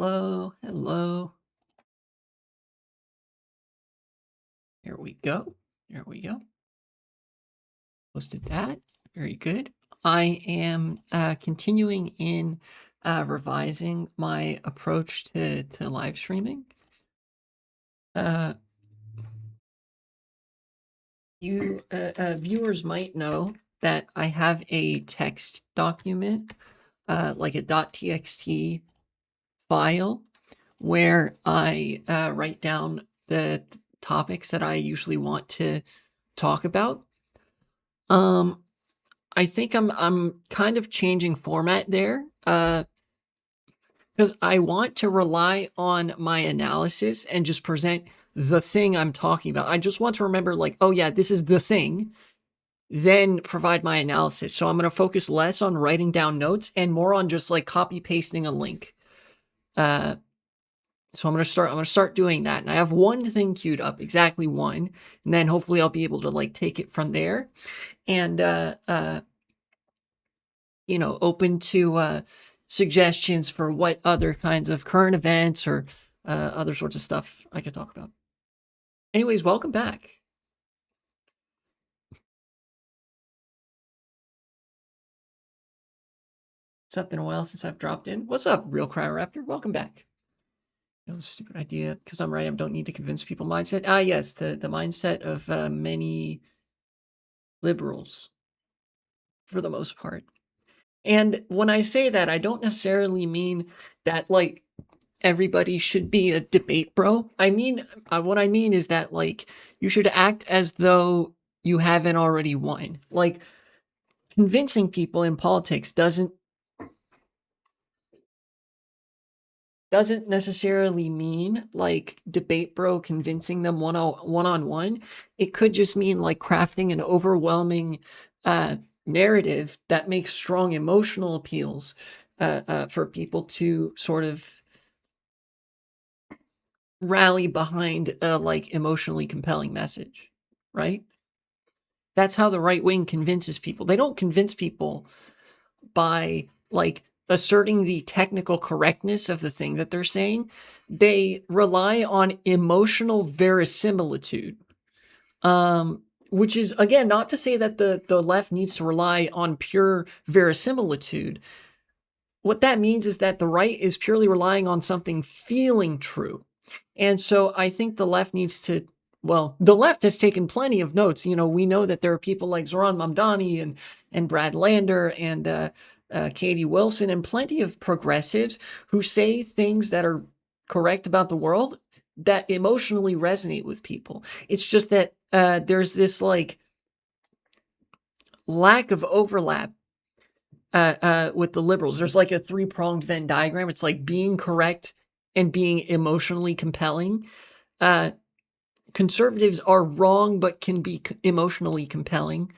Hello, hello. Here we go. There we go. Posted that. Very good. I am continuing in revising my approach to live streaming. Uh, you viewers might know that I have a text document, like a .txt file, where I write down the topics that I usually want to talk about. I think I'm kind of changing format there, because I want to rely on my analysis and just present the thing I'm talking about. I just want to remember, like, oh yeah, this is the thing, then provide my analysis. So I'm going to focus less on writing down notes and more on just like copy pasting a link. So I'm going to start doing that. And I have one thing queued up, exactly one, and then hopefully I'll be able to like take it from there. And open to suggestions for what other kinds of current events or other sorts of stuff I could talk about. Anyways, welcome back. It's been a while since I've dropped in. What's up, Real Cryoraptor? Welcome back. Stupid idea, because I'm right, I don't need to convince people mindset. Yes, the mindset of many liberals, for the most part. And when I say that, I don't necessarily mean that, like, everybody should be a debate bro. I mean, what I mean is that, like, you should act as though you haven't already won. Like, convincing people in politics doesn't necessarily mean like debate bro convincing them one-on-one. It could just mean like crafting an overwhelming narrative that makes strong emotional appeals for people to sort of rally behind a like emotionally compelling message, right? That's how the right wing convinces people. They don't convince people by like asserting the technical correctness of the thing that they're saying. They rely on emotional verisimilitude, which is, again, not to say that the left needs to rely on pure verisimilitude. What that means is that the right is purely relying on something feeling true. And so I think the left needs to, well, the left has taken plenty of notes. We know that there are people like Zoran Mamdani and Brad Lander and Katie Wilson and plenty of progressives who say things that are correct about the world that emotionally resonate with people. It's just that there's this like lack of overlap with the liberals. There's like a three-pronged Venn diagram. It's like being correct and being emotionally compelling. Conservatives are wrong but can be emotionally compelling.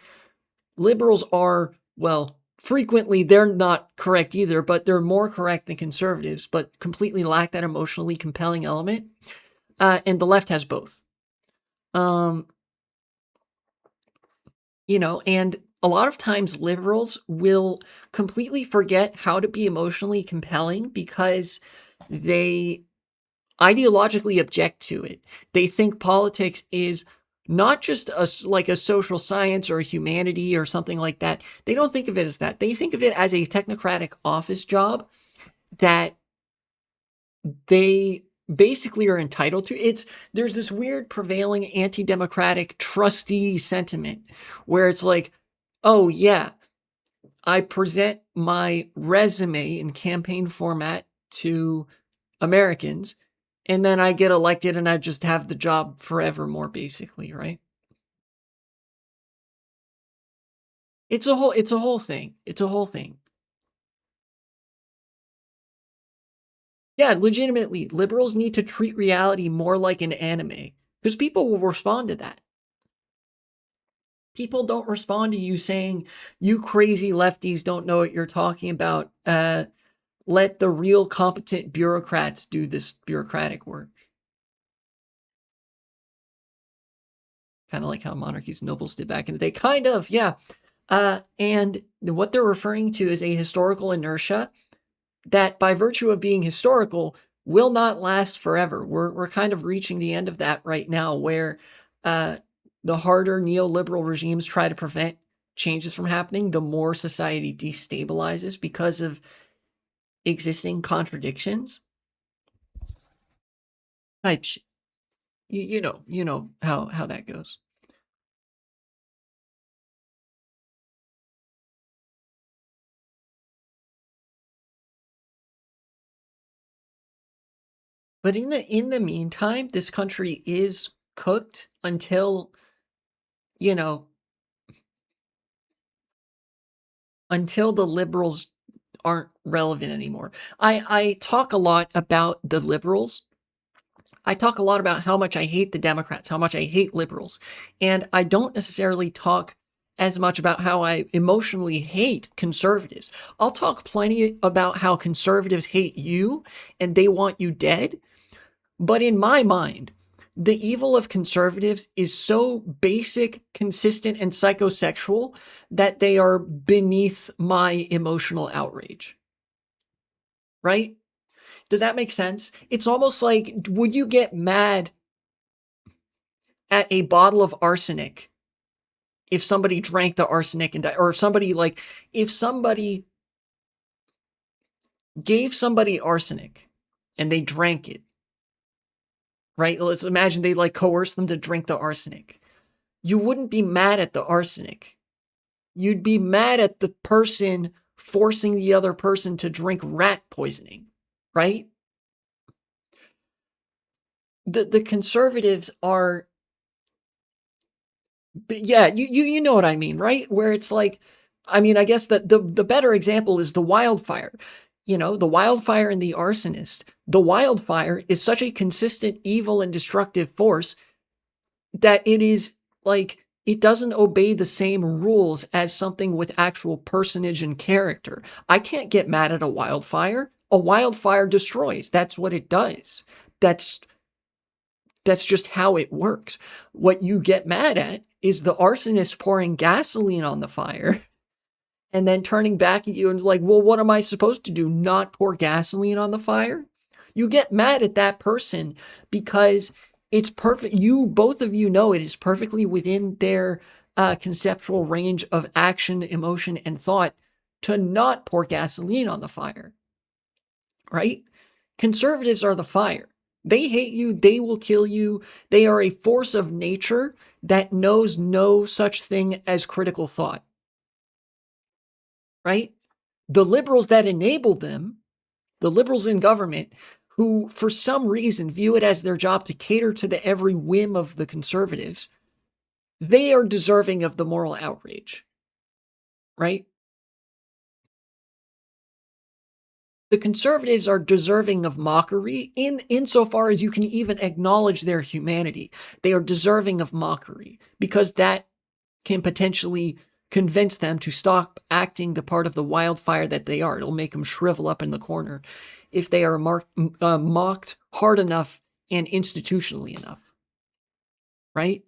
Liberals are, well, frequently they're not correct either, but they're more correct than conservatives, but completely lack that emotionally compelling element. And the left has both. And a lot of times liberals will completely forget how to be emotionally compelling because they ideologically object to it. They think politics is not just a social science or a humanity or something like that. They don't think of it as that. They think of it as a technocratic office job that they basically are entitled to. There's this weird prevailing anti-democratic trustee sentiment where it's like, oh yeah, I present my resume in campaign format to Americans, and then I get elected and I just have the job forevermore, basically, right? It's a whole thing. It's a whole thing. Yeah, legitimately, liberals need to treat reality more like an anime because people will respond to that. People don't respond to you saying, you crazy lefties don't know what you're talking about. Let the real competent bureaucrats do this bureaucratic work. Kind of like how monarchies and nobles did back in the day. Kind of, yeah. And what they're referring to is a historical inertia that, by virtue of being historical, will not last forever. We're kind of reaching the end of that right now, where uh, the harder neoliberal regimes try to prevent changes from happening, the more society destabilizes because of existing contradictions. Type shit. You know how that goes. But in the meantime, this country is cooked you know, until the liberals aren't relevant anymore. I talk a lot about the liberals. I talk a lot about how much I hate the Democrats, how much I hate liberals. And I don't necessarily talk as much about how I emotionally hate conservatives. I'll talk plenty about how conservatives hate you and they want you dead. But in my mind, the evil of conservatives is so basic, consistent, and psychosexual that they are beneath my emotional outrage. Right? Does that make sense? It's almost like, would you get mad at a bottle of arsenic if somebody drank the arsenic and died? Or if somebody gave somebody arsenic and they drank it, right? Let's imagine they coerced them to drink the arsenic. You wouldn't be mad at the arsenic. You'd be mad at the person forcing the other person to drink rat poisoning, right? The conservatives are, yeah, you know what I mean, right? Where it's like, I mean, I guess that the better example is the wildfire. The wildfire and the arsonist. The wildfire is such a consistent evil and destructive force that it is like it doesn't obey the same rules as something with actual personage and character. I can't get mad at a wildfire. A wildfire destroys. That's what it does. That's that's just how it works. What you get mad at is the arsonist pouring gasoline on the fire and then turning back at you and like, well, what am I supposed to do? Not pour gasoline on the fire? You get mad at that person because it's perfect. Both of you know it is perfectly within their conceptual range of action, emotion, and thought to not pour gasoline on the fire, right? Conservatives are the fire. They hate you. They will kill you. They are a force of nature that knows no such thing as critical thought, right? The liberals that enable them, the liberals in government, who for some reason view it as their job to cater to the every whim of the conservatives, they are deserving of the moral outrage, right? The conservatives are deserving of mockery insofar as you can even acknowledge their humanity. They are deserving of mockery because that can potentially convince them to stop acting the part of the wildfire that they are. It'll make them shrivel up in the corner if they are mocked hard enough and institutionally enough, right?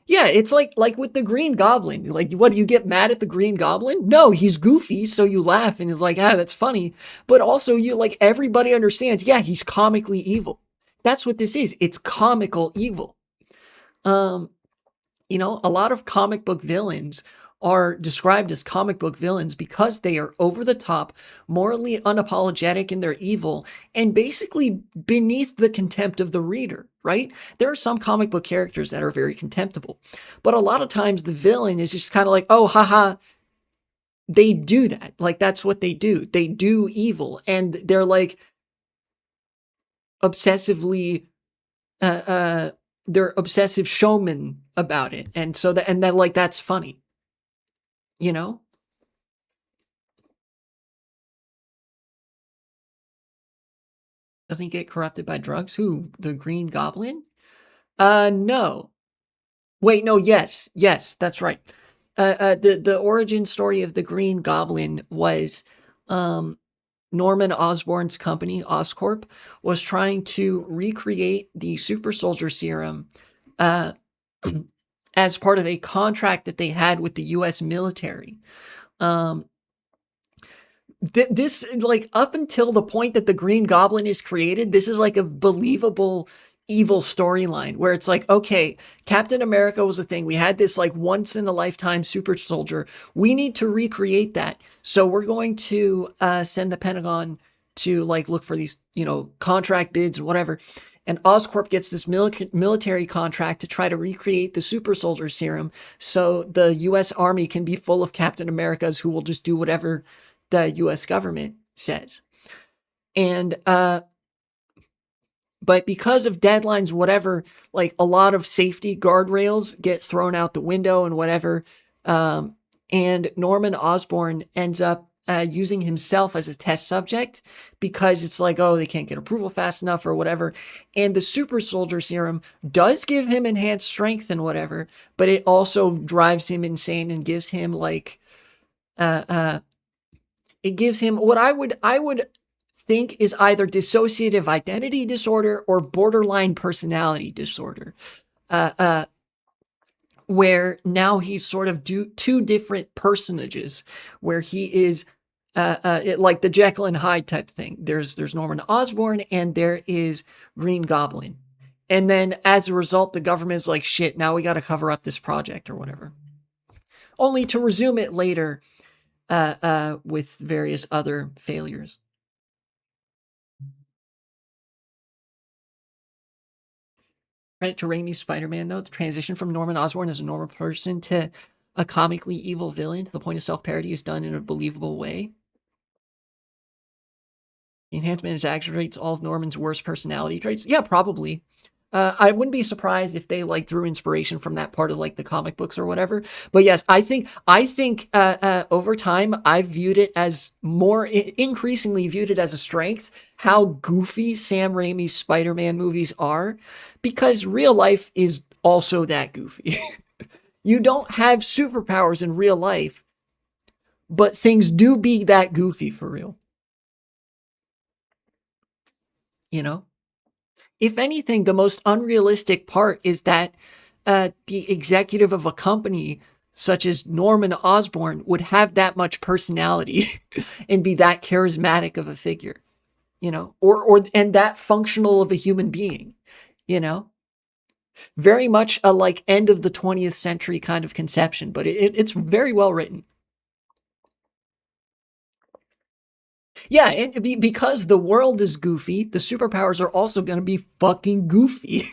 Yeah, it's like with the Green Goblin. Like, what do you get mad at the Green Goblin? No, he's goofy, so you laugh and it's like, that's funny. But also, you everybody understands. Yeah, he's comically evil. That's what this is. It's comical evil. Um, a lot of comic book villains are described as comic book villains because they are over the top, morally unapologetic in their evil, and basically beneath the contempt of the reader, right? There are some comic book characters that are very contemptible, but a lot of times the villain is just kind of like, oh, haha, they do that. Like, that's what they do. They do evil, and they're like obsessively uh, uh they're obsessive showmen about it. And so that like that's funny, you know? Doesn't he get corrupted by drugs? Who? The Green Goblin? No. Wait, no, yes, that's right. The origin story of the Green Goblin was um Norman Osborn's company, Oscorp, was trying to recreate the super soldier serum uh as part of a contract that they had with the US military. Um this, like, up until the point that the Green Goblin is created, this is like a believable evil storyline where it's like, okay, Captain America was a thing. We had this like once in a lifetime super soldier. We need to recreate that. So we're going to send the Pentagon to like look for these, contract bids or whatever. And Oscorp gets this military contract to try to recreate the super soldier serum so the US Army can be full of Captain Americas who will just do whatever the US government says. And but because of deadlines, whatever, like a lot of safety guardrails get thrown out the window and whatever. And Norman Osborn ends up using himself as a test subject because it's like, oh, they can't get approval fast enough or whatever. And the super soldier serum does give him enhanced strength and whatever, but it also drives him insane and gives him like, it gives him what I would think is either dissociative identity disorder or borderline personality disorder, where now he's sort of two different personages, where he is like the Jekyll and Hyde type thing. There's Norman Osborn and there is Green Goblin. And then as a result, the government's like, shit, now we got to cover up this project or whatever. Only to resume it later with various other failures. Credit to Raimi's Spider-Man, though. The transition from Norman Osborn as a normal person to a comically evil villain to the point of self-parody is done in a believable way. The enhancement exaggerates all of Norman's worst personality traits. Yeah, probably. I wouldn't be surprised if they like drew inspiration from that part of like the comic books or whatever. But yes, I think over time I've viewed it as increasingly viewed it as a strength how goofy Sam Raimi's Spider-Man movies are, because real life is also that goofy. You don't have superpowers in real life, but things do be that goofy for real. You know? If anything, the most unrealistic part is that the executive of a company such as Norman Osborn would have that much personality and be that charismatic of a figure, and that functional of a human being, very much a like end of the 20th century kind of conception, but it's very well written. Yeah, and because the world is goofy, the superpowers are also going to be fucking goofy.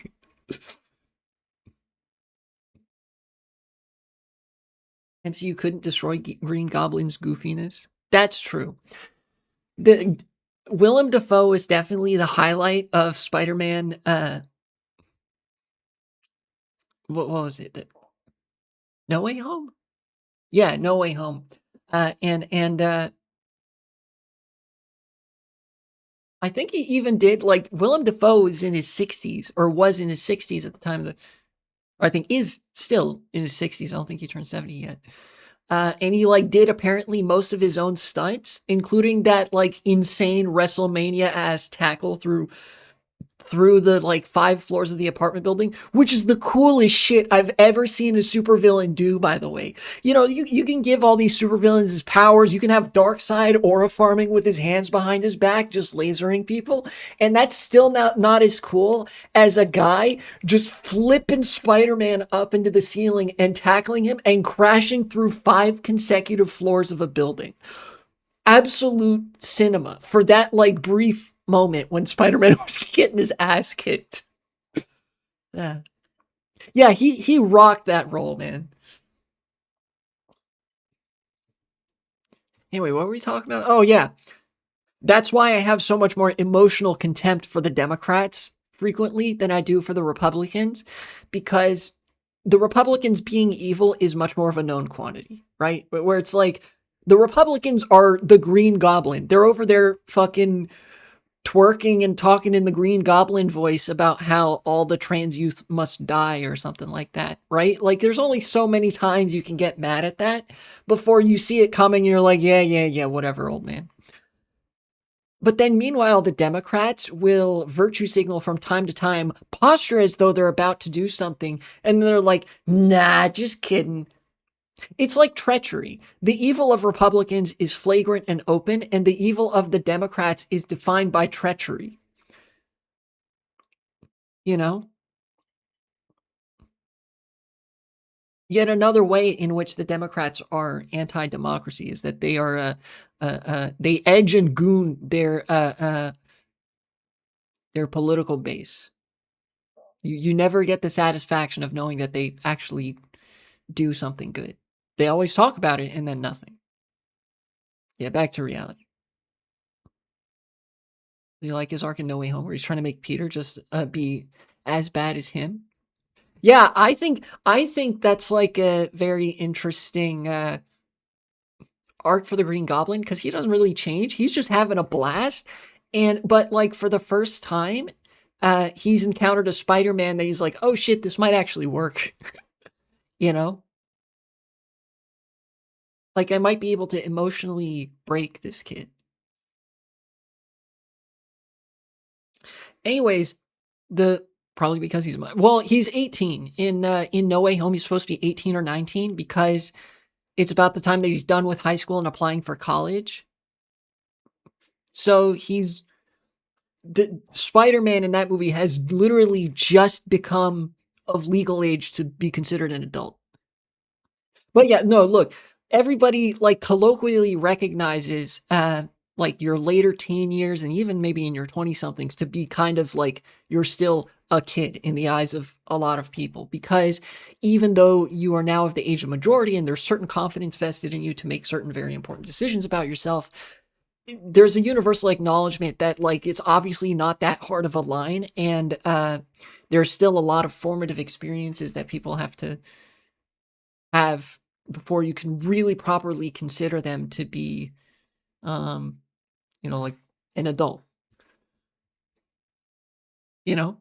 MCU couldn't destroy Green Goblin's goofiness. That's true. The Willem Dafoe is definitely the highlight of Spider-Man. What was it? No Way Home? Yeah, No Way Home. And I think he even did like Willem Dafoe is in his 60s or was in his 60s at the time of or I think is still in his 60s. I don't think he turned 70 yet. And he like did apparently most of his own stunts, including that like insane WrestleMania ass tackle through the like 5 floors of the apartment building, which is the coolest shit I've ever seen a supervillain do, by the way. You can give all these supervillains his powers. You can have Darkseid aura farming with his hands behind his back, just lasering people. And that's still not as cool as a guy just flipping Spider-Man up into the ceiling and tackling him and crashing through 5 consecutive floors of a building. Absolute cinema for that like brief moment when Spider-Man was getting his ass kicked. Yeah, he rocked that role, man. Anyway, what were we talking about? Oh yeah, that's why I have so much more emotional contempt for the Democrats frequently than I do for the Republicans, because the Republicans being evil is much more of a known quantity, right? Where it's like the Republicans are the Green Goblin. They're over there fucking twerking and talking in the Green Goblin voice about how all the trans youth must die or something like that, right? Like there's only so many times you can get mad at that before you see it coming and you're like, yeah, whatever, old man. But then meanwhile, the Democrats will virtue signal from time to time, posture as though they're about to do something, and they're like, nah, just kidding. It's like treachery. The evil of Republicans is flagrant and open, and the evil of the Democrats is defined by treachery. You know? Yet another way in which the Democrats are anti-democracy is that they are they edge and goon their political base. You never get the satisfaction of knowing that they actually do something good. They always talk about it and then nothing. Yeah, back to reality. You like his arc in No Way Home where he's trying to make Peter just be as bad as him? Yeah, I think that's like a very interesting arc for the Green Goblin because he doesn't really change. He's just having a blast. But like for the first time, he's encountered a Spider-Man that he's like, oh shit, this might actually work. You know? Like I might be able to emotionally break this kid. Anyways, the probably because he's 18 in No Way Home. He's supposed to be 18 or 19 because it's about the time that he's done with high school and applying for college. So the Spider-Man in that movie has literally just become of legal age to be considered an adult. But yeah, no, look, everybody like colloquially recognizes like your later teen years and even maybe in your 20 somethings to be kind of like you're still a kid in the eyes of a lot of people because even though you are now of the age of majority and there's certain confidence vested in you to make certain very important decisions about yourself, there's a universal acknowledgement that like it's obviously not that hard of a line and there's still a lot of formative experiences that people have to have before you can really properly consider them to be um like an adult. you know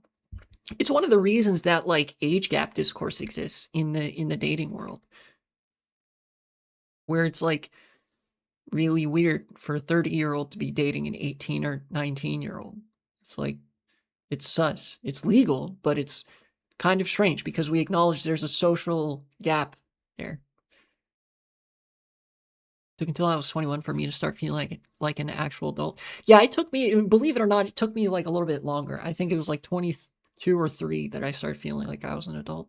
it's one of the reasons that like age gap discourse exists in the dating world, where it's like really weird for a 30-year-old to be dating an 18 or 19-year-old. It's like it's sus. It's legal, but it's kind of strange because we acknowledge there's a social gap there. Took until I was 21 for me to start feeling like an actual adult. Yeah, it took me, believe it or not, it took me like a little bit longer. I think it was like 22 or 3 that I started feeling like I was an adult.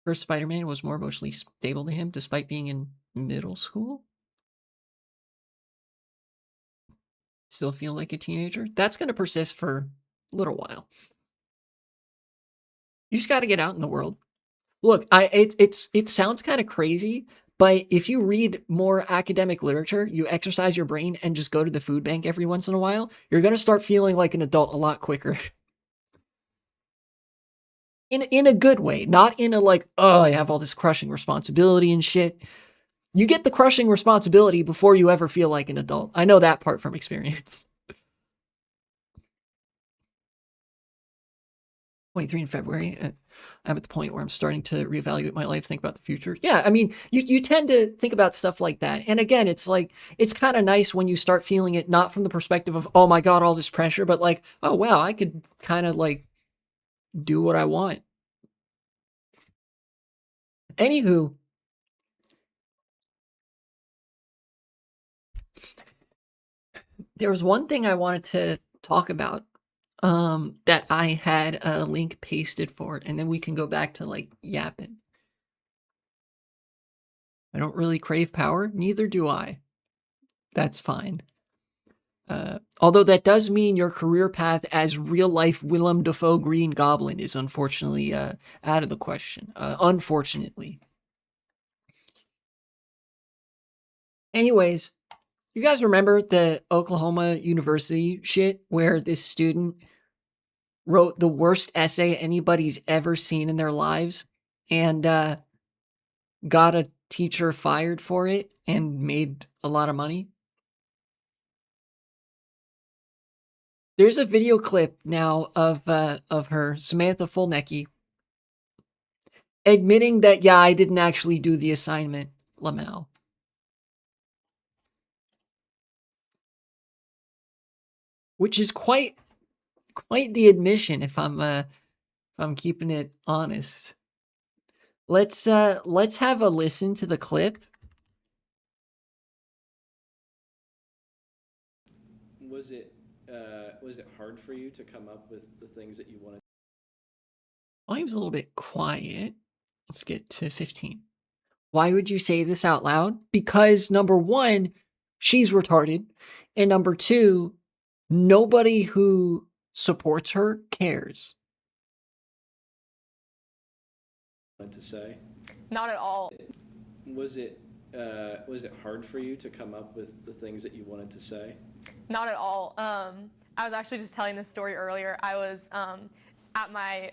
First Spider-Man was more emotionally stable to him despite being in middle school. Still feel like a teenager. That's going to persist for a little while. You just got to get out in the world. Look, it sounds kind of crazy, but if you read more academic literature, you exercise your brain and just go to the food bank every once in a while, you're going to start feeling like an adult a lot quicker. In a good way, not in a like, oh, I have all this crushing responsibility and shit. You get the crushing responsibility before you ever feel like an adult. I know that part from experience. 23 in February. I'm at the point where I'm starting to reevaluate my life, think about the future. Yeah, I mean, you tend to think about stuff like that. And again, it's like, it's kind of nice when you start feeling it, not from the perspective of, oh my God, all this pressure, but like, oh wow, I could kind of like do what I want. Anywho, there was one thing I wanted to talk about that I had a link pasted for, and then we can go back to like yapping. I don't really crave power, neither do I. That's fine. Although that does mean your career path as real life Willem Dafoe Green Goblin is unfortunately out of the question. Unfortunately. Anyways, you guys remember the Oklahoma University shit where this student wrote the worst essay anybody's ever seen in their lives and got a teacher fired for it and made a lot of money? There's a video clip now of her, Samantha Fulnecki, admitting that, yeah, I didn't actually do the assignment, Lamau. Which is quite the admission, if I'm I'm keeping it honest. Let's have a listen to the clip. Was it hard for you to come up with the things that you wanted? Volume's a little bit quiet. Let's get to 15. Why would you say this out loud? Because number one, she's retarded. And number two, nobody who supports her cares. To say? Not at all. Was it hard for you to come up with the things that you wanted to say? Not at all. I was actually just telling this story earlier. I was at my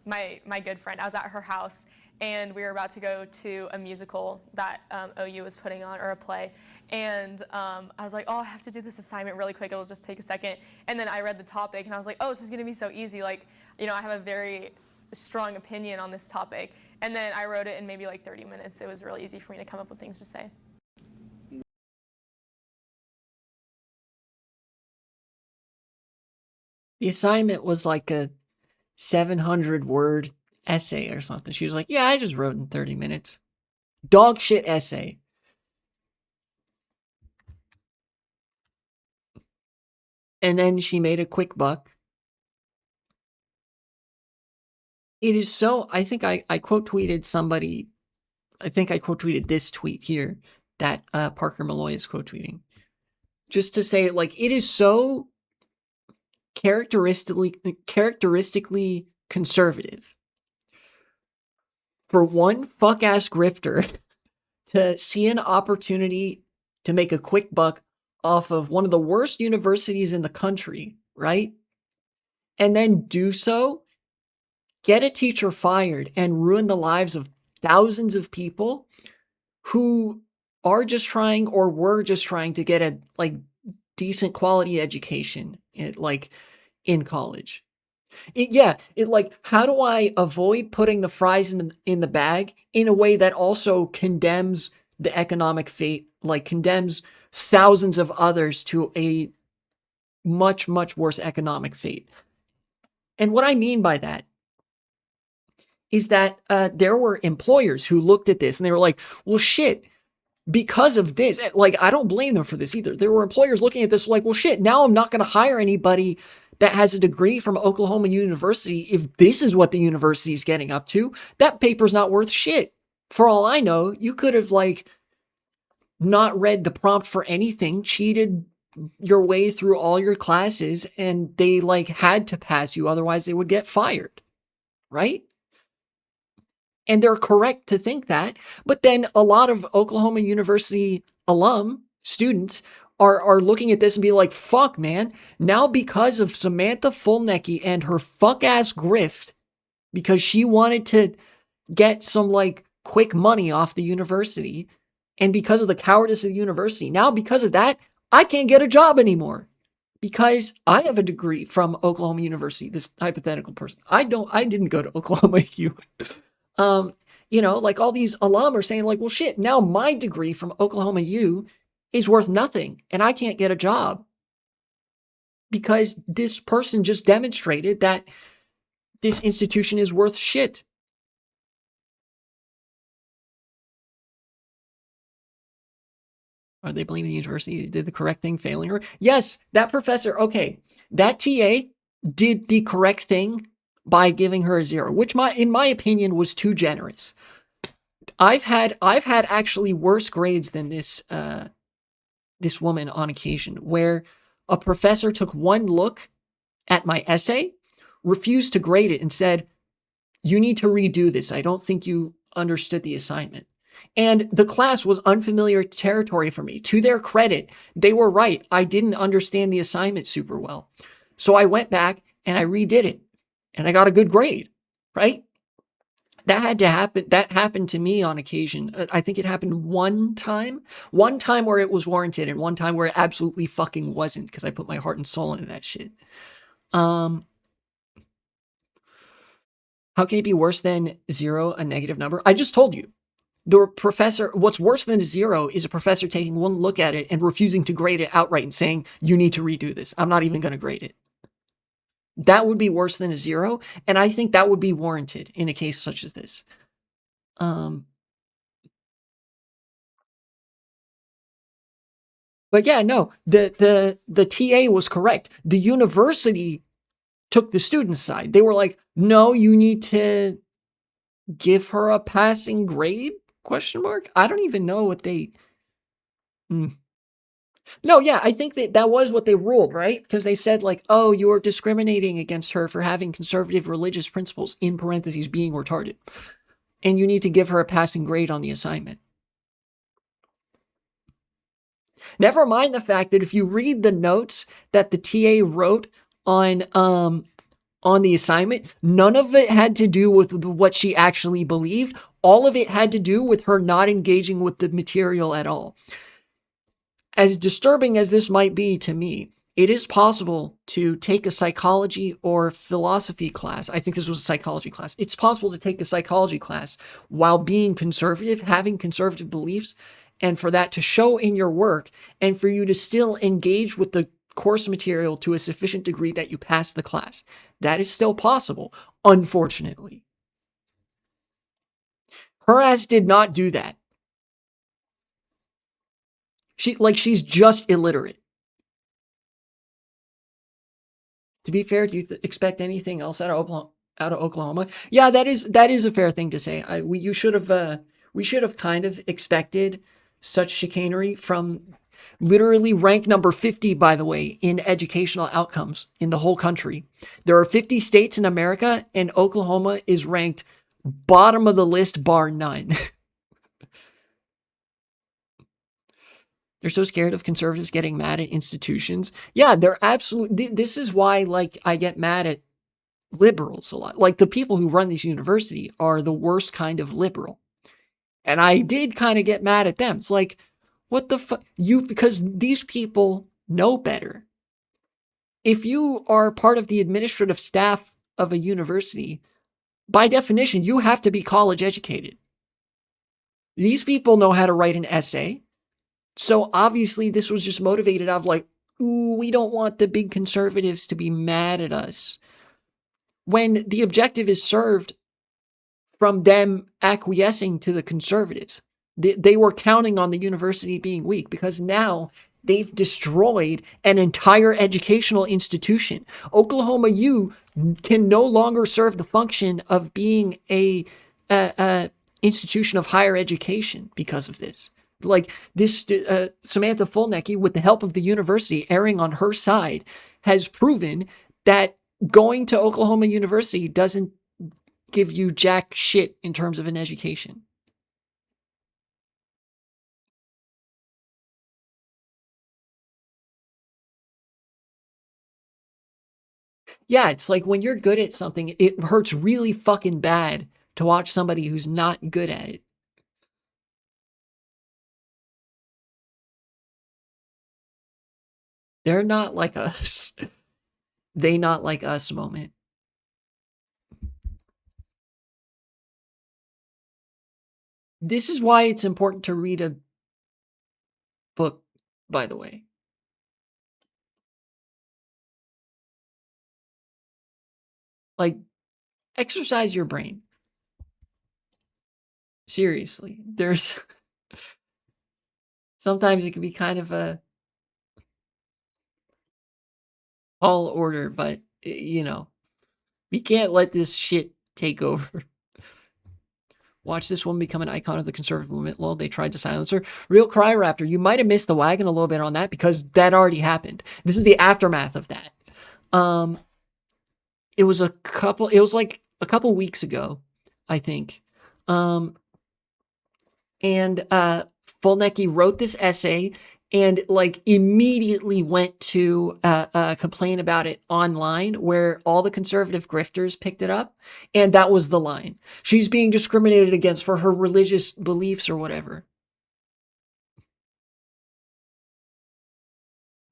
my good friend. I was at her house, and we were about to go to a musical that OU was putting on, or a play. And I was like, oh, I have to do this assignment really quick. It'll just take a second. And then I read the topic, and I was like, oh, this is going to be so easy. Like, you know, I have a very strong opinion on this topic. And then I wrote it in maybe like 30 minutes. It was really easy for me to come up with things to say. The assignment was like a 700-word essay or something. She was like, yeah, I just wrote in 30 minutes. Dog shit essay. And then she made a quick buck. It is so, I think I quote tweeted somebody, I think I quote tweeted this tweet here that Parker Malloy is quote tweeting. Just to say, like, it is so characteristically conservative for one fuck-ass grifter to see an opportunity to make a quick buck off of one of the worst universities in the country, right? And then do so, get a teacher fired, and ruin the lives of thousands of people who are just trying or were just trying to get a like decent quality education in college. How do I avoid putting the fries in the bag in a way that also condemns the economic fate, like condemns thousands of others to a much, much worse economic fate? And what I mean by that is that there were employers who looked at this and they were like, well, shit, because of this, like, I don't blame them for this either. There were employers looking at this like, well, shit, now I'm not going to hire anybody that has a degree from Oklahoma University. If this is what the university is getting up to, that paper's not worth shit. For all I know, you could have like not read the prompt for anything, cheated your way through all your classes, and they like had to pass you. Otherwise they would get fired. Right? And they're correct to think that. But then a lot of Oklahoma University alum students are looking at this and be like, fuck, man. Now because of Samantha Fulnecki and her fuck-ass grift, because she wanted to get some like quick money off the university, and because of the cowardice of the university, now because of that, I can't get a job anymore. Because I have a degree from Oklahoma University, this hypothetical person. I didn't go to Oklahoma U. Like all these alum are saying like, well, shit, now my degree from Oklahoma U is worth nothing and I can't get a job because this person just demonstrated that this institution is worth shit. Are they blaming the university did the correct thing, failing her? Yes, that professor, okay, that TA did the correct thing by giving her a 0, which in my opinion was too generous. I've had actually worse grades than this this woman on occasion, where a professor took one look at my essay, refused to grade it, and said, you need to redo this. I don't think you understood the assignment. And the class was unfamiliar territory for me. To their credit, they were right. I didn't understand the assignment super well. So I went back and I redid it. And I got a good grade, right? That had to happen. That happened to me on occasion. I think it happened one time where it was warranted and one time where it absolutely fucking wasn't because I put my heart and soul into that shit. How can it be worse than 0, a negative number? I just told you. The professor, what's worse than a 0 is a professor taking one look at it and refusing to grade it outright and saying, you need to redo this. I'm not even going to grade it. That would be worse than a 0, and I think that would be warranted in a case such as this. But yeah, no, the TA was correct. The university took the student's side. They were like, "No, you need to give her a passing grade?" Question mark. I don't even know what they. No, yeah, I think that was what they ruled, right? Because they said like, "Oh, you're discriminating against her for having conservative religious principles in parentheses being retarded, and you need to give her a passing grade on the assignment." Never mind the fact that if you read the notes that the TA wrote on the assignment, none of it had to do with what she actually believed. All of it had to do with her not engaging with the material at all. As disturbing as this might be to me, it is possible to take a psychology or philosophy class. I think this was a psychology class. It's possible to take a psychology class while being conservative, having conservative beliefs, and for that to show in your work and for you to still engage with the course material to a sufficient degree that you pass the class. That is still possible, unfortunately. Her ass did not do that. She's just illiterate. To be fair, do you expect anything else out of Oklahoma? Yeah, that is a fair thing to say. We should have kind of expected such chicanery from literally ranked number 50, by the way, in educational outcomes in the whole country. There are 50 states in America, and Oklahoma is ranked bottom of the list, bar none. They're so scared of conservatives getting mad at institutions. Yeah, they're absolutely. This is why, like, I get mad at liberals a lot. Like, the people who run this university are the worst kind of liberal. And I did kind of get mad at them. It's like, what the fuck? Because these people know better. If you are part of the administrative staff of a university, by definition, you have to be college educated. These people know how to write an essay. So obviously this was just motivated out of like, ooh, we don't want the big conservatives to be mad at us. When the objective is served from them acquiescing to the conservatives. They were counting on the university being weak because now they've destroyed an entire educational institution. Oklahoma U can no longer serve the function of being a institution of higher education because of this. Like this, Samantha Fulnecke, with the help of the university erring on her side, has proven that going to Oklahoma University doesn't give you jack shit in terms of an education. Yeah, it's like when you're good at something, it hurts really fucking bad to watch somebody who's not good at it. They're not like us. They not like us moment. This is why it's important to read a book, by the way. Like, exercise your brain. Seriously. There's sometimes it can be kind of a tall order, but you know, we can't let this shit take over. Watch this woman become an icon of the conservative movement. Lol, they tried to silence her. Real Cry Raptor, you might have missed the wagon a little bit on that because that already happened. This is the aftermath of that. It was like a couple weeks ago, I think. And Fulnecke wrote this essay and like immediately went to complain about it online, where all the conservative grifters picked it up, and that was the line: she's being discriminated against for her religious beliefs or whatever.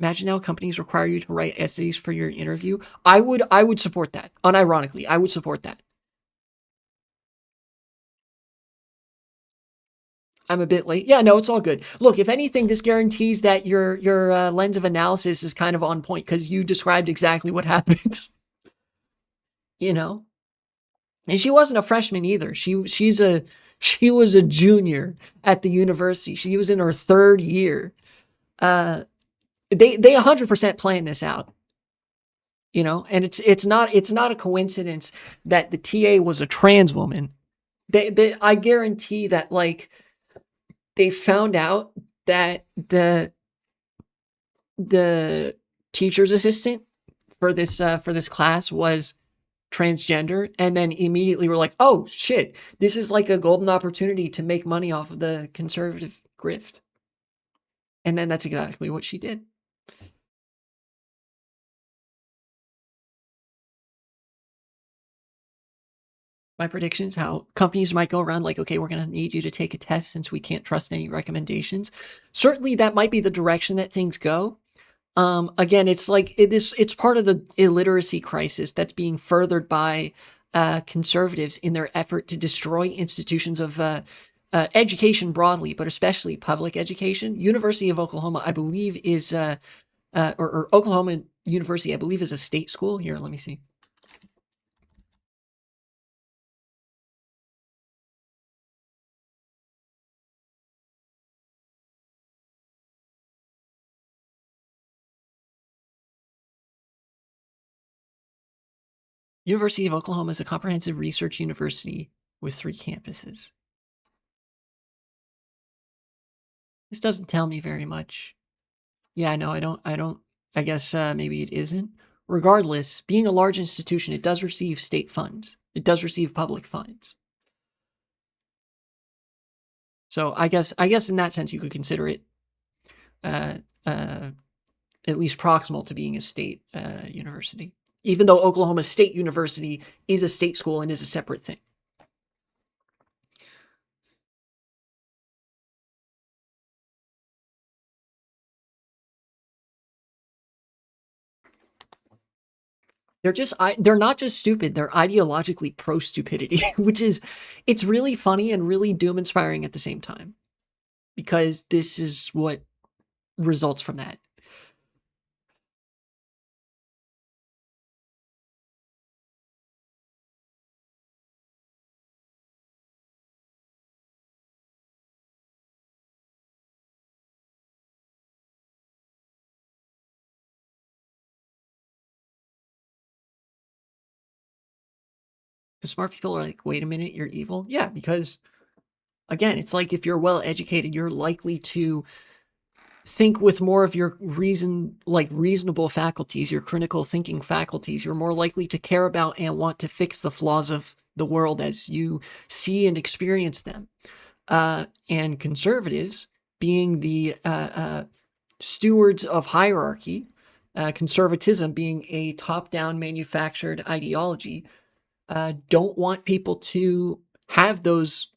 Imagine how companies require you to write essays for your interview. I would support that. Unironically, I would support that. I'm a bit late. Yeah, no, it's all good. Look, if anything, this guarantees that your lens of analysis is kind of on point because you described exactly what happened. you know? And she wasn't a freshman either. She was a junior at the university. She was in her third year. They 100% planned this out, and it's not a coincidence that the TA was a trans woman. I guarantee that, like, they found out that the teacher's assistant for this class was transgender, and then immediately were like, oh shit, this is like a golden opportunity to make money off of the conservative grift. And then that's exactly what she did. My predictions, how companies might go around like, okay, we're going to need you to take a test since we can't trust any recommendations. Certainly that might be the direction that things go. Again, it's like it's part of the illiteracy crisis that's being furthered by conservatives in their effort to destroy institutions of education broadly, but especially public education. University of Oklahoma, I believe, is or Oklahoma University, I believe, is a state school. Here, let me see. University of Oklahoma is a comprehensive research university with 3 campuses. This doesn't tell me very much. Yeah, no, I guess maybe it isn't. Regardless, being a large institution, it does receive state funds. It does receive public funds. So I guess in that sense, you could consider it at least proximal to being a state university, even though Oklahoma State University is a state school and is a separate thing. They're not just stupid, they're ideologically pro-stupidity, it's really funny and really doom-inspiring at the same time, because this is what results from that. The smart people are like, wait a minute, you're evil? Yeah, because, again, it's like if you're well educated, you're likely to think with more of your reasonable faculties, your critical thinking faculties. You're more likely to care about and want to fix the flaws of the world as you see and experience them. And conservatives, being the stewards of hierarchy, conservatism being a top-down manufactured ideology, don't want people to have those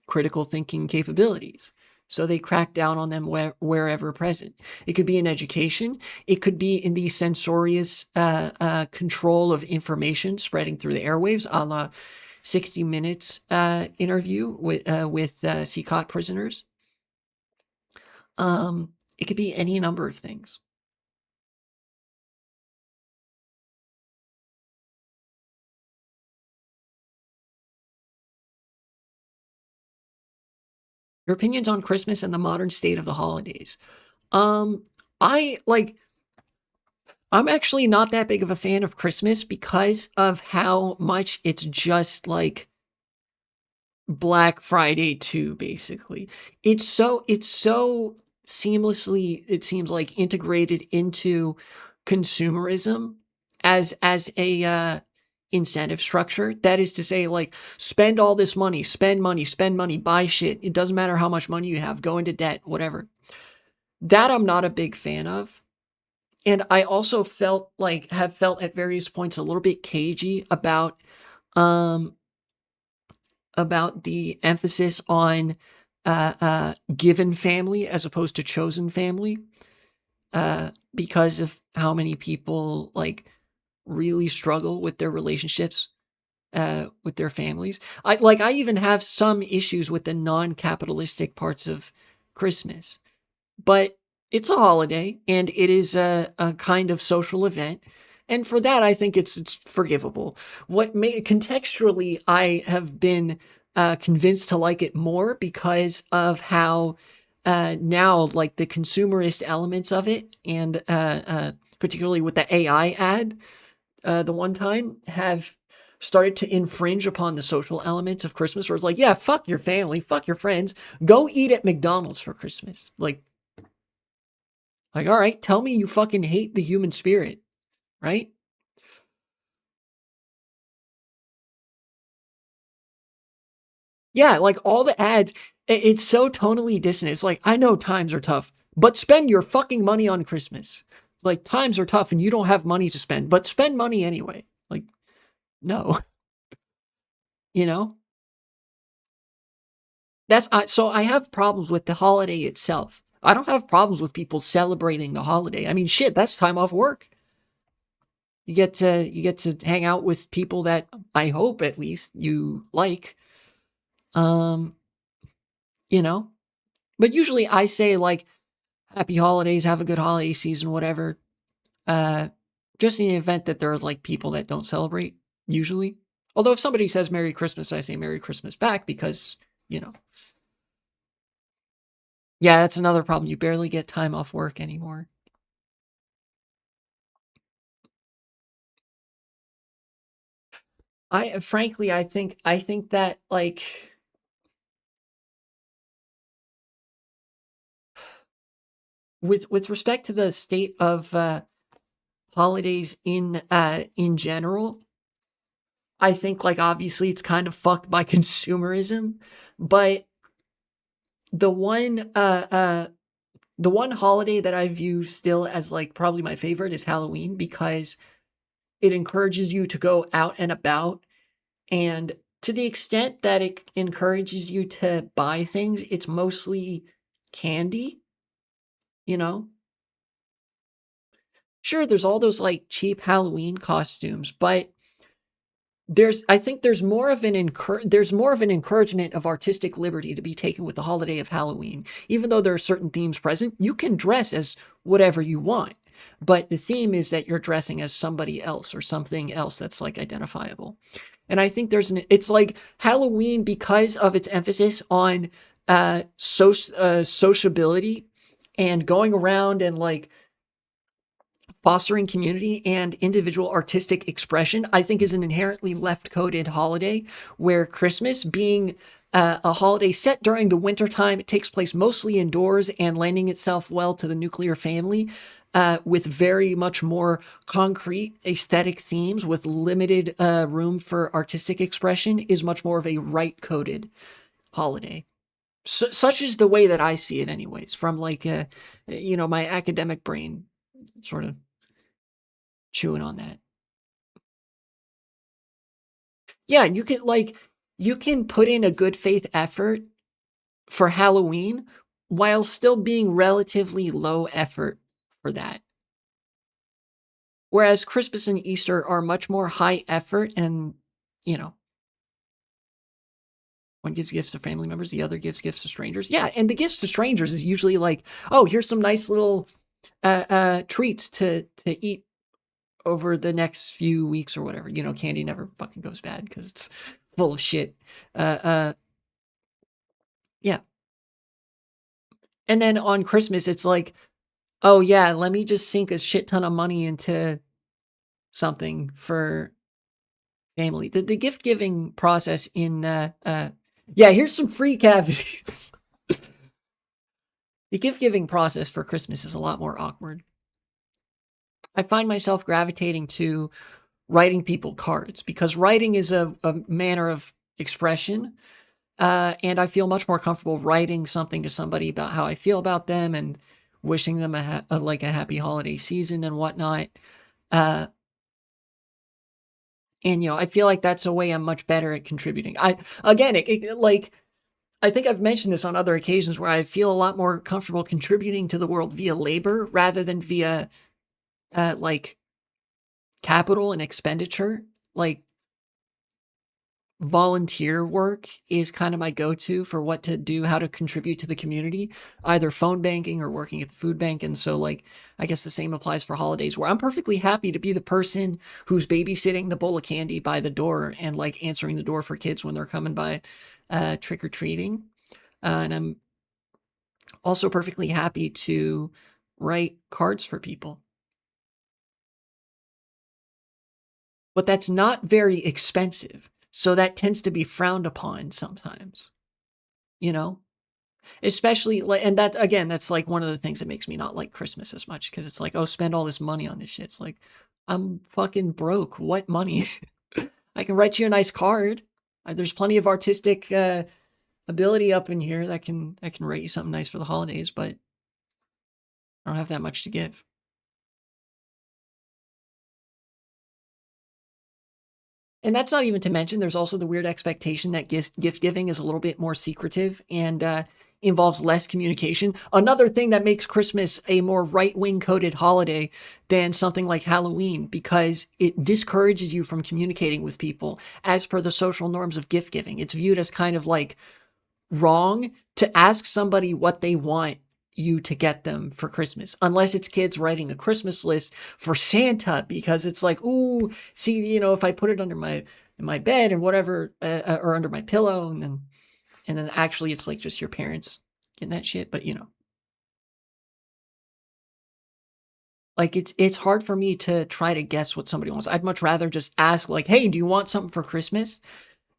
critical thinking capabilities. So they crack down on them wherever present. It could be in education. It could be in the censorious control of information spreading through the airwaves, a la 60 Minutes interview with CCOT prisoners. It could be any number of things. Your opinions on Christmas and the modern state of the holidays. I'm actually not that big of a fan of Christmas because of how much it's just like Black Friday 2, basically. It's so seamlessly, it seems like, integrated into consumerism as a incentive structure. That is to say, like, spend all this money, spend money, buy shit. It doesn't matter how much money you have, go into debt, whatever. That I'm not a big fan of. And I also have felt at various points a little bit cagey about the emphasis on given family as opposed to chosen family, because of how many people really struggle with their relationships with their families. I even have some issues with the non-capitalistic parts of Christmas, but it's a holiday and it is a kind of social event. and for that, I think it's forgivable. Contextually, I have been convinced to like it more because of how now, like, the consumerist elements of it, and particularly with the AI ad, the one time, have started to infringe upon the social elements of Christmas, where it's like, yeah, fuck your family, fuck your friends, go eat at McDonald's for Christmas. Like, all right, tell me you fucking hate the human spirit, right? Yeah, like all the ads, it's so tonally dissonant. It's like, I know times are tough, but spend your fucking money on Christmas. Like, times are tough and you don't have money to spend, but spend money anyway. Like, no, you know? So I have problems with the holiday itself. I don't have problems with people celebrating the holiday. I mean, shit, that's time off work. You get to hang out with people that I hope at least you like. Um, you know, but usually I say, like, happy holidays, have a good holiday season, whatever. Uh, just in the event that there's like people that don't celebrate, usually. Although if somebody says Merry Christmas, I say Merry Christmas back because, you know. Yeah, that's another problem. You barely get time off work anymore. Frankly, I think that, like, with respect to the state of holidays in general, I think, like, obviously it's kind of fucked by consumerism, but the one uh uh the one holiday that I view still as, like, probably my favorite is Halloween, because it encourages you to go out and about, and to the extent that it encourages you to buy things, it's mostly candy, you know? Sure, there's all those, like, cheap Halloween costumes, but I think there's more of an encouragement of artistic liberty to be taken with the holiday of Halloween. Even though there are certain themes present, you can dress as whatever you want. But the theme is that you're dressing as somebody else or something else that's, like, identifiable. And I think it's like Halloween, because of its emphasis on sociability and going around and, like, fostering community and individual artistic expression, I think, is an inherently left-coded holiday, where Christmas, being a holiday set during the wintertime, it takes place mostly indoors and lending itself well to the nuclear family, with very much more concrete aesthetic themes with limited room for artistic expression, is much more of a right-coded holiday. Such is the way that I see it anyways, from, like, my academic brain sort of chewing on that. Yeah, you can put in a good faith effort for Halloween while still being relatively low effort for that. Whereas Christmas and Easter are much more high effort, and, you know, one gives gifts to family members, the other gives gifts to strangers. Yeah, and the gifts to strangers is usually like, oh, here's some nice little treats to eat over the next few weeks or whatever. You know, candy never fucking goes bad because it's full of shit. Uh, uh, yeah. And then on Christmas, it's like, oh yeah, let me just sink a shit ton of money into something for family. The gift giving process in yeah, here's some free cavities. The gift giving process for Christmas is a lot more awkward. I find myself gravitating to writing people cards because writing is a manner of expression. And I feel much more comfortable writing something to somebody about how I feel about them and wishing them a happy holiday season and whatnot. Uh, and, I feel like that's a way I'm much better at contributing. Like, I think I've mentioned this on other occasions where I feel a lot more comfortable contributing to the world via labor rather than via, like, capital and expenditure. Like, volunteer work is kind of my go-to for what to do, how to contribute to the community, either phone banking or working at the food bank. And so, like, I guess the same applies for holidays, where I'm perfectly happy to be the person who's babysitting the bowl of candy by the door and like answering the door for kids when they're coming by trick-or-treating. And I'm also perfectly happy to write cards for people. But that's not very expensive. So that tends to be frowned upon sometimes, you know? Especially like, and that again, that's like one of the things that makes me not like Christmas as much, because it's like, oh, spend all this money on this shit. It's like, I'm fucking broke. What money? I can write you a nice card. There's plenty of artistic ability up in here that I can write you something nice for the holidays, but I don't have that much to give. And that's not even to mention there's also the weird expectation that gift giving is a little bit more secretive and involves less communication. Another thing that makes Christmas a more right-wing coded holiday than something like Halloween, because it discourages you from communicating with people as per the social norms of gift giving. It's viewed as kind of like wrong to ask somebody what they want you to get them for Christmas, unless it's kids writing a Christmas list for Santa, because it's like, ooh, see, you know, if I put it under my bed and whatever, or under my pillow, and then actually it's like just your parents getting that shit. But you know, like it's hard for me to try to guess what somebody wants. I'd much rather just ask like, hey, do you want something for Christmas?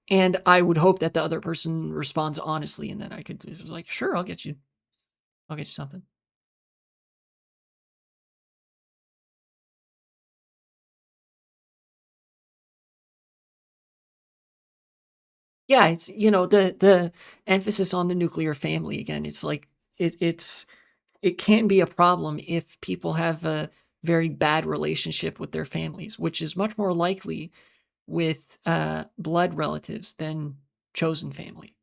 And I would hope that the other person responds honestly, and then I could just like, sure, I'll get you something. Yeah, it's, you know, the emphasis on the nuclear family again. It's like it can be a problem if people have a very bad relationship with their families, which is much more likely with blood relatives than chosen family.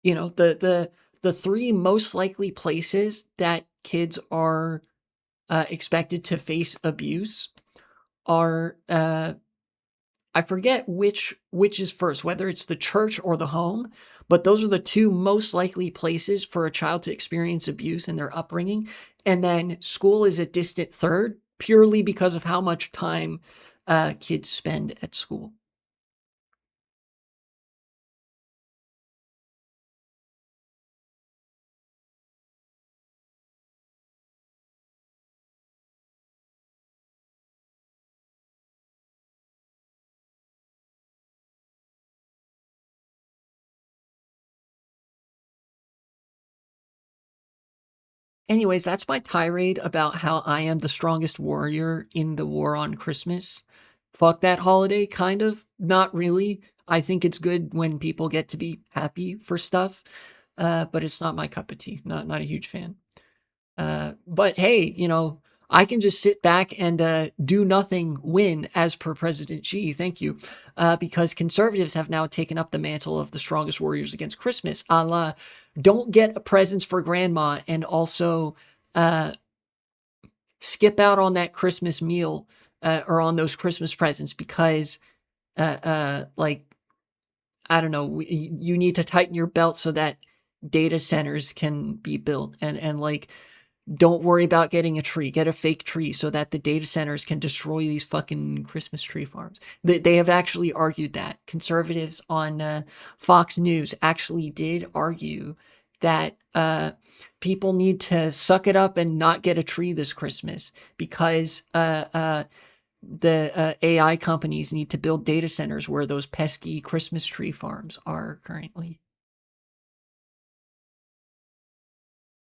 You know, the three most likely places that kids are expected to face abuse are I forget which is first, whether it's the church or the home, but those are the two most likely places for a child to experience abuse in their upbringing. And then school is a distant third, purely because of how much time kids spend at school. Anyways, that's my tirade about how I am the strongest warrior in the war on Christmas. Fuck that holiday, kind of. Not really. I think it's good when people get to be happy for stuff, but it's not my cup of tea. Not a huge fan. But hey, you know, I can just sit back and do nothing, win, as per President Xi. Thank you. Because conservatives have now taken up the mantle of the strongest warriors against Christmas, a la don't get presents for grandma and also uh, skip out on that Christmas meal or on those Christmas presents because, like, I don't know, you need to tighten your belt so that data centers can be built and like don't worry about getting a tree. Get a fake tree so that the data centers can destroy these fucking Christmas tree farms. They have actually argued that. Conservatives on Fox News actually did argue that people need to suck it up and not get a tree this Christmas because the AI companies need to build data centers where those pesky Christmas tree farms are currently.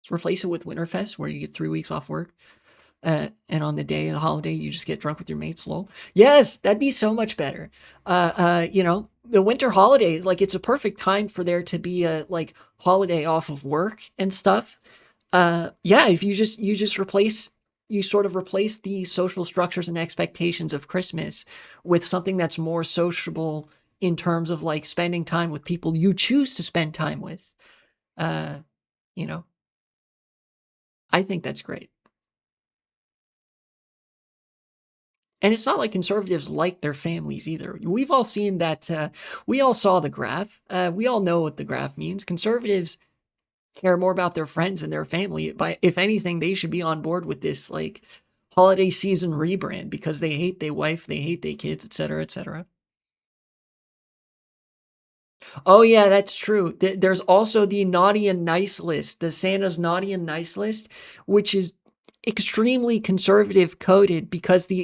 Let's replace it with Winterfest, where you get 3 weeks off work. And on the day of the holiday, you just get drunk with your mates. Lol. Yes, that'd be so much better. You know, the winter holidays, like it's a perfect time for there to be a like holiday off of work and stuff. Yeah, if you just replace you sort of replace the social structures and expectations of Christmas with something that's more sociable in terms of like spending time with people you choose to spend time with. Uh, you know, I think that's great. And it's not like conservatives like their families either. We've all seen that. We all saw the graph. We all know what the graph means. Conservatives care more about their friends and their family. By if anything, they should be on board with this like holiday season rebrand because they hate their wife, they hate their kids, etc., etc. Oh yeah, that's true. There's also the naughty and nice list, the Santa's naughty and nice list, which is extremely conservative coded because the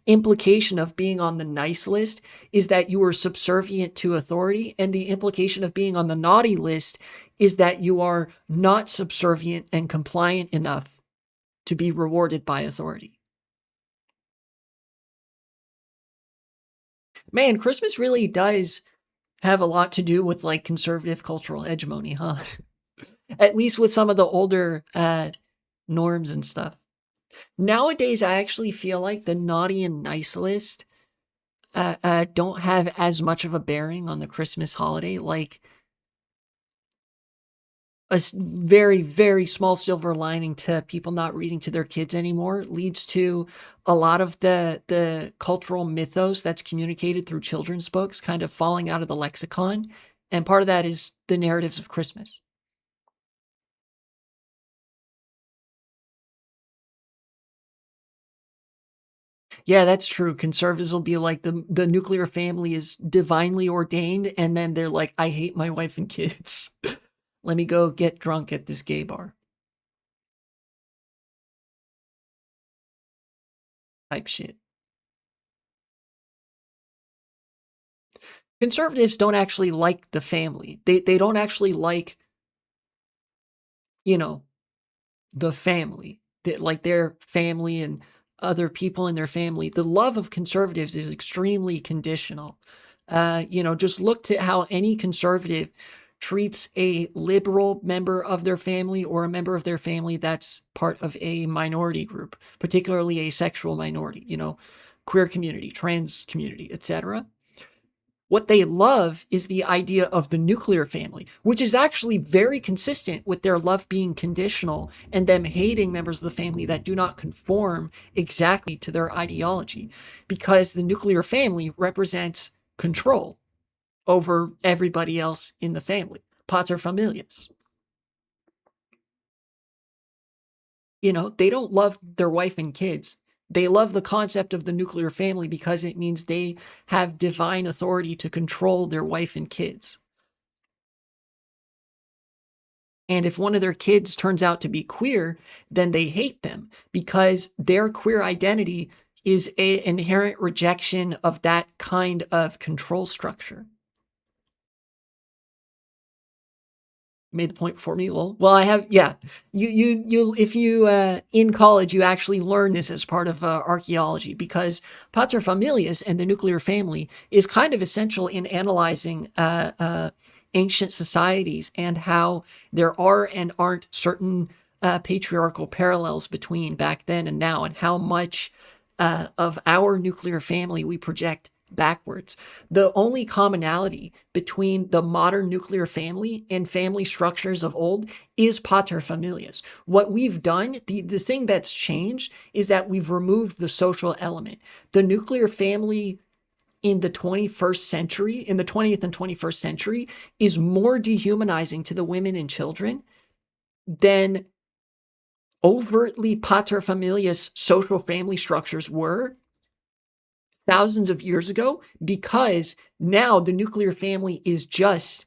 implication of being on the nice list is that you are subservient to authority, and the implication of being on the naughty list is that you are not subservient and compliant enough to be rewarded by authority. Man, Christmas really does have a lot to do with like conservative cultural hegemony, huh? At least with some of the older norms and stuff. Nowadays, I actually feel like the naughty and nice list don't have as much of a bearing on the Christmas holiday. Like a very, very small silver lining to people not reading to their kids anymore leads to a lot of the cultural mythos that's communicated through children's books kind of falling out of the lexicon. And part of that is the narratives of Christmas. Yeah, that's true. Conservatives will be like the nuclear family is divinely ordained, and then they're like, I hate my wife and kids. Let me go get drunk at this gay bar. Type shit. Conservatives don't actually like the family. They don't actually like, you know, the family. Like their family and other people in their family. The love of conservatives is extremely conditional. Just look to how any conservative treats a liberal member of their family or a member of their family that's part of a minority group, particularly a sexual minority, queer community, trans community, etc. What they love is the idea of the nuclear family, which is actually very consistent with their love being conditional and them hating members of the family that do not conform exactly to their ideology, because the nuclear family represents control over everybody else in the family. Pater familias. They don't love their wife and kids. They love the concept of the nuclear family because it means they have divine authority to control their wife and kids. And if one of their kids turns out to be queer, then they hate them because their queer identity is an inherent rejection of that kind of control structure. Made the point for me, lol. Well, I have, yeah. If you in college you actually learn this as part of archaeology, because paterfamilias and the nuclear family is kind of essential in analyzing ancient societies and how there are and aren't certain patriarchal parallels between back then and now, and how much of our nuclear family we project backwards. The only commonality between the modern nuclear family and family structures of old is paterfamilias. What we've done, the thing that's changed, is that we've removed the social element. The nuclear family in the 21st century, in the 20th and 21st century, is more dehumanizing to the women and children than overtly paterfamilias social family structures were thousands of years ago, because now the nuclear family is just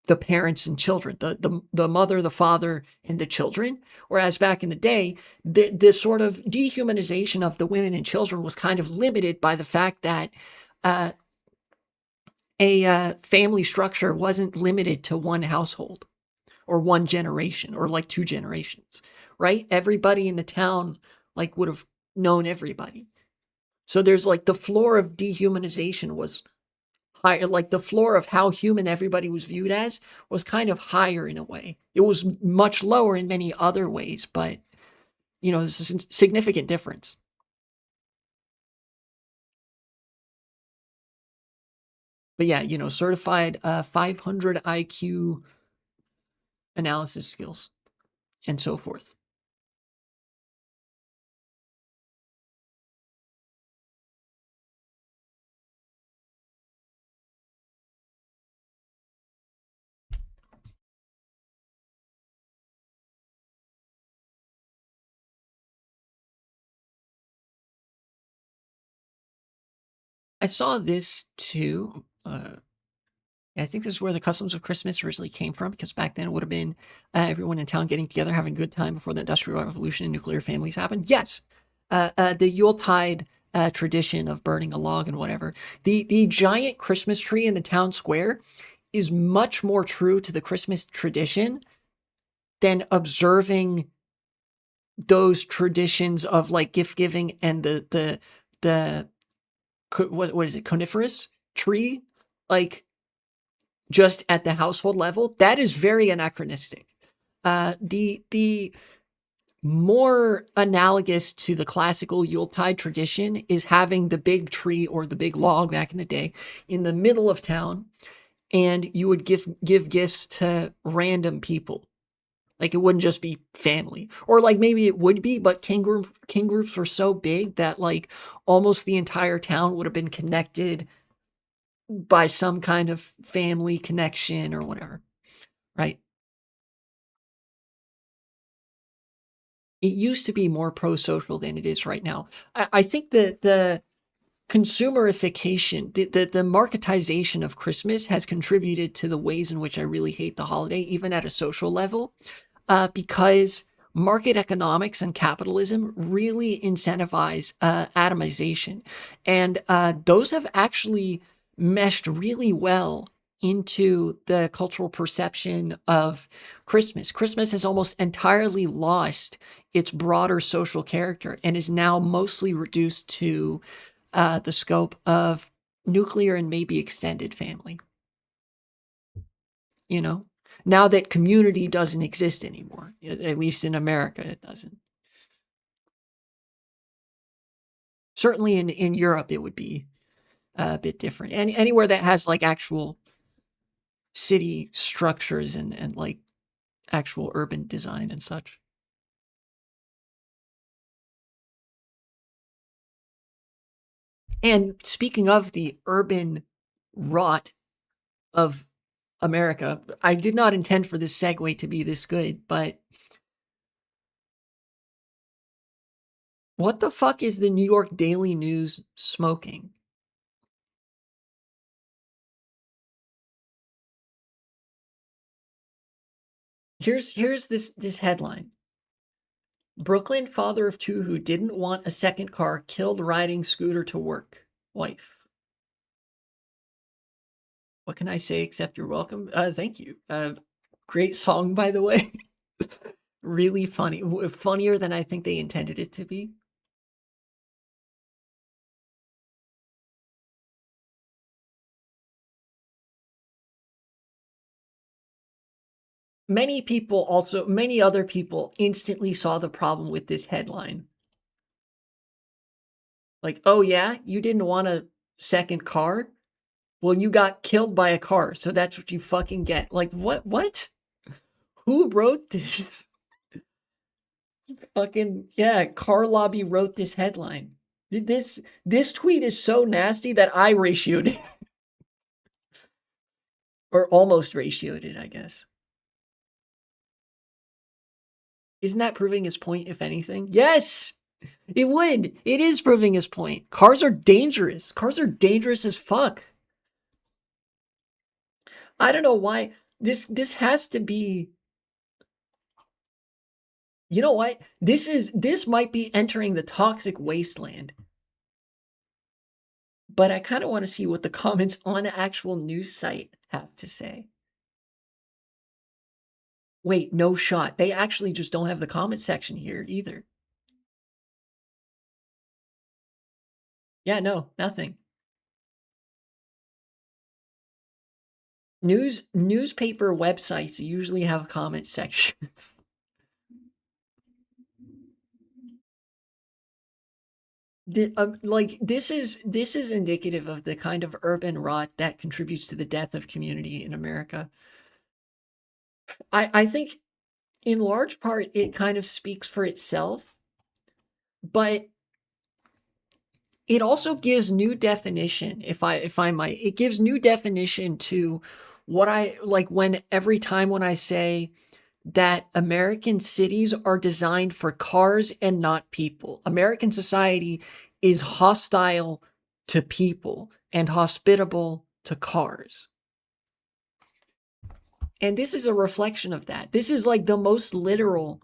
the parents and children, the mother, the father, and the children. Whereas back in the day, the sort of dehumanization of the women and children was kind of limited by the fact that a family structure wasn't limited to one household or one generation or like two generations, right? Everybody in the town like would have known everybody. So there's like the floor of dehumanization was higher, like the floor of how human everybody was viewed as was kind of higher in a way. It was much lower in many other ways, but there's a significant difference. But yeah, certified 500 IQ analysis skills and so forth. I saw this too. I think this is where the customs of Christmas originally came from, because back then it would have been everyone in town getting together, having a good time before the Industrial Revolution and nuclear families happened. Yes, the Yuletide tradition of burning a log and whatever. The giant Christmas tree in the town square is much more true to the Christmas tradition than observing those traditions of like gift giving and the what is it, coniferous tree, like just at the household level. That is very anachronistic. The more analogous to the classical Yuletide tradition is having the big tree or the big log back in the day in the middle of town, and you would give gifts to random people. Like it wouldn't just be family, or like maybe it would be, but king groups were so big that like almost the entire town would have been connected by some kind of family connection or whatever, right? It used to be more pro-social than it is right now. I think that the consumerification, the marketization of Christmas has contributed to the ways in which I really hate the holiday, even at a social level, because market economics and capitalism really incentivize atomization. And those have actually meshed really well into the cultural perception of Christmas. Christmas has almost entirely lost its broader social character and is now mostly reduced to the scope of nuclear and maybe extended family. You know, now that community doesn't exist anymore, at least in America, it doesn't. Certainly in Europe, it would be a bit different. And anywhere that has like actual city structures and like actual urban design and such. And speaking of the urban rot of America, I did not intend for this segue to be this good, but what the fuck is the New York Daily News smoking? Here's this headline. Brooklyn father of two who didn't want a second car killed riding scooter to work. Wife. What can I say except you're welcome? Thank you. Great song, by the way. Really funny. Funnier than I think they intended it to be. Many other people instantly saw the problem with this headline. Like, oh yeah, you didn't want a second car? Well, you got killed by a car, so that's what you fucking get. Like, what? Who wrote this? Fucking, yeah, Car Lobby wrote this headline. This tweet is so nasty that I ratioed it. Or almost ratioed it, I guess. Isn't that proving his point, if anything? Yes! It would. It is proving his point. Cars are dangerous. Cars are dangerous as fuck. I don't know why. This has to be. You know what? This might be entering the toxic wasteland. But I kind of want to see what the comments on the actual news site have to say. Wait, no shot. They actually just don't have the comment section here either. Yeah, no, nothing. Newspaper websites usually have comment sections. This is indicative of the kind of urban rot that contributes to the death of community in America. I think in large part it kind of speaks for itself, but it also gives new definition, if I might. It gives new definition to what I like when every time when I say that American cities are designed for cars and not people. American society is hostile to people and hospitable to cars. And this is a reflection of that. This is like the most literal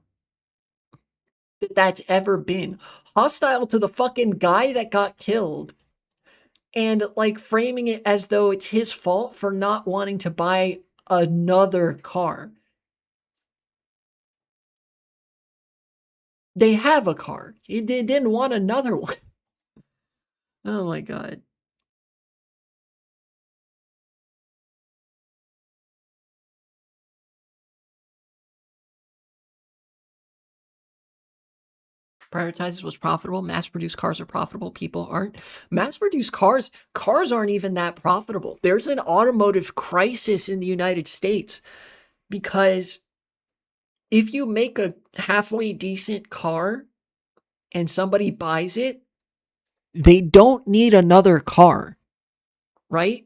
that's ever been. Hostile to the fucking guy that got killed and like framing it as though it's his fault for not wanting to buy another car. They have a car. They didn't want another one. Oh my God. Prioritizes what's profitable. Mass-produced cars are profitable. People aren't. Mass-produced cars aren't even that profitable. There's an automotive crisis in the United States because if you make a halfway decent car and somebody buys it, they don't need another car, right?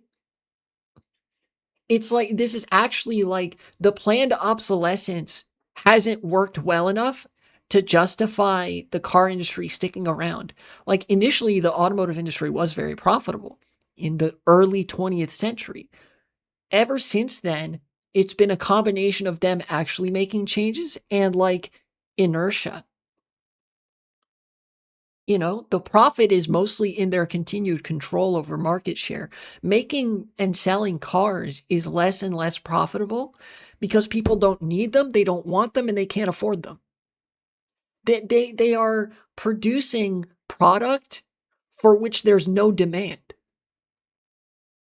It's like, this is actually like the planned obsolescence hasn't worked well enough to justify the car industry sticking around. Like initially, the automotive industry was very profitable in the early 20th century. Ever since then, it's been a combination of them actually making changes and like inertia. You know, the profit is mostly in their continued control over market share. Making and selling cars is less and less profitable because people don't need them, they don't want them, and they can't afford them. They are producing product for which there's no demand.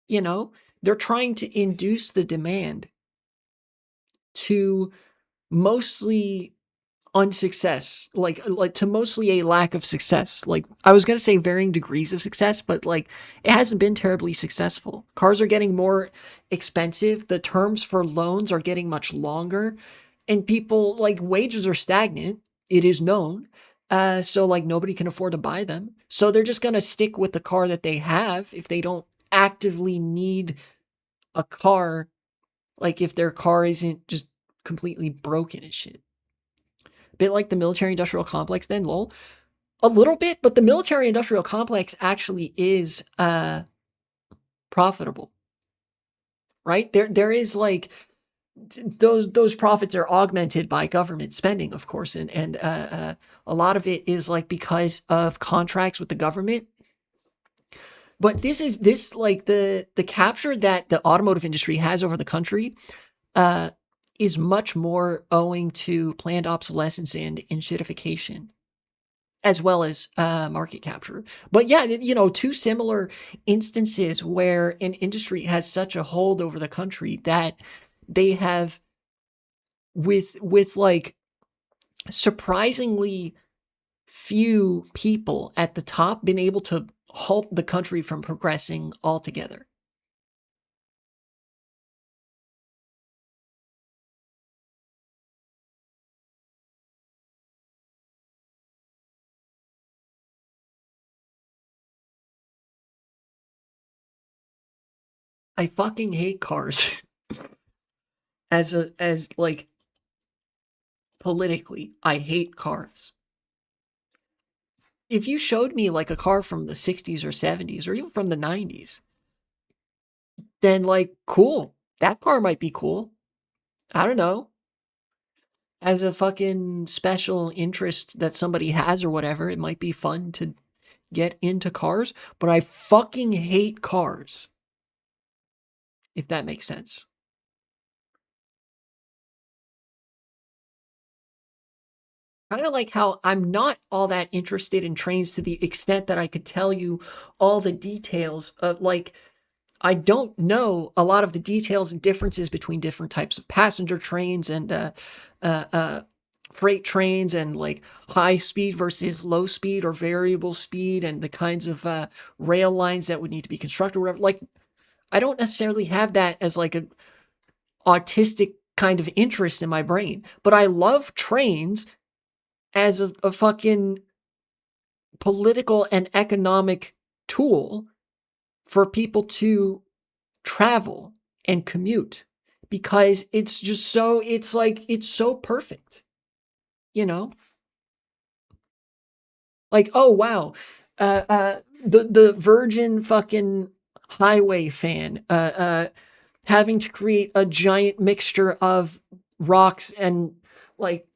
You know, they're trying to induce the demand to mostly unsuccess, like to mostly a lack of success. Like I was going to say varying degrees of success, but like it hasn't been terribly successful. Cars are getting more expensive. The terms for loans are getting much longer, and people like wages are stagnant. It is known. So like nobody can afford to buy them. So they're just going to stick with the car that they have if they don't actively need a car. Like if their car isn't just completely broken and shit. Bit like the military-industrial complex then, lol. A little bit, but the military-industrial complex actually is profitable, right? There is like those profits are augmented by government spending, of course, and a lot of it is like because of contracts with the government. But this like the capture that the automotive industry has over the country is much more owing to planned obsolescence and enshittification, as well as market capture. But yeah, you know, two similar instances where an industry has such a hold over the country that they have, with like surprisingly few people at the top, been able to halt the country from progressing altogether. I fucking hate cars. as like politically, I hate cars. If you showed me like a car from the 60s or 70s or even from the 90s, then like cool, that car might be cool. I don't know. As a fucking special interest that somebody has or whatever, it might be fun to get into cars, but I fucking hate cars. If that makes sense. Kind of like how I'm not all that interested in trains to the extent that I could tell you all the details of like, I don't know a lot of the details and differences between different types of passenger trains and freight trains and like high speed versus low speed or variable speed and the kinds of rail lines that would need to be constructed or whatever. Like, I don't necessarily have that as like an autistic kind of interest in my brain, but I love trains as a fucking political and economic tool for people to travel and commute because it's just so, it's like, it's so perfect, you know? Like, oh, wow, The Virgin fucking highway fan, having to create a giant mixture of rocks and like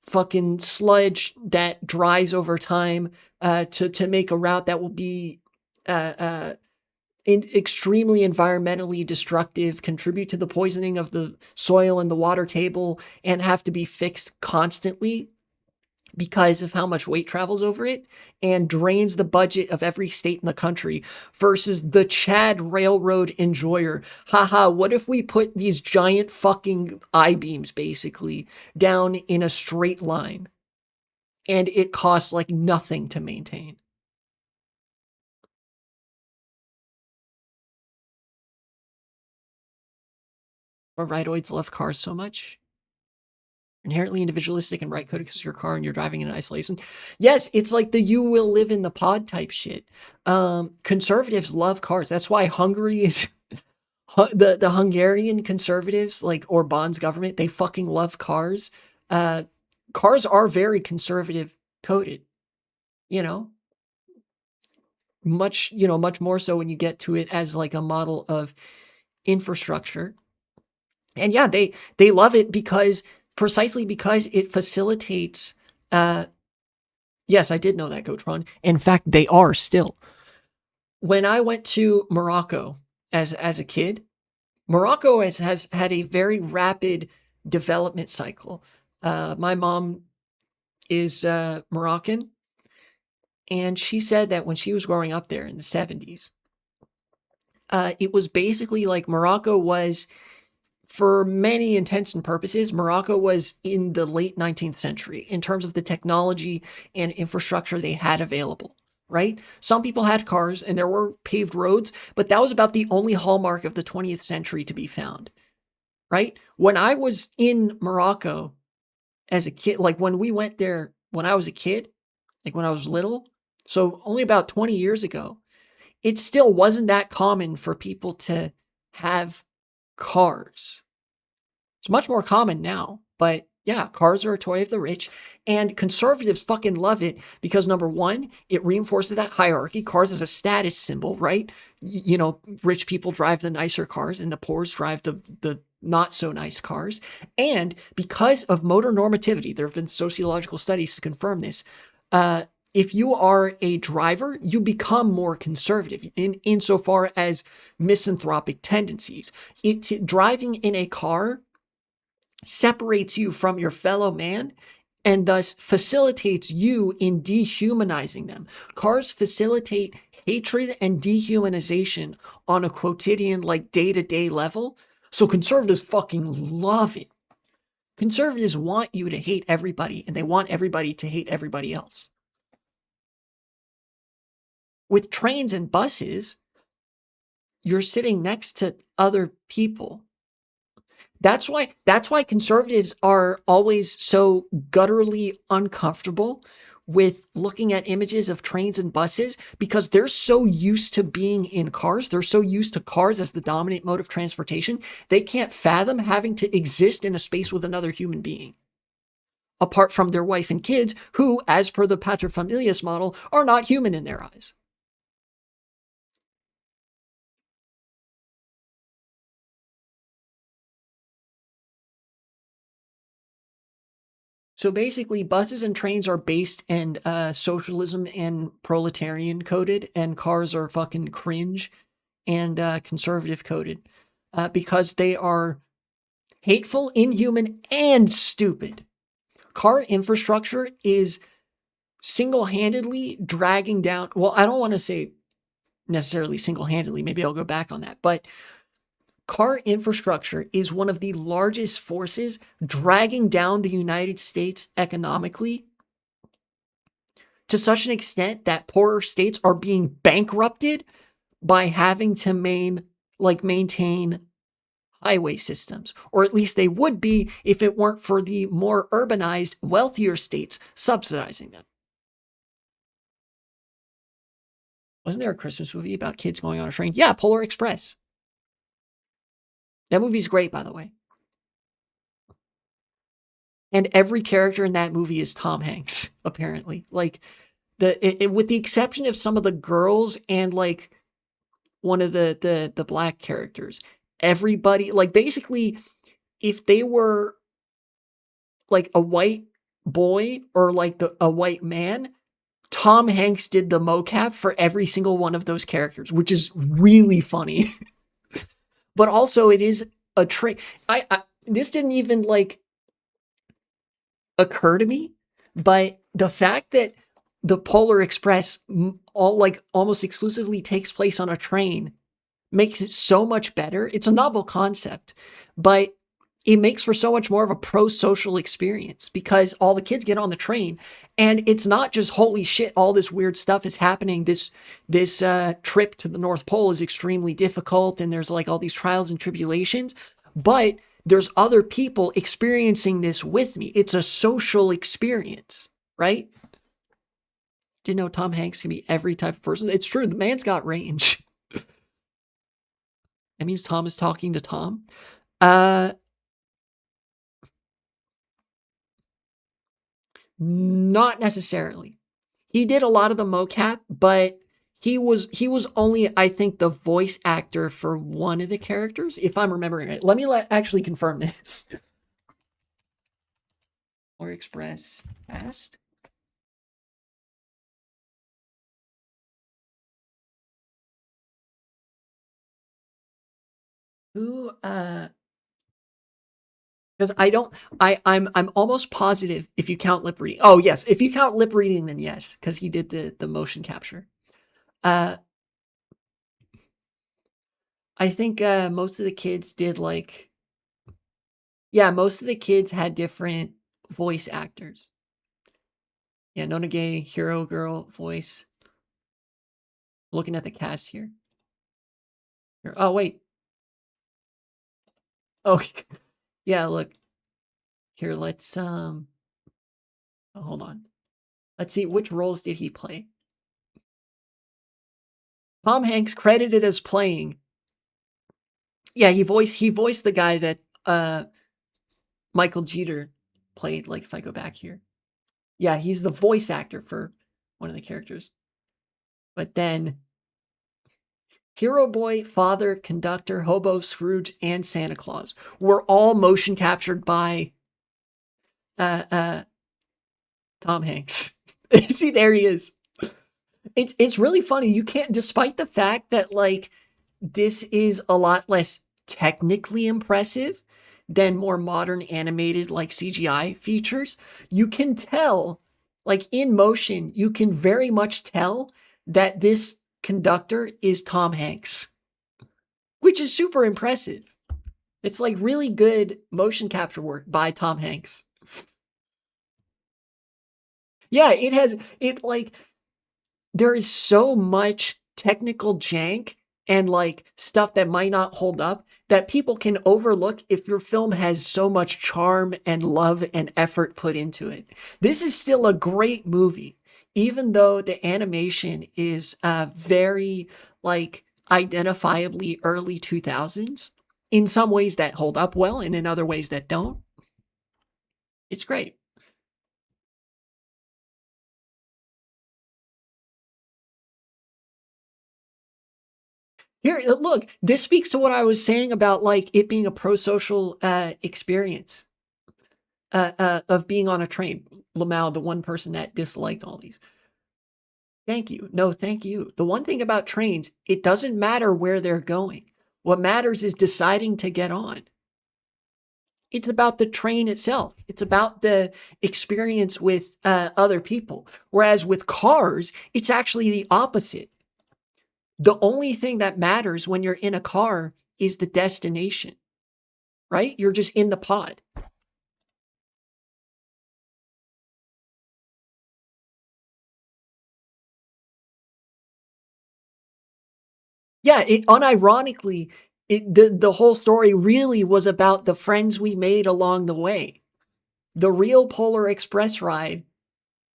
fucking sludge that dries over time, to make a route that will be extremely environmentally destructive, contribute to the poisoning of the soil and the water table, and have to be fixed constantly because of how much weight travels over it, and drains the budget of every state in the country, versus the Chad Railroad enjoyer. Haha, what if we put these giant fucking I-beams basically down in a straight line and it costs like nothing to maintain? Or rightoids love cars so much? Inherently individualistic and right coded because your car and you're driving in isolation. Yes, it's like the you will live in the pod type shit. Conservatives love cars. That's why Hungary is the Hungarian conservatives, like Orban's government, they fucking love cars. Cars are very conservative coded, you know, much more so when you get to it as like a model of infrastructure. And yeah, they love it precisely because it facilitates. Yes, I did know that, Gotron. In fact, they are still. When I went to Morocco as a kid, Morocco has had a very rapid development cycle. My mom is Moroccan, and she said that when she was growing up there in the 70s, it was basically like Morocco was, for many intents and purposes, Morocco was in the late 19th century in terms of the technology and infrastructure they had available, right? Some people had cars and there were paved roads, but that was about the only hallmark of the 20th century to be found, right? When I was in Morocco as a kid, like when we went there when I was a kid, like when I was little, so only about 20 years ago, it still wasn't that common for people to have cars. It's much more common now, but yeah, cars are a toy of the rich, and conservatives fucking love it because number one, it reinforces that hierarchy. Cars as a status symbol, right? You know, rich people drive the nicer cars and the poor drive the not so nice cars. And because of motor normativity, there have been sociological studies to confirm this. If you are a driver, you become more conservative insofar as misanthropic tendencies. Driving in a car separates you from your fellow man and thus facilitates you in dehumanizing them. Cars facilitate hatred and dehumanization on a quotidian, like day-to-day level. So conservatives fucking love it. Conservatives want you to hate everybody, and they want everybody to hate everybody else. With trains and buses, you're sitting next to other people. That's why conservatives are always so gutturally uncomfortable with looking at images of trains and buses, because they're so used to being in cars. They're so used to cars as the dominant mode of transportation. They can't fathom having to exist in a space with another human being, apart from their wife and kids, who, as per the Familias model, are not human in their eyes. So basically, buses and trains are based in socialism and proletarian coded, and cars are fucking cringe and conservative coded, because they are hateful, inhuman, and stupid. Car infrastructure is single-handedly dragging down. Well, I don't want to say necessarily single-handedly. Maybe I'll go back on that, but car infrastructure is one of the largest forces dragging down the United States economically, to such an extent that poorer states are being bankrupted by having to maintain highway systems. Or at least they would be if it weren't for the more urbanized, wealthier states subsidizing them. Wasn't there a Christmas movie about kids going on a train? Yeah, Polar Express. That movie's great, by the way. And every character in that movie is Tom Hanks, apparently. Like, with the exception of some of the girls and like one of the black characters, everybody, like, basically, if they were like a white boy or like a white man, Tom Hanks did the mocap for every single one of those characters, which is really funny. But also, it is a trick. This didn't even like occur to me, but the fact that the Polar Express all like almost exclusively takes place on a train makes it so much better. It's a novel concept, but it makes for so much more of a pro-social experience because all the kids get on the train and it's not just holy shit, all this weird stuff is happening. This trip to the North Pole is extremely difficult and there's like all these trials and tribulations, but there's other people experiencing this with me. It's a social experience, right? Didn't know Tom Hanks can be every type of person. It's true. The man's got range. That means Tom is talking to Tom. Not necessarily. He did a lot of the mocap, but he was only, I think, the voice actor for one of the characters, if I'm remembering it. Let me actually confirm this. Or Express Fast. Who because I'm almost positive if you count lip reading. Oh yes, if you count lip reading, then yes, because he did the motion capture. I think most of the kids did like, yeah, most of the kids had different voice actors. Yeah, Nona Gay, Hero Girl voice. Looking at the cast here. Oh wait. Oh yeah, look. Here, let's oh, hold on. Let's see, which roles did he play? Tom Hanks credited as playing. Yeah, he voiced the guy that Michael Jeter played, like if I go back here. Yeah, he's the voice actor for one of the characters. But then Hero Boy, Father, Conductor, Hobo, Scrooge, and Santa Claus were all motion captured by Tom Hanks. See, there he is. It's really funny. You can't, despite the fact that like this is a lot less technically impressive than more modern animated like CGI features, you can tell, like in motion, you can very much tell that this conductor is Tom Hanks, which is super impressive. It's like really good motion capture work by Tom Hanks. Yeah, it like, there is so much technical jank and like stuff that might not hold up that people can overlook if your film has so much charm and love and effort put into it. This is still a great movie, even though the animation is very like identifiably early 2000s in some ways that hold up well and in other ways that don't. It's great. Here, look, this speaks to what I was saying about like it being a pro-social experience of being on a train. Lamau, the one person that disliked all these. Thank you. No, thank you. The one thing about trains, it doesn't matter where they're going. What matters is deciding to get on. It's about the train itself. It's about the experience with other people. Whereas with cars, it's actually the opposite. The only thing that matters when you're in a car is the destination, right? You're just in the pod. Yeah, unironically, the whole story really was about the friends we made along the way. The real Polar Express ride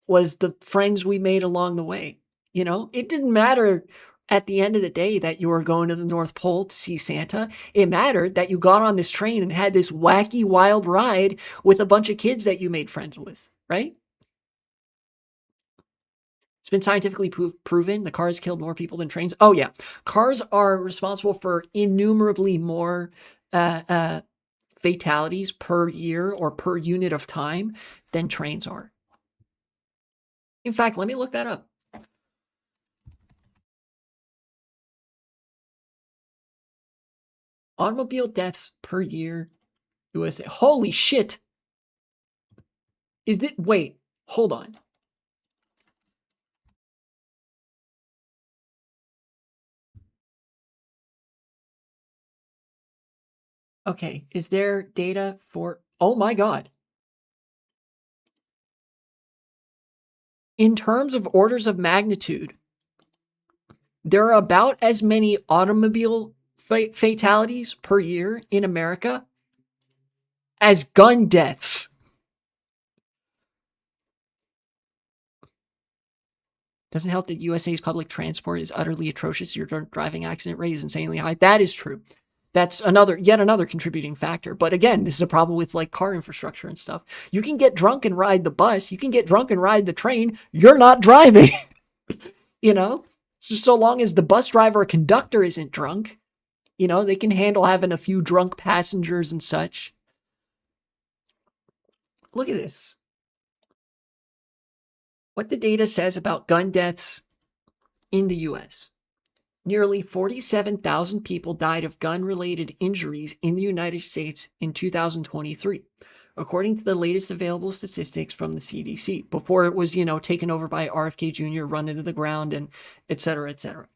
was the friends we made along the way. You know, it didn't matter at the end of the day that you were going to the North Pole to see Santa. It mattered that you got on this train and had this wacky, wild ride with a bunch of kids that you made friends with, right? been scientifically proven the cars killed more people than trains. Oh yeah, cars are responsible for innumerably more fatalities per year or per unit of time than trains are. In fact, let me look that up. Automobile deaths per year, USA. Holy shit! Wait, hold on. Okay, is there data for, oh my God. In terms of orders of magnitude, there are about as many automobile fatalities per year in America as gun deaths. Doesn't help that USA's public transport is utterly atrocious. Your driving accident rate is insanely high. That is true. That's yet another contributing factor. But again, this is a problem with like car infrastructure and stuff. You can get drunk and ride the bus. You can get drunk and ride the train. You're not driving. You know? So long as the bus driver or conductor isn't drunk, you know, they can handle having a few drunk passengers and such. Look at this. What the data says about gun deaths in the US. Nearly 47,000 people died of gun-related injuries in the United States in 2023, according to the latest available statistics from the CDC, before it was, taken over by RFK Jr., run into the ground, and et cetera, et cetera.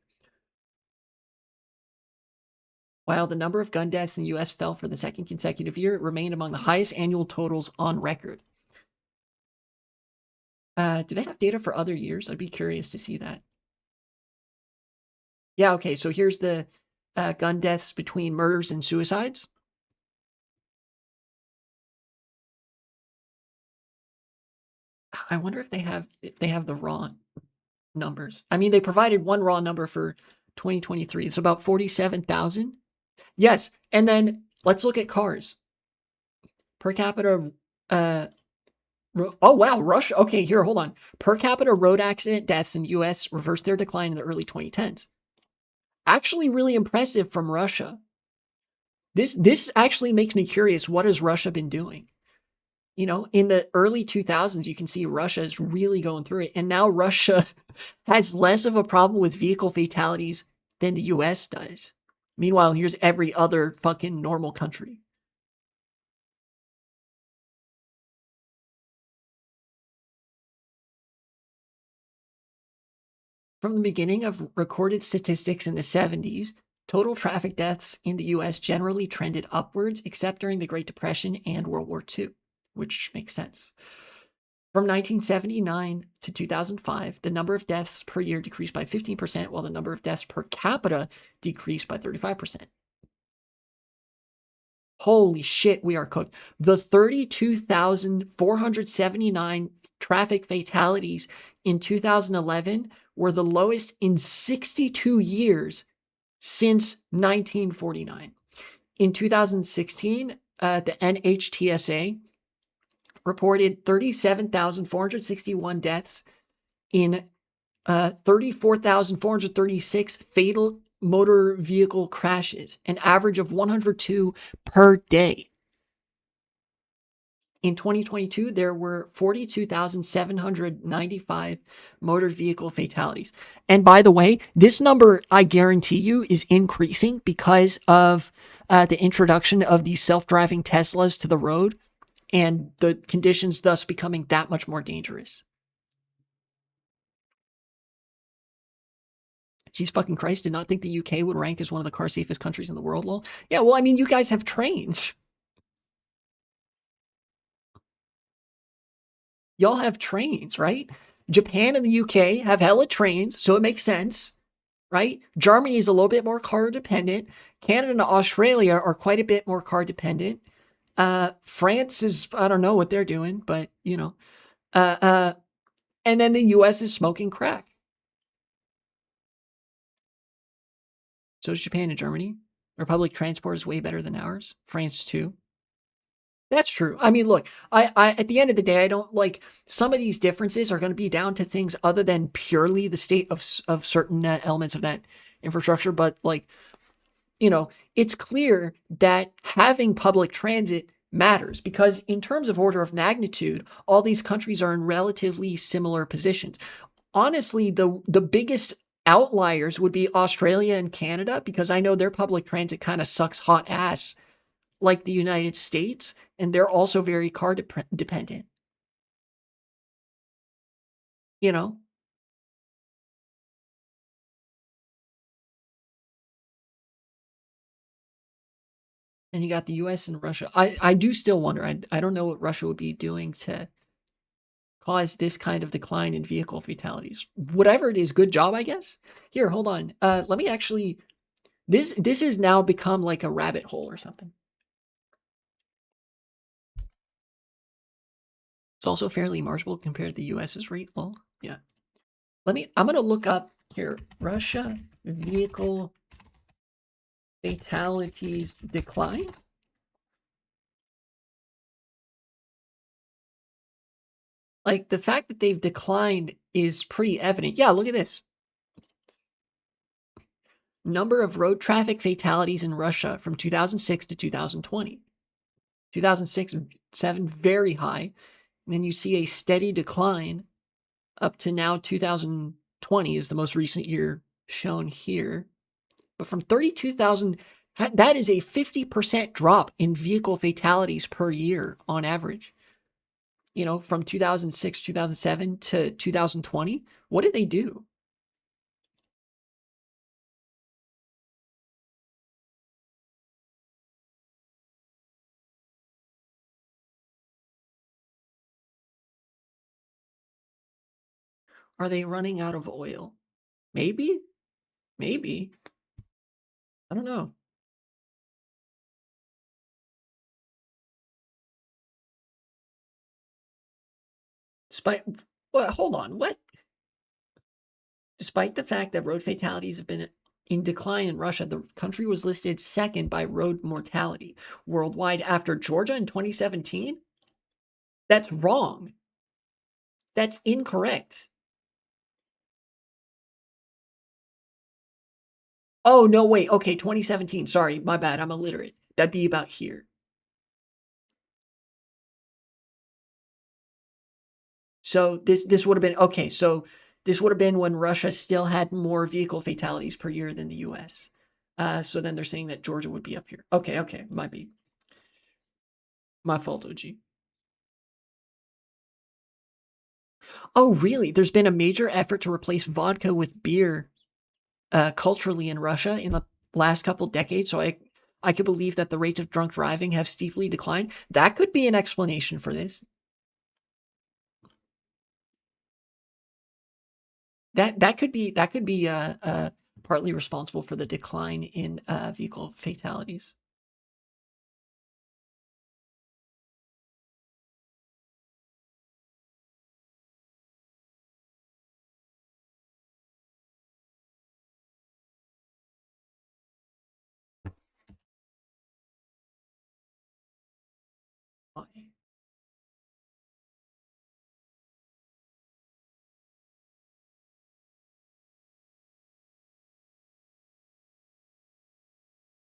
While the number of gun deaths in the U.S. fell for the second consecutive year, it remained among the highest annual totals on record. Do they have data for other years? I'd be curious to see that. Yeah, okay, so here's the gun deaths between murders and suicides. I wonder if they have the raw numbers. I mean, they provided one raw number for 2023. It's about 47,000. Yes, and then let's look at cars. Per capita oh wow, Russia. Okay, here, hold on. Per capita road accident deaths in the US reversed their decline in the early 2010s. Actually really impressive from Russia. This actually makes me curious, what has Russia been doing? In the early 2000s, you can see Russia is really going through it. And now Russia has less of a problem with vehicle fatalities than the US does. Meanwhile, here's every other fucking normal country. From the beginning of recorded statistics in the 70s, total traffic deaths in the US generally trended upwards, except during the Great Depression and World War II, which makes sense. From 1979 to 2005, the number of deaths per year decreased by 15%, while the number of deaths per capita decreased by 35%. Holy shit, we are cooked. The 32,479 traffic fatalities in 2011 were the lowest in 62 years since 1949. In 2016, the NHTSA reported 37,461 deaths in 34,436 fatal motor vehicle crashes, an average of 102 per day. In 2022, there were 42,795 motor vehicle fatalities. And by the way, this number, I guarantee you, is increasing because of the introduction of these self-driving Teslas to the road and the conditions thus becoming that much more dangerous. Jesus fucking Christ, did not think the UK would rank as one of the car safest countries in the world, lol. Yeah, well, I mean, you guys have trains. Y'all have trains, right? Japan and the UK have hella trains, so it makes sense, right? Germany is a little bit more car dependent. Canada and Australia are quite a bit more car dependent. France is, I don't know what they're doing, but and then the US is smoking crack. So is Japan and Germany. Their public transport is way better than ours. France too. That's true. I mean, look, I at the end of the day, I don't like some of these differences are going to be down to things other than purely the state of certain elements of that infrastructure. But like, it's clear that having public transit matters because in terms of order of magnitude, all these countries are in relatively similar positions. Honestly, the biggest outliers would be Australia and Canada because I know their public transit kind of sucks hot ass like the United States, and they're also very car dependent. You know, and you got the U.S. and Russia. I do still wonder. I don't know what Russia would be doing to cause this kind of decline in vehicle fatalities. Whatever it is, good job, I guess. Here, hold on. Let me actually. This has now become like a rabbit hole or something. It's also fairly marginal compared to the U.S.'s rate. Well, yeah. I'm gonna look up here. Russia vehicle fatalities decline. Like the fact that they've declined is pretty evident. Yeah, look at this. Number of road traffic fatalities in Russia from 2006 to 2020. 2006, 7, very high. And then you see a steady decline up to now 2020 is the most recent year shown here. But from 32,000, that is a 50% drop in vehicle fatalities per year on average. From 2006, 2007 to 2020. What did they do? Are they running out of oil? Maybe. Maybe. I don't know. Despite well, hold on. What? Despite the fact that road fatalities have been in decline in Russia, the country was listed second by road mortality worldwide after Georgia in 2017. That's wrong. That's incorrect. Oh, no, wait. Okay, 2017. Sorry, my bad. I'm illiterate. That'd be about here. So this would have been okay. So this would have been when Russia still had more vehicle fatalities per year than the U.S. So then they're saying that Georgia would be up here. Okay, might be my fault, OG. Oh, really? There's been a major effort to replace vodka with beer culturally in Russia in the last couple decades. So I could believe that the rates of drunk driving have steeply declined. That could be an explanation for this. That could be partly responsible for the decline in vehicle fatalities.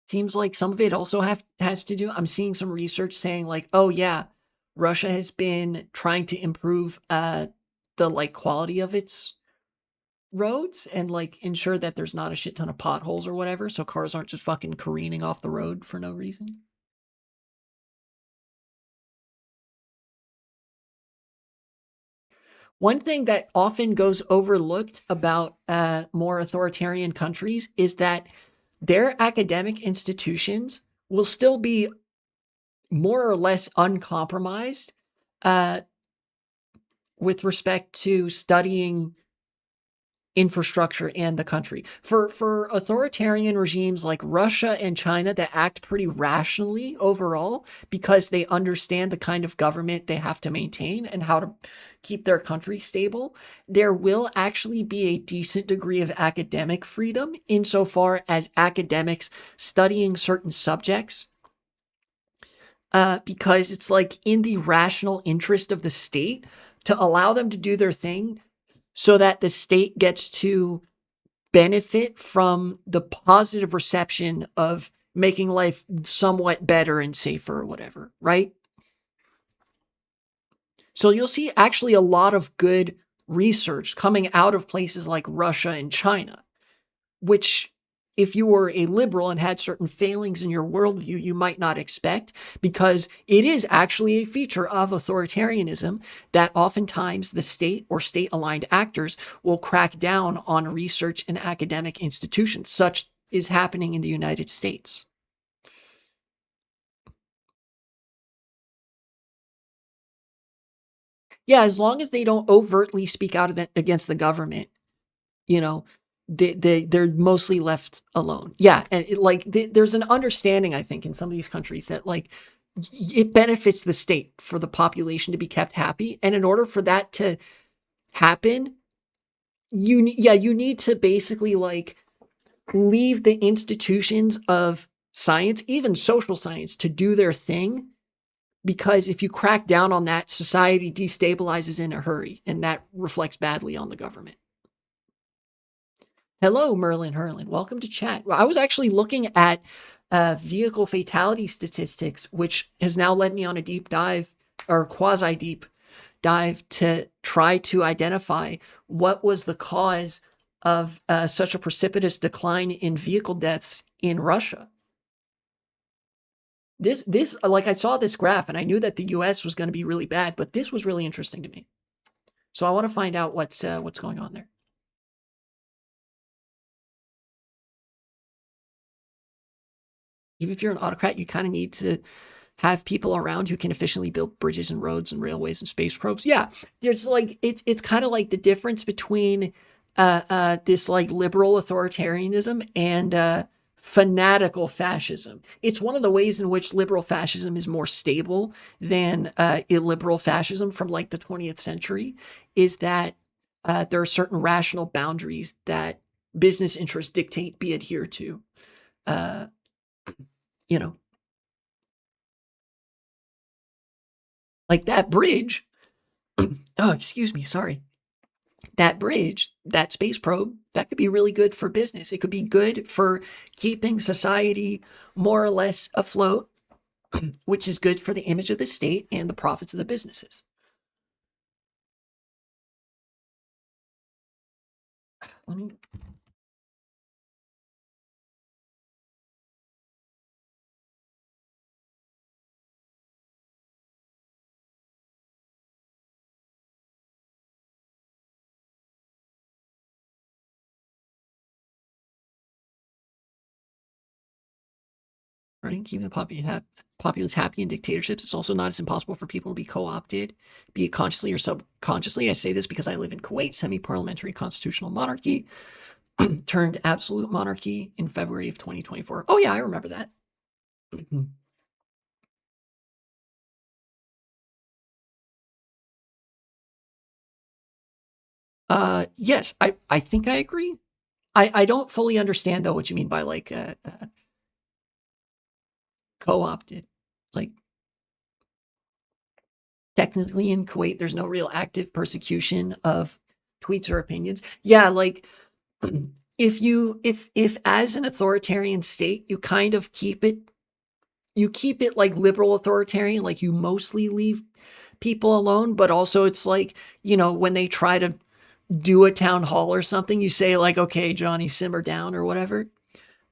Seems like some of it also has to do. I'm seeing some research saying like, oh yeah, Russia has been trying to improve the like quality of its roads and like ensure that there's not a shit ton of potholes or whatever, so cars aren't just fucking careening off the road for no reason. One thing that often goes overlooked about more authoritarian countries is that their academic institutions will still be more or less uncompromised uh, with respect to studying infrastructure and the country. For authoritarian regimes like Russia and China that act pretty rationally overall because they understand the kind of government they have to maintain and how to keep their country stable, there will actually be a decent degree of academic freedom insofar as academics studying certain subjects because it's like in the rational interest of the state to allow them to do their thing so that the state gets to benefit from the positive reception of making life somewhat better and safer or whatever, right? So you'll see actually a lot of good research coming out of places like Russia and China, which if you were a liberal and had certain failings in your worldview, you might not expect, because it is actually a feature of authoritarianism that oftentimes the state or state aligned actors will crack down on research and academic institutions. Such is happening in the United States. Yeah, as long as they don't overtly speak out against the government, you know, they're mostly left alone. Yeah, and there's an understanding, I think, in some of these countries that like it benefits the state for the population to be kept happy, and in order for that to happen, you need to basically like leave the institutions of science, even social science, to do their thing. Because if you crack down on that, society destabilizes in a hurry, and that reflects badly on the government. Hello, Merlin Herlin. Welcome to chat. Well, I was actually looking at vehicle fatality statistics, which has now led me on a deep dive or quasi deep dive to try to identify what was the cause of such a precipitous decline in vehicle deaths in Russia. This like I saw this graph and I knew that the U.S. was going to be really bad, but this was really interesting to me. So I want to find out what's going on there. Even if you're an autocrat, you kind of need to have people around who can efficiently build bridges and roads and railways and space probes. Yeah, there's like it's kind of like the difference between this like liberal authoritarianism and fanatical fascism. It's one of the ways in which liberal fascism is more stable than illiberal fascism from like the 20th century, is that there are certain rational boundaries that business interests dictate be adhered to. Uh, you know, like that bridge. Oh, excuse me, sorry. That bridge, that space probe, that could be really good for business. It could be good for keeping society more or less afloat, which is good for the image of the state and the profits of the businesses. Let me running, keeping the populace happy in dictatorships. It's also not as impossible for people to be co-opted, be it consciously or subconsciously. I say this because I live in Kuwait, semi-parliamentary constitutional monarchy, turned absolute monarchy in February of 2024. Oh yeah, I remember that. Yes, I think I agree. I don't fully understand though what you mean by like co-opted. Like technically in Kuwait, there's no real active persecution of tweets or opinions. Yeah, like if as an authoritarian state, you kind of keep it like liberal authoritarian, like you mostly leave people alone, but also it's like, when they try to do a town hall or something, you say like, okay, Johnny, simmer down or whatever.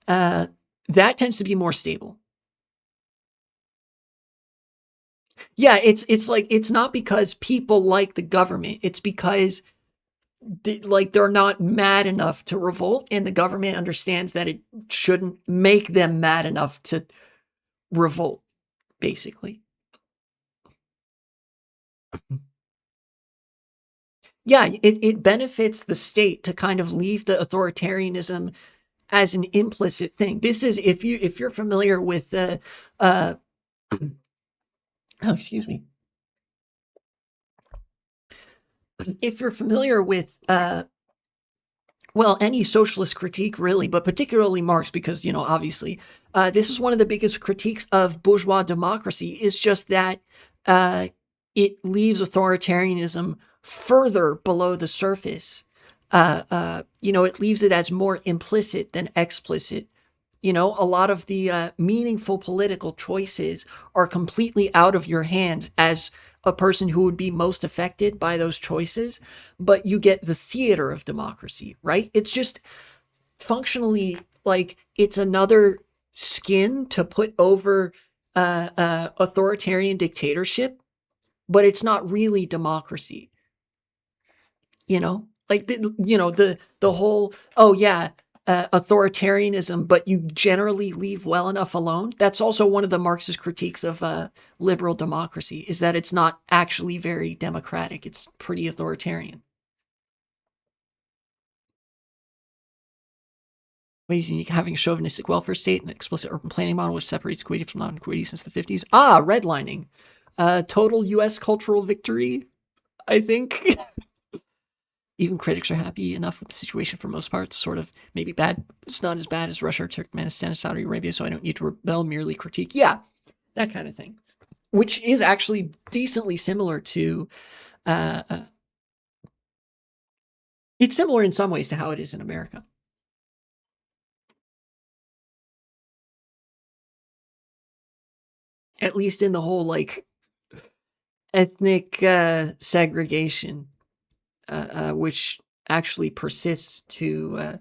That tends to be more stable. Yeah, it's like it's not because people like the government. It's because they're not mad enough to revolt, and the government understands that it shouldn't make them mad enough to revolt, basically. Yeah, it benefits the state to kind of leave the authoritarianism as an implicit thing. This is if you're familiar with the oh, excuse me. If you're familiar with well, any socialist critique really, but particularly Marx, because, obviously, this is one of the biggest critiques of bourgeois democracy, is just that it leaves authoritarianism further below the surface. It leaves it as more implicit than explicit. A lot of the meaningful political choices are completely out of your hands as a person who would be most affected by those choices, but you get the theater of democracy, right? It's just functionally like it's another skin to put over authoritarian dictatorship, but it's not really democracy. Like the whole, oh yeah, authoritarianism, but you generally leave well enough alone. That's also one of the Marxist critiques of liberal democracy, is that it's not actually very democratic. It's pretty authoritarian. Ways unique, having a chauvinistic welfare state and explicit urban planning model which separates equity from non-equity since the 50s. Redlining. Total U.S. cultural victory, I think. Even critics are happy enough with the situation for most part. It's sort of maybe bad. It's not as bad as Russia, Turkmenistan, and Saudi Arabia, so I don't need to rebel, merely critique. Yeah, that kind of thing. Which is actually decently similar to... it's similar in some ways to how it is in America. At least in the whole, like, ethnic segregation, which actually persists to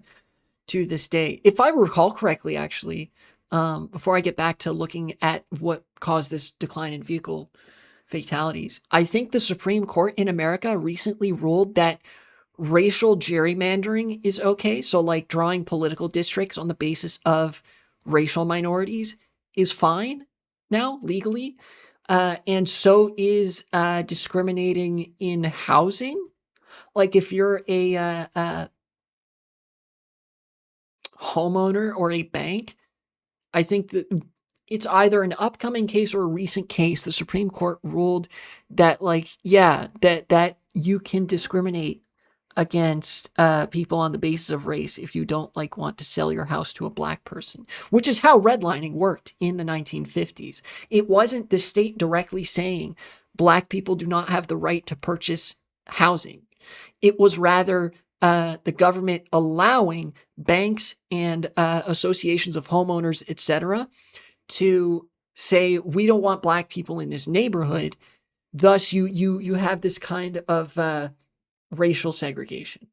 this day. If I recall correctly, actually, before I get back to looking at what caused this decline in vehicle fatalities, I think the Supreme Court in America recently ruled that racial gerrymandering is okay. So, like, drawing political districts on the basis of racial minorities is fine now, legally. And so is discriminating in housing. Like, if you're a homeowner or a bank, I think that it's either an upcoming case or a recent case. The Supreme Court ruled that, like, yeah, that you can discriminate against people on the basis of race if you don't, like, want to sell your house to a black person, which is how redlining worked in the 1950s. It wasn't the state directly saying black people do not have the right to purchase housing. It was rather the government allowing banks and associations of homeowners, etc., to say, we don't want black people in this neighborhood. Thus, you have this kind of racial segregation.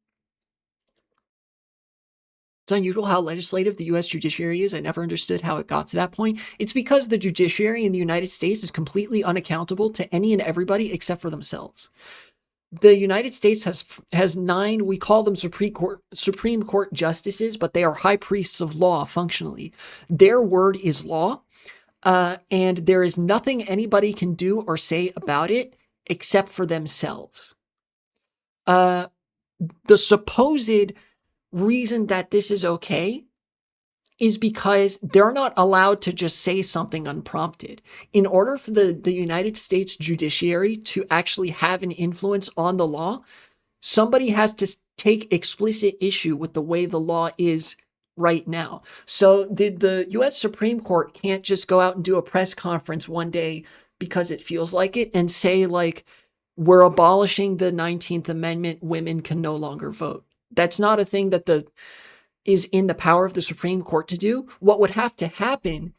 It's unusual how legislative the U.S. judiciary is. I never understood how it got to that point. It's because the judiciary in the United States is completely unaccountable to any and everybody except for themselves. The United States has 9, we call them Supreme Court justices, but they are high priests of law functionally. Their word is law, and there is nothing anybody can do or say about it except for themselves. The supposed reason that this is okay is because they're not allowed to just say something unprompted. In order for the United States judiciary to actually have an influence on the law, somebody has to take explicit issue with the way the law is right now. So the U.S. Supreme Court can't just go out and do a press conference one day because it feels like it and say, like, we're abolishing the 19th Amendment, women can no longer vote. That's not a thing that is in the power of the Supreme Court to do. What would have to happen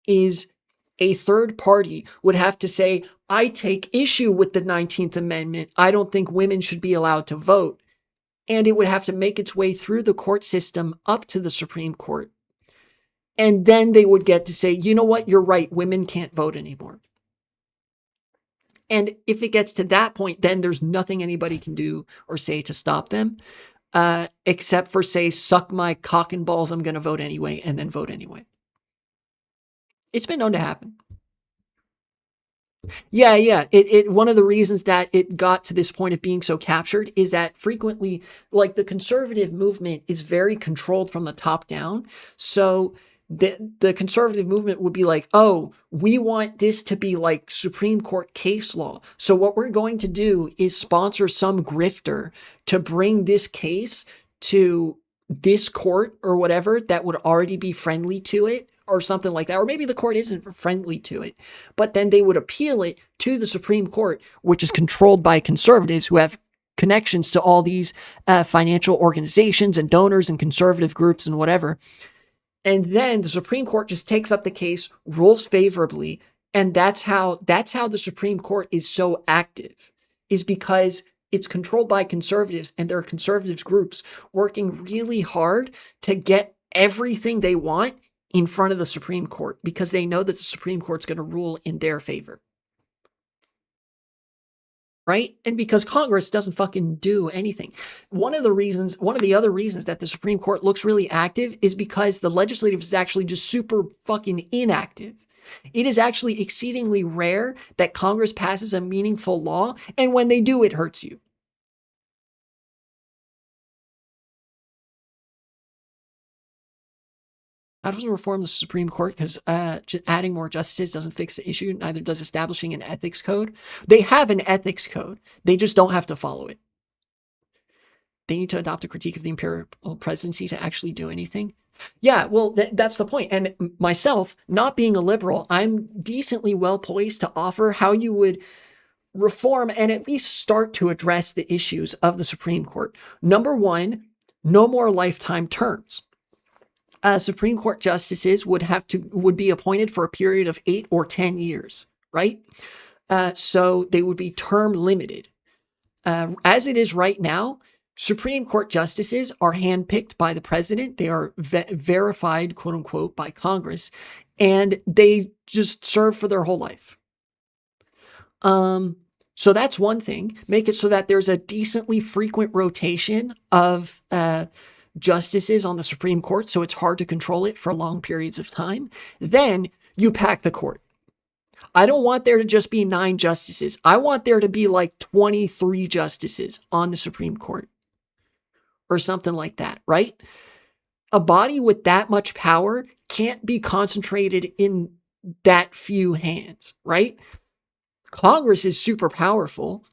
is a third party would have to say, I take issue with the 19th Amendment. I don't think women should be allowed to vote. And it would have to make its way through the court system up to the Supreme Court. And then they would get to say, you know what, you're right, women can't vote anymore. And if it gets to that point, then there's nothing anybody can do or say to stop them. Except for, say, suck my cock and balls, I'm going to vote anyway, and then vote anyway. It's been known to happen. Yeah. One of the reasons that it got to this point of being so captured is that frequently, like, the conservative movement is very controlled from the top down. So the conservative movement would be like, oh, we want this to be like Supreme Court case law. So what we're going to do is sponsor some grifter to bring this case to this court or whatever that would already be friendly to it or something like that. Or maybe the court isn't friendly to it, but then they would appeal it to the Supreme Court, which is controlled by conservatives who have connections to all these financial organizations and donors and conservative groups and whatever. And then the Supreme Court just takes up the case, rules favorably, and that's how the Supreme Court is so active, is because it's controlled by conservatives, and there are conservatives groups working really hard to get everything they want in front of the Supreme Court because they know that the Supreme Court's going to rule in their favor. Right? And because Congress doesn't fucking do anything. One of the other reasons that the Supreme Court looks really active is because the legislative is actually just super fucking inactive. It is actually exceedingly rare that Congress passes a meaningful law, and when they do, it hurts you. How does it reform the Supreme Court? Because adding more justices doesn't fix the issue. Neither does establishing an ethics code. They have an ethics code. They just don't have to follow it. They need to adopt a critique of the imperial presidency to actually do anything. Yeah, well, that's the point. And myself, not being a liberal, I'm decently well poised to offer how you would reform and at least start to address the issues of the Supreme Court. Number one, no more lifetime terms. Supreme Court justices would be appointed for a period of 8 or 10 years, right? So they would be term limited. As it is right now, Supreme Court justices are handpicked by the president. They are verified, quote unquote, by Congress, and they just serve for their whole life. So that's one thing. Make it so that there's a decently frequent rotation of justices on the Supreme Court, so it's hard to control it for long periods of time. Then you pack the court. I don't want there to just be 9 justices. I want there to be like 23 justices on the Supreme Court or something like that, right? A body with that much power can't be concentrated in that few hands, right? Congress is super powerful,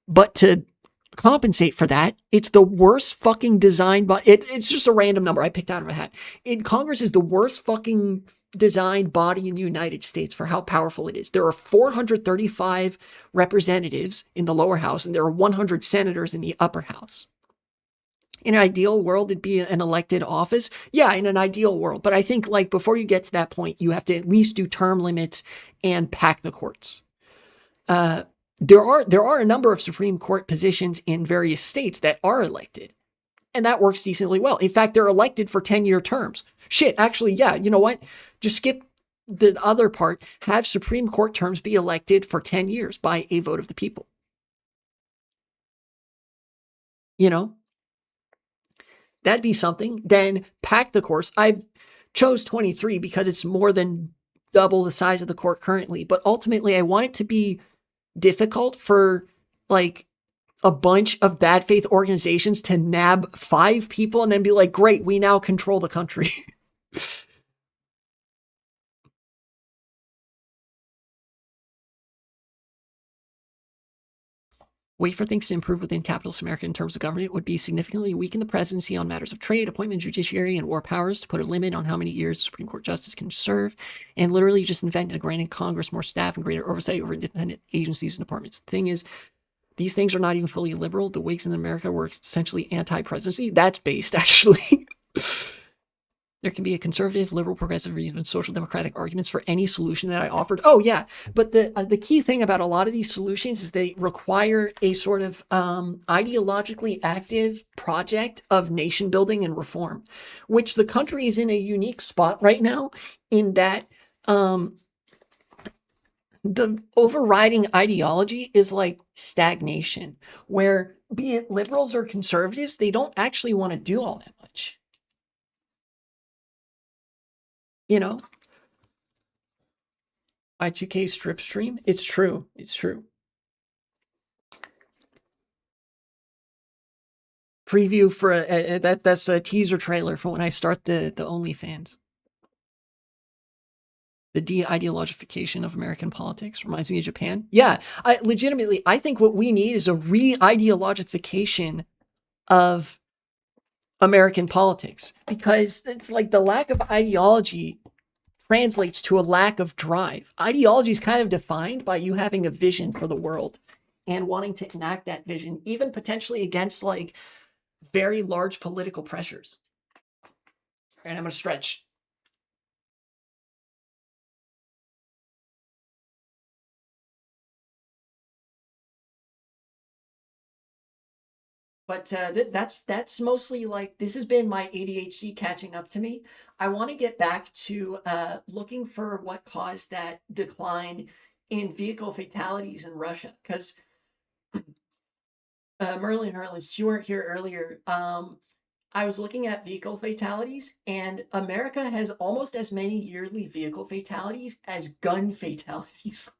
but to compensate for that, it's the worst fucking designed, but it's just a random number I picked out of a hat. Congress is the worst fucking designed body in the United States for how powerful it is. There are 435 representatives in the lower house, and there are 100 senators in the upper house. In an ideal world, it'd be an elected office. Yeah, in an ideal world. But I think like before you get to that point, you have to at least do term limits and pack the courts. There are a number of Supreme Court positions in various states that are elected, and that works decently well. In fact, they're elected for 10-year terms. Shit, actually, yeah, you know what? Just skip the other part. Have Supreme Court terms be elected for 10 years by a vote of the people. You know? That'd be something. Then pack the courts. I chose 23 because it's more than double the size of the court currently, but ultimately I want it to be difficult for like a bunch of bad faith organizations to nab 5 people and then be like, great, we now control the country. Wait for things to improve within capitalist America in terms of government would be significantly weaken the presidency on matters of trade, appointment, judiciary, and war powers to put a limit on how many years Supreme Court justice can serve, and literally just invent a granting Congress more staff and greater oversight over independent agencies and departments. The thing is, these things are not even fully liberal. The Whigs in America were essentially anti-presidency. That's based, actually. There can be a conservative, liberal, progressive, or even social democratic arguments for any solution that I offered. Oh, yeah. But the key thing about a lot of these solutions is they require a sort of ideologically active project of nation building and reform, which the country is in a unique spot right now in that the overriding ideology is like stagnation, where be it liberals or conservatives, they don't actually want to do all that much. You know, Y2K strip stream. It's true. It's true. Preview for that's a teaser trailer for when I start the OnlyFans. The de-ideologification of American politics reminds me of Japan. Yeah, I think what we need is a re-ideologification of American politics, because it's like the lack of ideology translates to a lack of drive. Ideology is kind of defined by you having a vision for the world and wanting to enact that vision, even potentially against like very large political pressures. All right, I'm going to stretch. But that's mostly like, this has been my ADHD catching up to me. I want to get back to looking for what caused that decline in vehicle fatalities in Russia. Because Merlin, you weren't here earlier. I was looking at vehicle fatalities, and America has almost as many yearly vehicle fatalities as gun fatalities.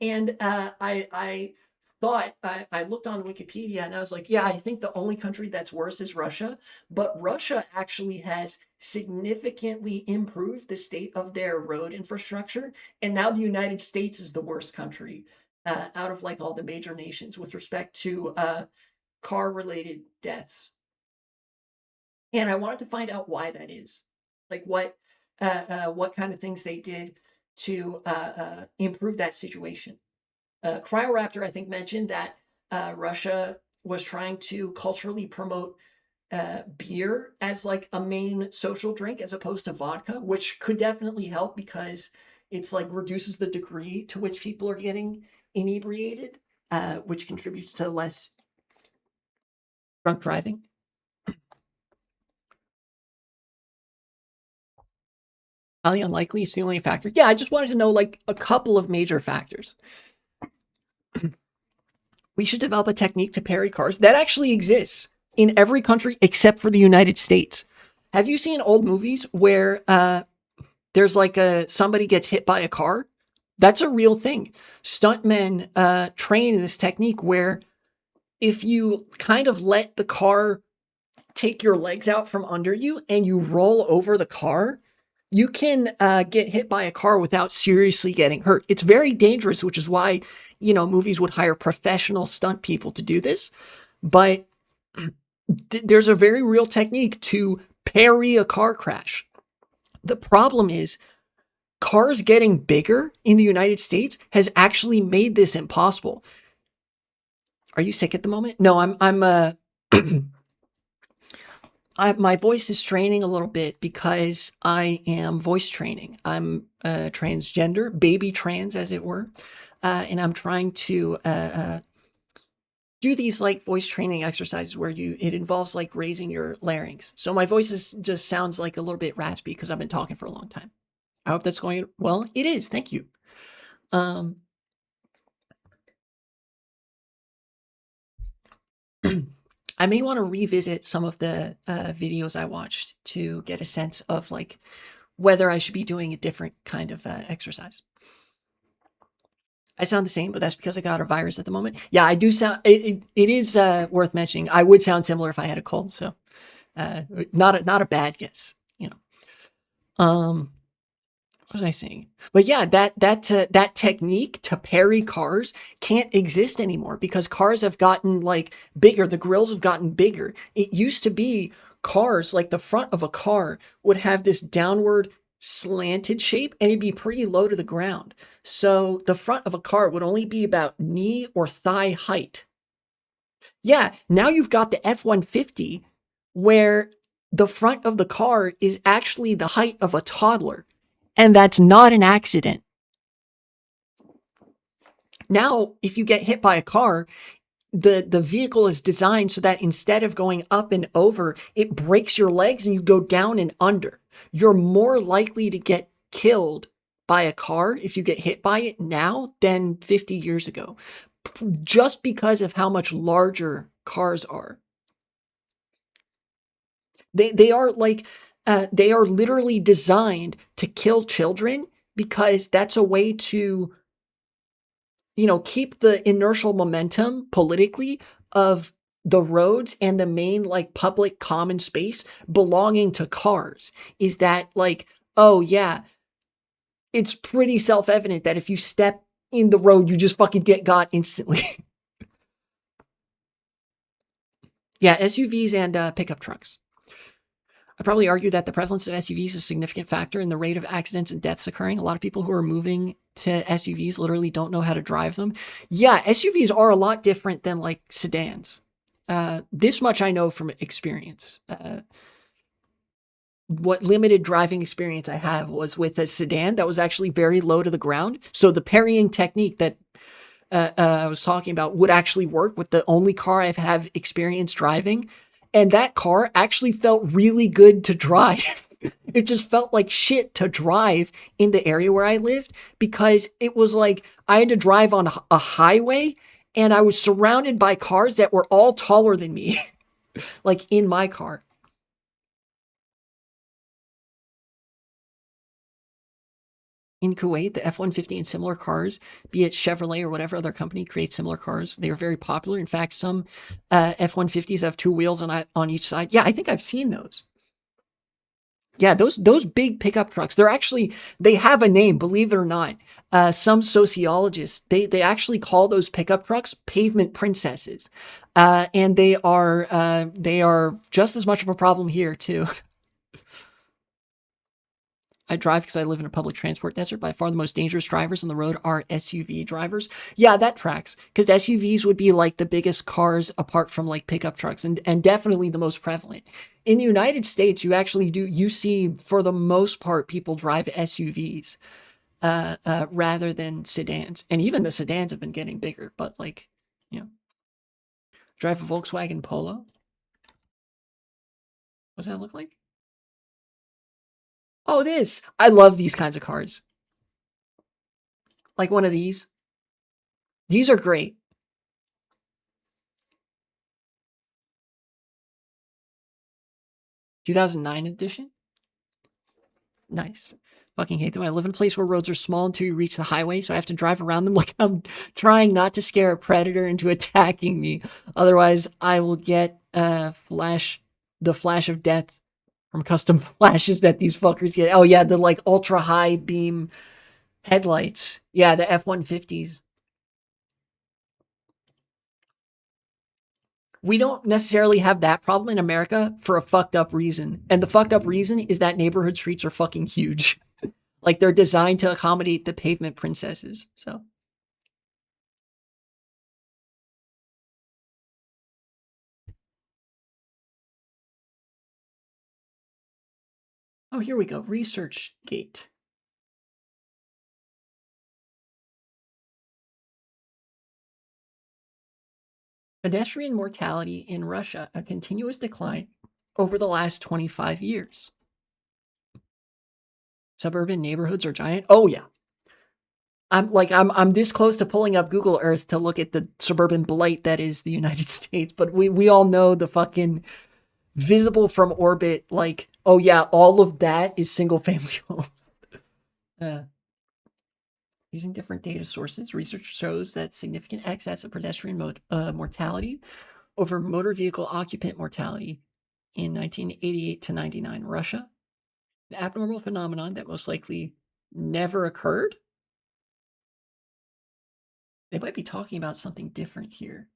And I thought, I looked on Wikipedia and I was like, yeah, I think the only country that's worse is Russia. But Russia actually has significantly improved the state of their road infrastructure. And now the United States is the worst country out of like all the major nations with respect to car related deaths. And I wanted to find out why that is. Like what kind of things they did to improve that situation. Cryoraptor, I think, mentioned that Russia was trying to culturally promote beer as like a main social drink as opposed to vodka, which could definitely help because it's like reduces the degree to which people are getting inebriated, which contributes to less drunk driving. Highly unlikely. It's the only factor. Yeah, I just wanted to know like a couple of major factors. We should develop a technique to parry cars that actually exists in every country except for the United States. Have you seen old movies where there's like somebody gets hit by a car? That's a real thing. Stuntmen train this technique where if you kind of let the car take your legs out from under you and you roll over the car, you can get hit by a car without seriously getting hurt. It's very dangerous, which is why, movies would hire professional stunt people to do this. But there's a very real technique to parry a car crash. The problem is cars getting bigger in the United States has actually made this impossible. Are you sick at the moment? No, I'm my voice is straining a little bit because I am voice training. I'm transgender, baby trans, as it were, and I'm trying to do these like voice training exercises where it involves like raising your larynx. So my voice just sounds like a little bit raspy because I've been talking for a long time. I hope that's going well. It is. Thank you. I may want to revisit some of the videos I watched to get a sense of like whether I should be doing a different kind of exercise. I sound the same, but that's because I got a virus at the moment. Yeah, I do sound. It is worth mentioning. I would sound similar if I had a cold. So, not a bad guess. What was I saying? But yeah, that technique to parry cars can't exist anymore because cars have gotten like bigger. The grills have gotten bigger. It used to be cars, like the front of a car would have this downward slanted shape and it'd be pretty low to the ground. So the front of a car would only be about knee or thigh height. Yeah, now you've got the F-150 where the front of the car is actually the height of a toddler. And that's not an accident. Now, if you get hit by a car, the vehicle is designed so that instead of going up and over, it breaks your legs and you go down and under. You're more likely to get killed by a car if you get hit by it now than 50 years ago, just because of how much larger cars are. They are like, they are literally designed to kill children because that's a way to, keep the inertial momentum politically of the roads and the main like public common space belonging to cars. Is that like, oh yeah, it's pretty self-evident that if you step in the road, you just fucking get got instantly. Yeah, SUVs and pickup trucks. I probably argue that the prevalence of SUVs is a significant factor in the rate of accidents and deaths occurring. A lot of people who are moving to SUVs literally don't know how to drive them. Yeah, SUVs are a lot different than like sedans. This much I know from experience. What limited driving experience I have was with a sedan that was actually very low to the ground. So the parrying technique that I was talking about would actually work with the only car I've have experience driving. And that car actually felt really good to drive. It just felt like shit to drive in the area where I lived because it was like I had to drive on a highway and I was surrounded by cars that were all taller than me, like in my car. In Kuwait, the F-150 and similar cars, be it Chevrolet or whatever other company creates similar cars, they are very popular. In fact, some F-150s have two wheels on each side. Yeah, I think I've seen those. Yeah, those big pickup trucks, they have a name, believe it or not. Some sociologists, they actually call those pickup trucks pavement princesses. And they are just as much of a problem here too. I drive because I live in a public transport desert. By far the most dangerous drivers on the road are SUV drivers. Yeah, that tracks. Because SUVs would be like the biggest cars apart from like pickup trucks and definitely the most prevalent. In the United States, you see for the most part people drive SUVs rather than sedans. And even the sedans have been getting bigger, but like, you know, drive a Volkswagen Polo. What's that look like? Oh, this. I love these kinds of cars. Like one of these. These are great. (2009) edition. Nice. Fucking hate them. I live in a place where roads are small until you reach the highway, so I have to drive around them like I'm trying not to scare a predator into attacking me. Otherwise, I will get the flash of death from custom flashes that these fuckers get. Oh yeah, the like ultra high beam headlights. Yeah, the F-150s. We don't necessarily have that problem in America for a fucked up reason. And the fucked up reason is that neighborhood streets are fucking huge. Like they're designed to accommodate the pavement princesses. So. Oh, here we go. Research Gate. Pedestrian mortality in Russia, a continuous decline over the last 25 years. Suburban neighborhoods are giant. Oh yeah. I'm this close to pulling up Google Earth to look at the suburban blight that is the United States, but we all know the fucking visible from orbit, like, oh yeah, all of that is single family homes. Using different data sources, research shows that significant excess of pedestrian mortality over motor vehicle occupant mortality in 1988 to 99 Russia, an abnormal phenomenon that most likely never occurred. They might be talking about something different here.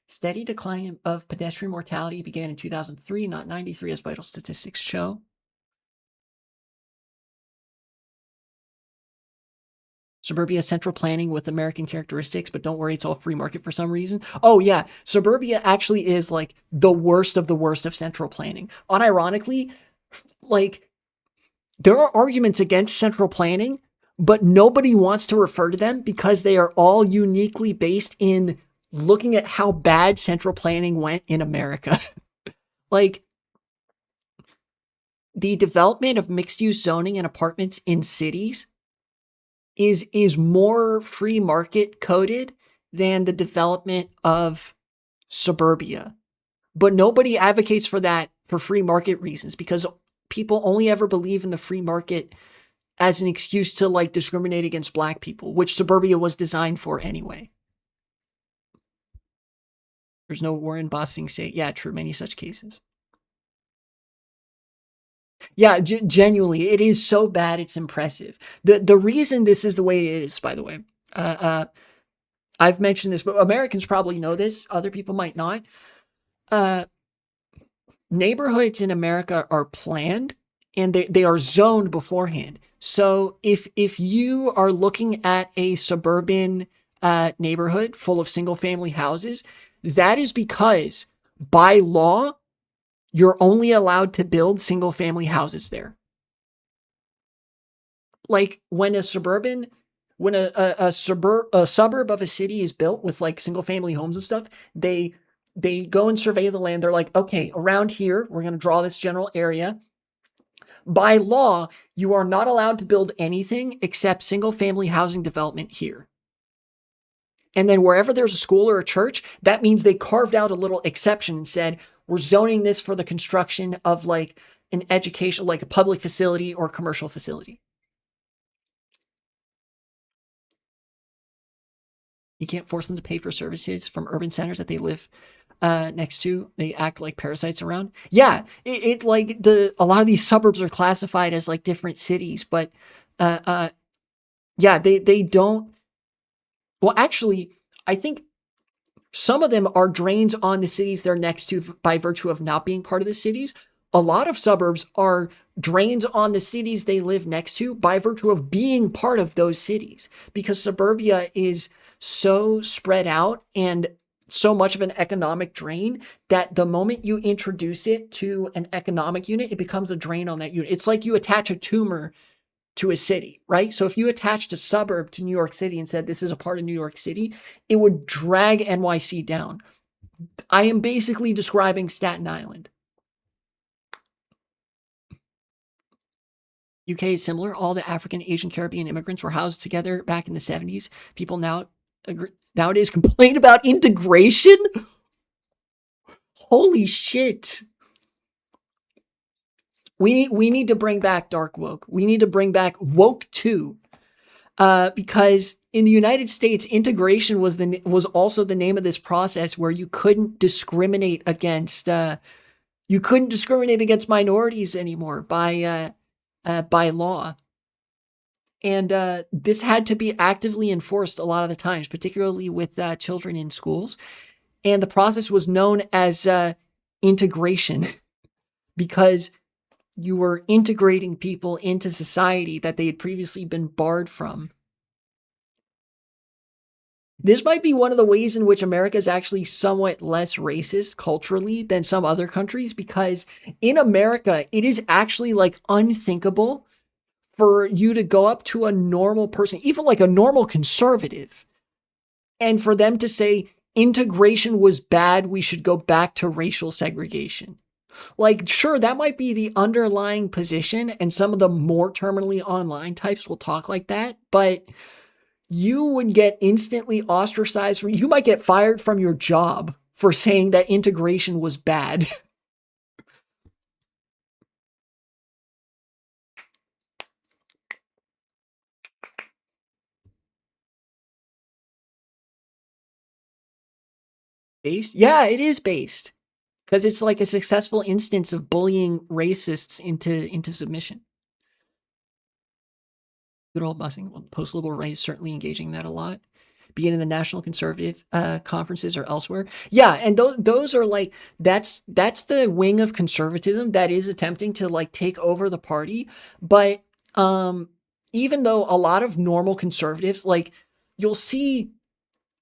Steady decline of pedestrian mortality began in 2003, not 93, as vital statistics show. Suburbia central planning with American characteristics, but don't worry, it's all free market for some reason. Oh yeah, suburbia actually is like the worst of central planning. Unironically, like there are arguments against central planning, but nobody wants to refer to them because they are all uniquely based in looking at how bad central planning went in America. Like the development of mixed-use zoning and apartments in cities is more free market coded than the development of suburbia. But nobody advocates for that for free market reasons because people only ever believe in the free market as an excuse to like discriminate against black people, which suburbia was designed for anyway. There's no Warren Bossing say, yeah, true, many such cases. Yeah, genuinely, it is so bad, it's impressive. The reason this is the way it is, by the way, I've mentioned this, but Americans probably know this. Other people might not. neighborhoods in America are planned and they are zoned beforehand. So if you are looking at a suburban neighborhood full of single family houses, that is because by law, you're only allowed to build single family houses there. Like when a suburb of a city is built with like single family homes and stuff, they go and survey the land. They're like, okay, around here, we're going to draw this general area. By law, you are not allowed to build anything except single family housing development here. And then wherever there's a school or a church, that means they carved out a little exception and said, we're zoning this for the construction of like an education, like a public facility or commercial facility. You can't force them to pay for services from urban centers that they live next to. They act like parasites around. Yeah, it like a lot of these suburbs are classified as like different cities, but yeah, they don't. Well, actually, I think some of them are drains on the cities they're next to by virtue of not being part of the cities. A lot of suburbs are drains on the cities they live next to by virtue of being part of those cities, because suburbia is so spread out and so much of an economic drain that the moment you introduce it to an economic unit, it becomes a drain on that unit. It's like you attach a tumor to a city, right? So if you attached a suburb to New York City and said this is a part of New York City, it would drag NYC down. I am basically describing Staten Island. UK is similar. All the African, Asian, Caribbean immigrants were housed together back in the 70s. People nowadays complain about integration? Holy shit. We need to bring back dark woke. We need to bring back woke 2. Because in the United States, integration was also the name of this process where you couldn't discriminate against minorities anymore by law. And this had to be actively enforced a lot of the times, particularly with children in schools. And the process was known as integration because you were integrating people into society that they had previously been barred from. This might be one of the ways in which America is actually somewhat less racist culturally than some other countries, because in America, it is actually like unthinkable for you to go up to a normal person, even like a normal conservative, and for them to say integration was bad, we should go back to racial segregation. Like, sure, that might be the underlying position, and some of the more terminally online types will talk like that, but you would get instantly ostracized. You might get fired from your job for saying that integration was bad. Based? Yeah, it is based. Because it's like a successful instance of bullying racists into submission. Good old busing. Post-liberal right is certainly engaging in that a lot. Be it in the national conservative conferences or elsewhere. Yeah, and those are like, that's the wing of conservatism that is attempting to like take over the party. But even though a lot of normal conservatives, like, you'll see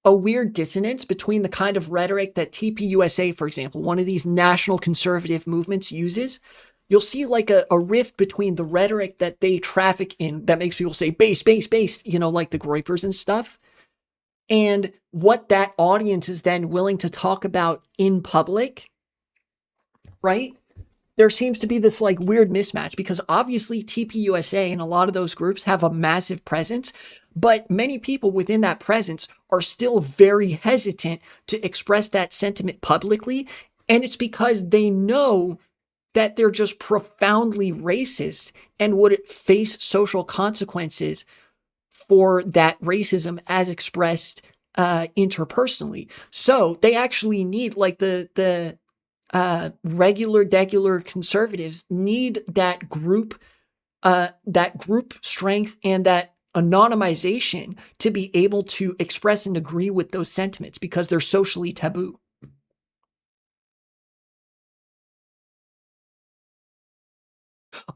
a weird dissonance between the kind of rhetoric that TPUSA, for example, one of these national conservative movements, uses. You'll see like a rift between the rhetoric that they traffic in that makes people say base, like the Groypers and stuff, and what that audience is then willing to talk about in public, right? There seems to be this like weird mismatch, because obviously TPUSA and a lot of those groups have a massive presence, but many people within that presence are still very hesitant to express that sentiment publicly. And it's because they know that they're just profoundly racist and would face social consequences for that racism as expressed interpersonally. So they actually need, like, the regular conservatives need that group strength and that anonymization to be able to express and agree with those sentiments, because they're socially taboo.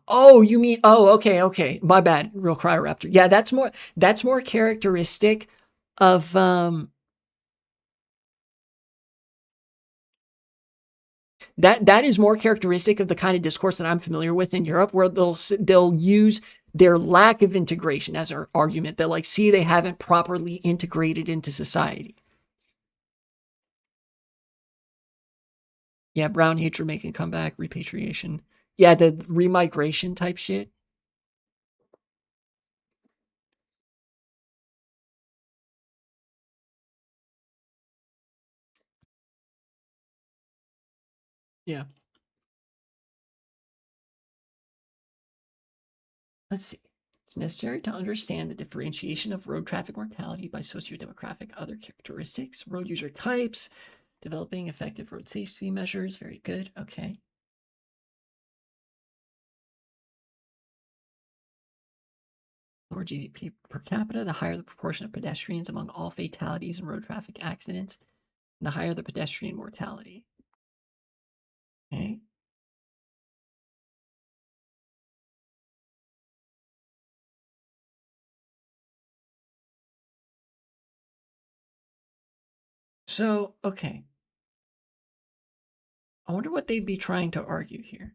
Oh, you mean, oh, okay. My bad. Real Cryoraptor. Yeah, that's more characteristic of that is more characteristic of the kind of discourse that I'm familiar with in Europe, where they'll use their lack of integration as an argument. They're like, see, they haven't properly integrated into society. Yeah, brown hatred making a comeback, repatriation. Yeah, the remigration type shit. Yeah. Let's see. It's necessary to understand the differentiation of road traffic mortality by socio-demographic other characteristics, road user types, developing effective road safety measures. Very good. Okay. Lower GDP per capita, the higher the proportion of pedestrians among all fatalities and road traffic accidents, and the higher the pedestrian mortality. Okay. So, okay. I wonder what they'd be trying to argue here.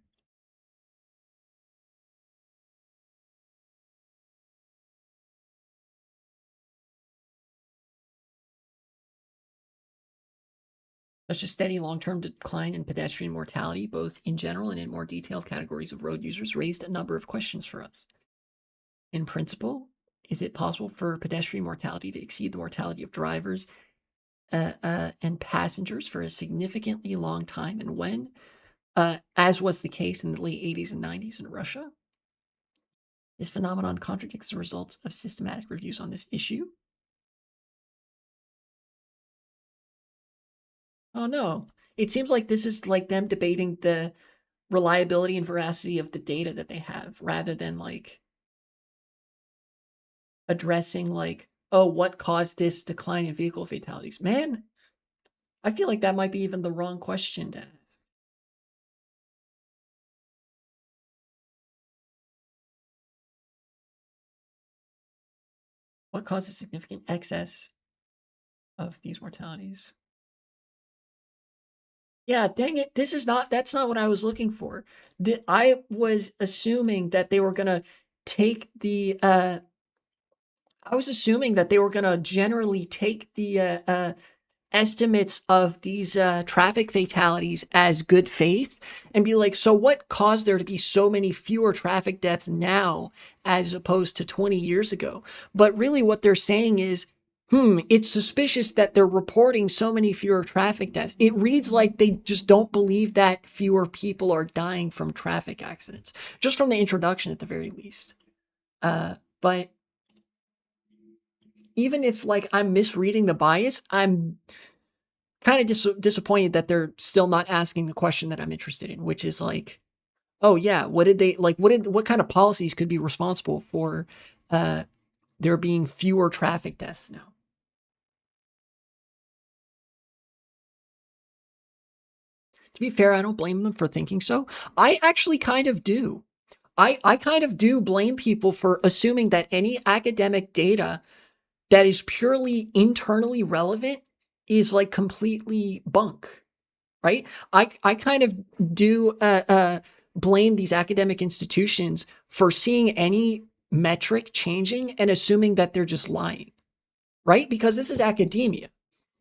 Such a steady long-term decline in pedestrian mortality, both in general and in more detailed categories of road users, raised a number of questions for us. In principle, is it possible for pedestrian mortality to exceed the mortality of drivers and passengers for a significantly long time? And when, as was the case in the late 80s and 90s in Russia? This phenomenon contradicts the results of systematic reviews on this issue. Oh no. It seems like this is like them debating the reliability and veracity of the data that they have rather than like addressing like, oh, what caused this decline in vehicle fatalities? Man, I feel like that might be even the wrong question to ask. What causes significant excess of these mortalities? Yeah, dang it. That's not what I was looking for. I was assuming that they were going to take I was assuming that they were going to generally take the estimates of these traffic fatalities as good faith and be like, so what caused there to be so many fewer traffic deaths now as opposed to 20 years ago? But really, what they're saying is, it's suspicious that they're reporting so many fewer traffic deaths. It reads like they just don't believe that fewer people are dying from traffic accidents, just from the introduction at the very least. But even if like I'm misreading the bias, I'm kind of disappointed that they're still not asking the question that I'm interested in, which is like, oh yeah, what did they like? What kind of policies could be responsible for there being fewer traffic deaths now? To be fair, I don't blame them for thinking so. I actually kind of do. I kind of do blame people for assuming that any academic data that is purely internally relevant is like completely bunk. Right? I kind of do blame these academic institutions for seeing any metric changing and assuming that they're just lying, right? Because this is academia.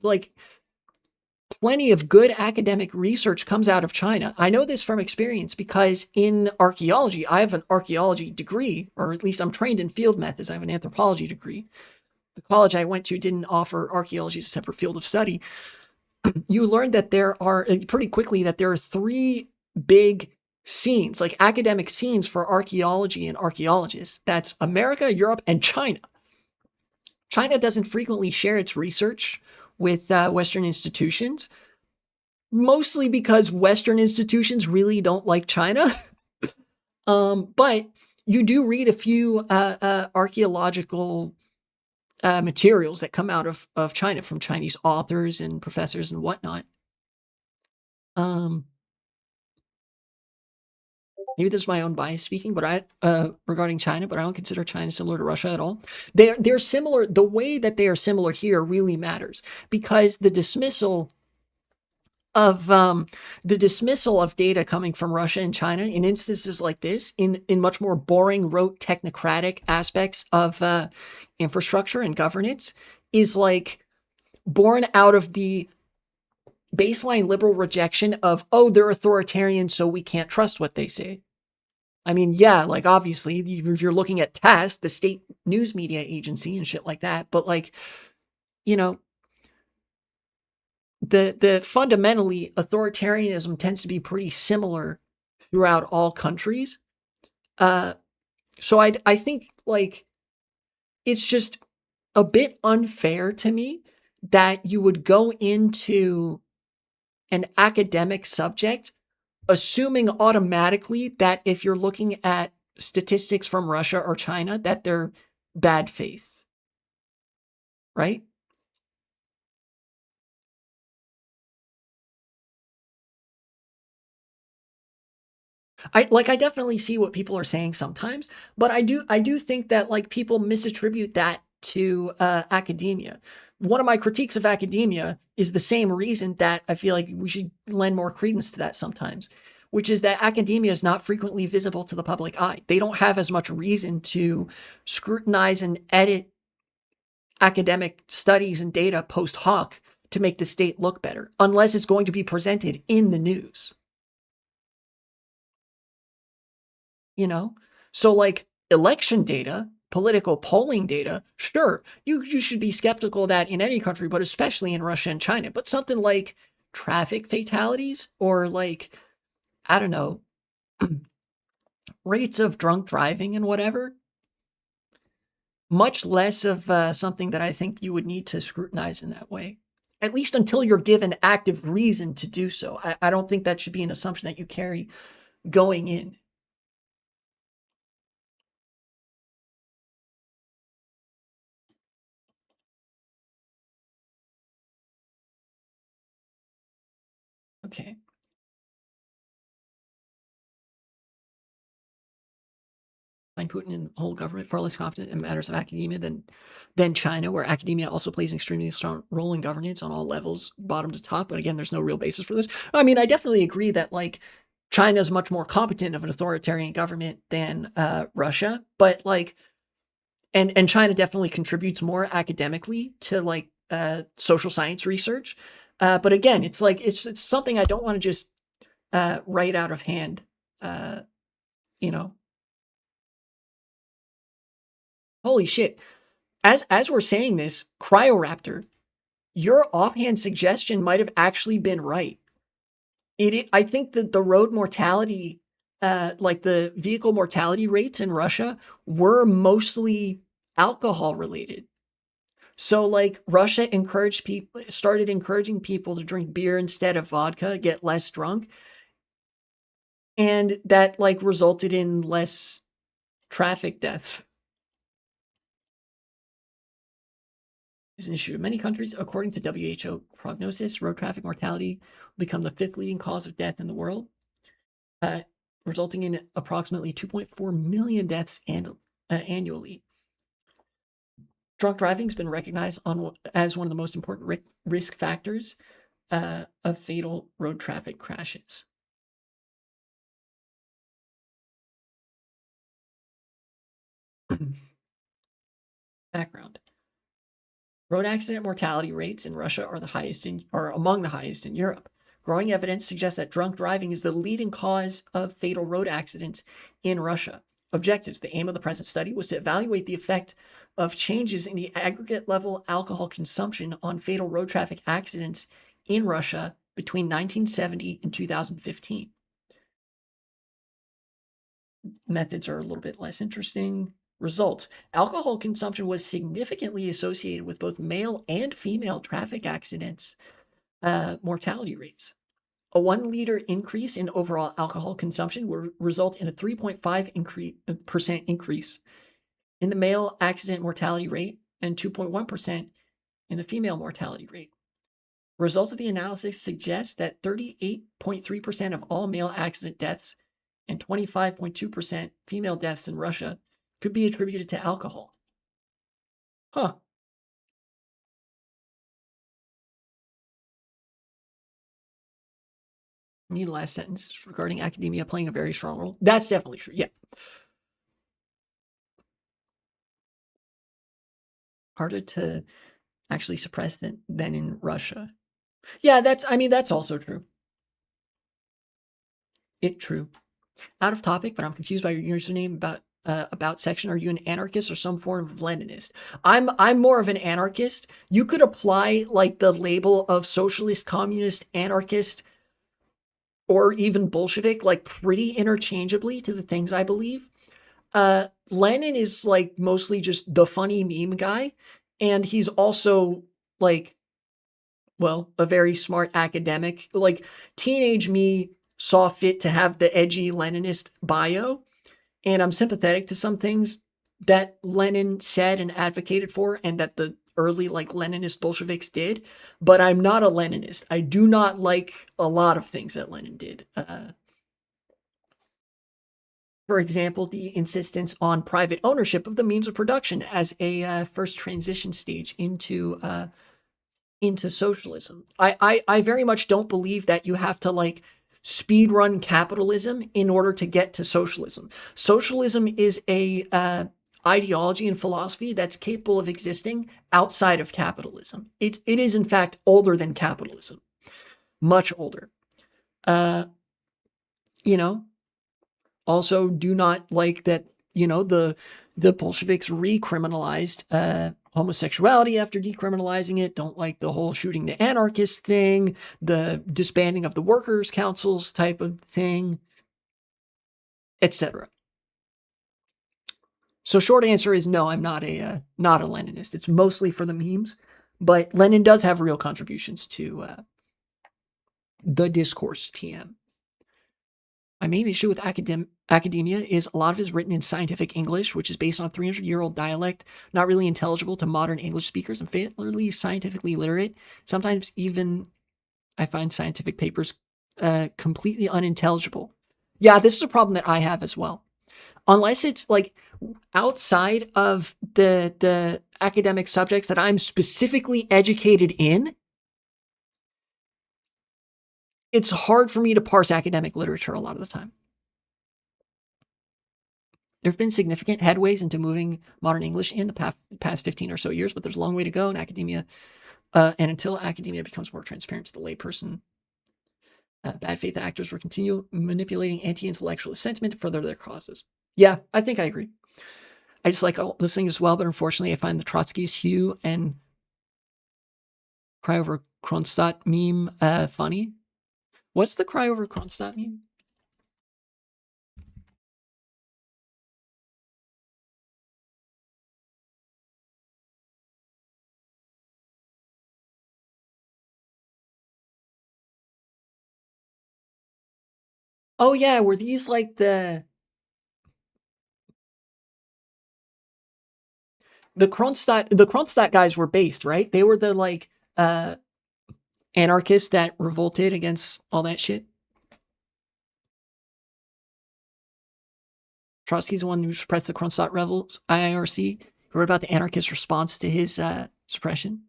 Like, plenty of good academic research comes out of China. I know this from experience because in archaeology, I have an archaeology degree, or at least I'm trained in field methods. I have an anthropology degree. The college I went to didn't offer archaeology as a separate field of study. You learn that there are pretty quickly that there are three big scenes, like academic scenes for archaeology and archaeologists. That's America, Europe, and China. China doesn't frequently share its research with Western institutions, mostly because Western institutions really don't like China. But you do read a few archaeological materials that come out of China from Chinese authors and professors and whatnot. Um, maybe this is my own bias speaking, but regarding China, but I don't consider China similar to Russia at all. They're similar. The way that they are similar here really matters, because of the dismissal of data coming from Russia and China in instances like this, in much more boring, rote, technocratic aspects of infrastructure and governance, is like born out of the baseline liberal rejection of, oh, they're authoritarian, so we can't trust what they say. I mean, yeah, like obviously you're looking at TASS, the state news media agency and shit like that, but like, you know, the fundamentally authoritarianism tends to be pretty similar throughout all countries. So I think like it's just a bit unfair to me that you would go into an academic subject assuming automatically that if you're looking at statistics from Russia or China, that they're bad faith, right? I definitely see what people are saying sometimes, but I do think that like people misattribute that to academia. One of my critiques of academia is the same reason that I feel like we should lend more credence to that sometimes, which is that academia is not frequently visible to the public eye. They don't have as much reason to scrutinize and edit academic studies and data post hoc to make the state look better, unless it's going to be presented in the news. You know? So like election data, political polling data, sure, you should be skeptical of that in any country, but especially in Russia and China. But something like traffic fatalities or like, I don't know, rates of drunk driving and whatever, much less of something that I think you would need to scrutinize in that way. At least until you're given active reason to do so. I don't think that should be an assumption that you carry going in. Okay. Find Putin and the whole government far less competent in matters of academia than China, where academia also plays an extremely strong role in governance on all levels, bottom to top. But again, there's no real basis for this. I mean, I definitely agree that like China is much more competent of an authoritarian government than Russia, but like, and China definitely contributes more academically to like social science research. But again, it's like it's something I don't want to just write out of hand. You know, holy shit. As we're saying this, Cryoraptor, your offhand suggestion might have actually been right. I think that the road mortality, like the vehicle mortality rates in Russia, were mostly alcohol related. So like Russia started encouraging people to drink beer instead of vodka, get less drunk, and that like resulted in less traffic deaths. Is an issue in many countries. According to WHO prognosis, road traffic mortality will become the 5th leading cause of death in the world, resulting in approximately 2.4 million deaths annually. Drunk driving has been recognized as one of the most important risk factors of fatal road traffic crashes. Background. Road accident mortality rates in Russia are among the highest in Europe. Growing evidence suggests that drunk driving is the leading cause of fatal road accidents in Russia. Objectives. The aim of the present study was to evaluate the effect of changes in the aggregate level alcohol consumption on fatal road traffic accidents in Russia between 1970 and 2015. Methods are a little bit less interesting. Results. Alcohol consumption was significantly associated with both male and female traffic accidents mortality rates. A 1 liter increase in overall alcohol consumption will result in a 3.5% increase in the male accident mortality rate and 2.1% in the female mortality rate. Results of the analysis suggest that 38.3% of all male accident deaths and 25.2% female deaths in Russia could be attributed to alcohol. Huh. Need the last sentence regarding academia playing a very strong role. That's definitely true. Yeah. Harder to actually suppress than in Russia. Yeah, that's also true. True. Out of topic, but I'm confused by your username about section. Are you an anarchist or some form of Leninist? I'm more of an anarchist. You could apply like the label of socialist, communist, anarchist, or even Bolshevik like pretty interchangeably to the things I believe. Lenin is like mostly just the funny meme guy, and he's also like, well, a very smart academic. Like teenage me saw fit to have the edgy Leninist bio, and I'm sympathetic to some things that Lenin said and advocated for, and that the early like Leninist Bolsheviks did, but I'm not a Leninist. I do not like a lot of things that Lenin did. For example, the insistence on private ownership of the means of production as a first transition stage into socialism. I very much don't believe that you have to like speed run capitalism in order to get to socialism. Socialism is a ideology and philosophy that's capable of existing outside of capitalism. It is in fact older than capitalism, much older. You know, also do not like that, the Bolsheviks recriminalized homosexuality after decriminalizing it. Don't like the whole shooting the anarchist thing, the disbanding of the workers' councils type of thing, etc. So short answer is no, I'm not a Leninist. It's mostly for the memes, but Lenin does have real contributions to the discourse TM. My main issue with academia is a lot of it is written in scientific English, which is based on a 300-year-old dialect, not really intelligible to modern English speakers and fairly scientifically literate. Sometimes even I find scientific papers completely unintelligible. Yeah, this is a problem that I have as well. Unless it's like outside of the academic subjects that I'm specifically educated in, it's hard for me to parse academic literature a lot of the time. There have been significant headways into moving modern English in the past 15 or so years, but there's a long way to go in academia. And until academia becomes more transparent to the layperson, bad faith actors will continue manipulating anti-intellectualist sentiment to further their causes. Yeah, I think I agree. I just like all this thing as well, but unfortunately I find the Trotskyist hue and cry over Kronstadt meme funny. What's the cry over Kronstadt meme? Oh yeah, were these like the Kronstadt guys were based, right? They were the like anarchists that revolted against all that shit. Trotsky's the one who suppressed the Kronstadt rebels, IRC, who wrote about the anarchist response to his suppression.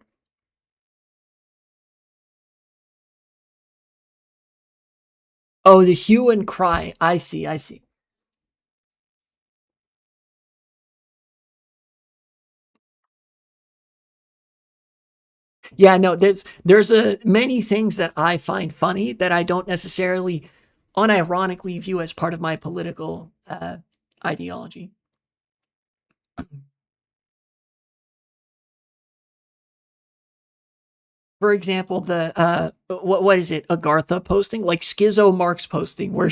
Oh, the hue and cry. I see. Yeah, no, there's many things that I find funny that I don't necessarily unironically view as part of my political ideology. For example, the what is it? Agartha posting, like Schizo Marx posting, where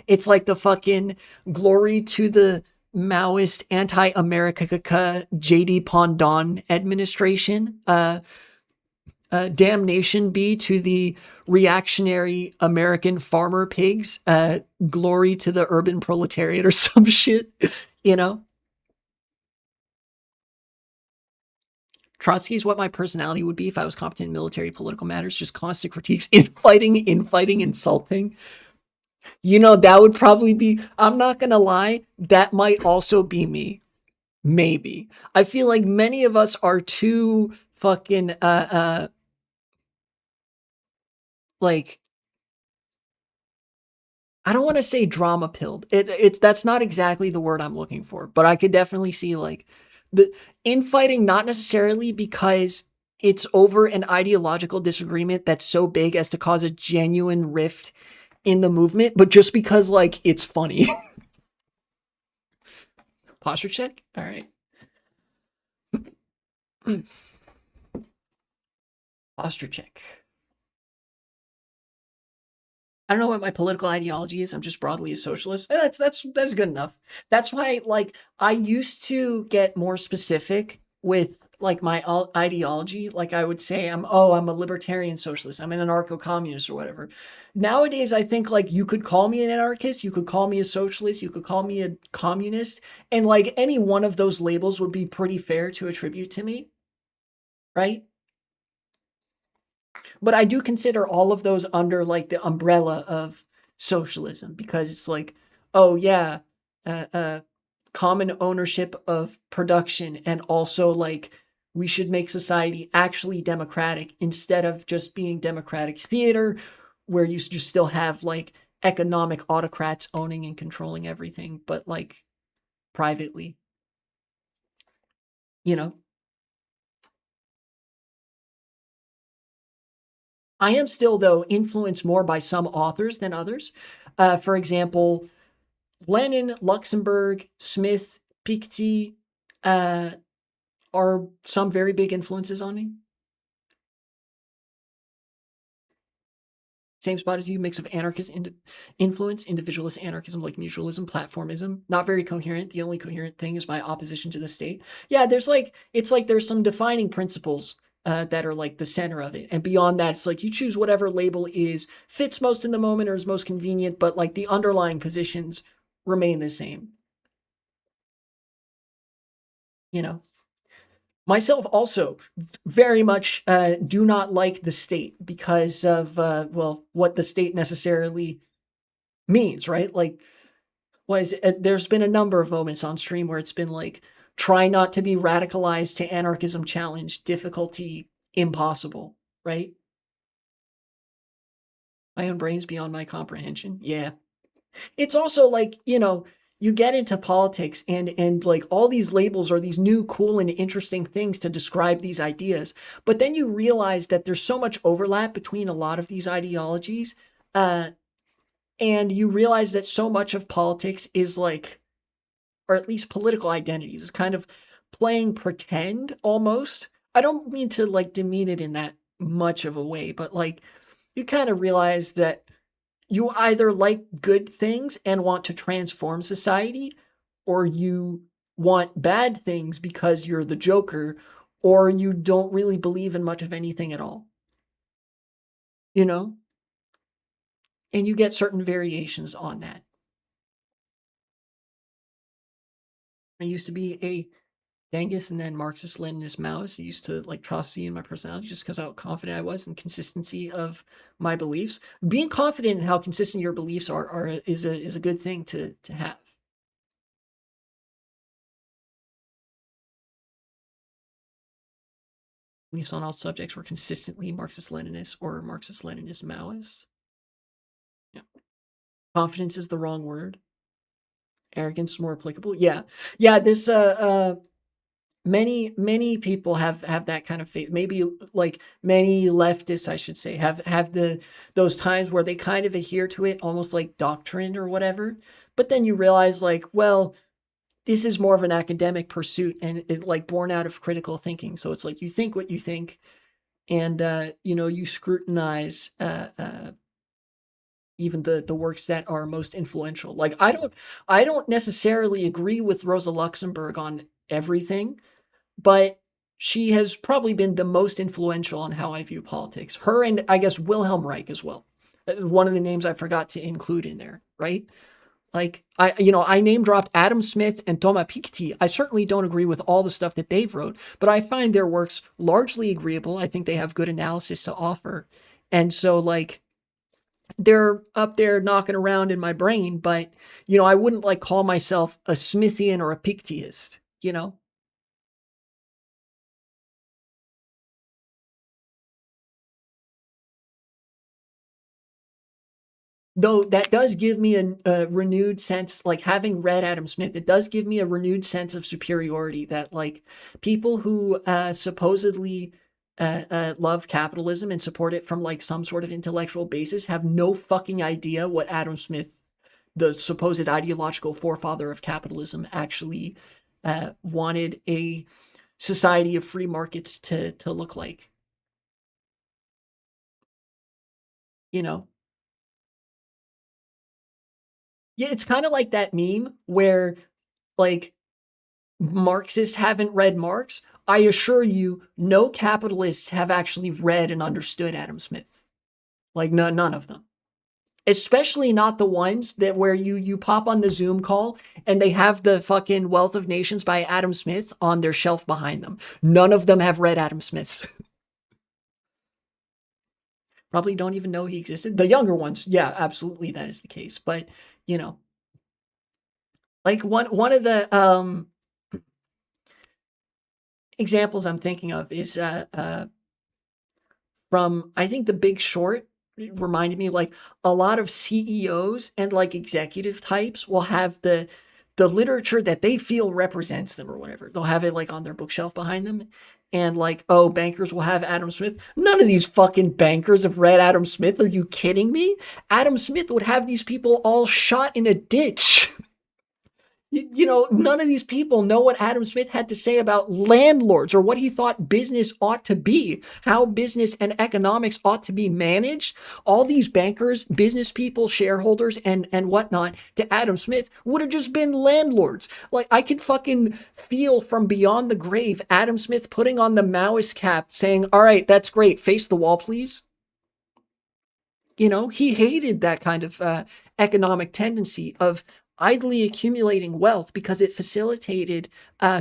it's like the fucking glory to the Maoist anti-America JD Pondon administration. Damnation be to the reactionary American farmer pigs. Glory to the urban proletariat or some shit, you know? Trotsky is what my personality would be if I was competent in military political matters, just constant critiques, infighting, insulting. That would probably be, I'm not gonna lie, that might also be me. Maybe. I feel like many of us are too fucking like, I don't want to say drama pilled. It's that's not exactly the word I'm looking for, but I could definitely see like the infighting, not necessarily because it's over an ideological disagreement that's so big as to cause a genuine rift in the movement, but just because like it's funny. Posture check. All right. Posture check. I don't know what my political ideology is. I'm just broadly a socialist. And that's good enough. That's why like I used to get more specific with like my ideology. Like I would say I'm a libertarian socialist. I'm an anarcho-communist or whatever. Nowadays I think like you could call me an anarchist, you could call me a socialist, you could call me a communist, and like any one of those labels would be pretty fair to attribute to me, right? But I do consider all of those under like the umbrella of socialism because it's like, oh yeah, common ownership of production, and also like we should make society actually democratic instead of just being democratic theater where you just still have like economic autocrats owning and controlling everything, but like privately, you know. I am still, though, influenced more by some authors than others. For example, Lenin, Luxemburg, Smith, Piketty uh, are some very big influences on me. Same spot as you, mix of anarchist influence, individualist anarchism like mutualism, platformism. Not very coherent. The only coherent thing is my opposition to the state. Yeah, it's like there's some defining principles that are like the center of it. And beyond that, it's like you choose whatever label fits most in the moment or is most convenient, but like the underlying positions remain the same. You know? Myself also very much do not like the state because of, well, what the state necessarily means, right? Like, what is it? There's been a number of moments on stream where it's been like, try not to be radicalized to anarchism challenge, difficulty impossible, right? My own brain's beyond my comprehension. Yeah. It's also like, you get into politics and like all these labels are these new cool and interesting things to describe these ideas, but then you realize that there's so much overlap between a lot of these ideologies, uh, and you realize that so much of politics is like, or at least political identities, is kind of playing pretend almost. I don't mean to like demean it in that much of a way, but like you kind of realize that you either like good things and want to transform society, or you want bad things because you're the Joker, or you don't really believe in much of anything at all, you know? And you get certain variations on that. I used to be a Dangus and then Marxist Leninist Maoist. I used to like trust in my personality just because how confident I was in consistency of my beliefs. Being confident in how consistent your beliefs is a good thing to have. Beliefs on all subjects were consistently Marxist-Leninist or Marxist-Leninist Maoist. Yeah. Confidence is the wrong word. Arrogance is more applicable. Yeah. Yeah, there's many people have that kind of faith. Maybe like many leftists, I should say, have those times where they kind of adhere to it almost like doctrine or whatever. But then you realize like, well, this is more of an academic pursuit and it like born out of critical thinking. So it's like you think what you think, and you scrutinize even the works that are most influential. Like I don't necessarily agree with Rosa Luxemburg on everything, but she has probably been the most influential on how I view politics. Her and I guess Wilhelm Reich as well. That is one of the names I forgot to include in there, right? Like I name dropped Adam Smith and Thomas Piketty. I certainly don't agree with all the stuff that they've wrote, but I find their works largely agreeable. I think they have good analysis to offer. And so like they're up there knocking around in my brain, but I wouldn't like call myself a Smithian or a Picteist, Though that does give me a renewed sense, like having read Adam Smith, it does give me a renewed sense of superiority that like people who supposedly love capitalism and support it from like some sort of intellectual basis have no fucking idea what Adam Smith, the supposed ideological forefather of capitalism, actually wanted a society of free markets to look like. You know, yeah, it's kind of like that meme where like Marxists haven't read Marx. I assure you, no capitalists have actually read and understood Adam Smith. Like none of them. Especially not the ones that where you pop on the Zoom call and they have the fucking Wealth of Nations by Adam Smith on their shelf behind them. None of them have read Adam Smith. Probably don't even know he existed. The younger ones, yeah, absolutely that is the case. But, you know, like one of the examples I'm thinking of is from I think The Big Short. It reminded me like a lot of CEOs and like executive types will have the literature that they feel represents them or whatever. They'll have it like on their bookshelf behind them. And like, oh, bankers will have Adam Smith. None of these fucking bankers have read Adam Smith. Are you kidding me? Adam Smith would have these people all shot in a ditch. None of these people know what Adam Smith had to say about landlords or what he thought business ought to be, how business and economics ought to be managed. All these bankers, business people, shareholders, and whatnot to Adam Smith would have just been landlords. Like, I could fucking feel from beyond the grave Adam Smith putting on the Maoist cap saying, all right, that's great. Face the wall, please. He hated that kind of economic tendency of idly accumulating wealth because it facilitated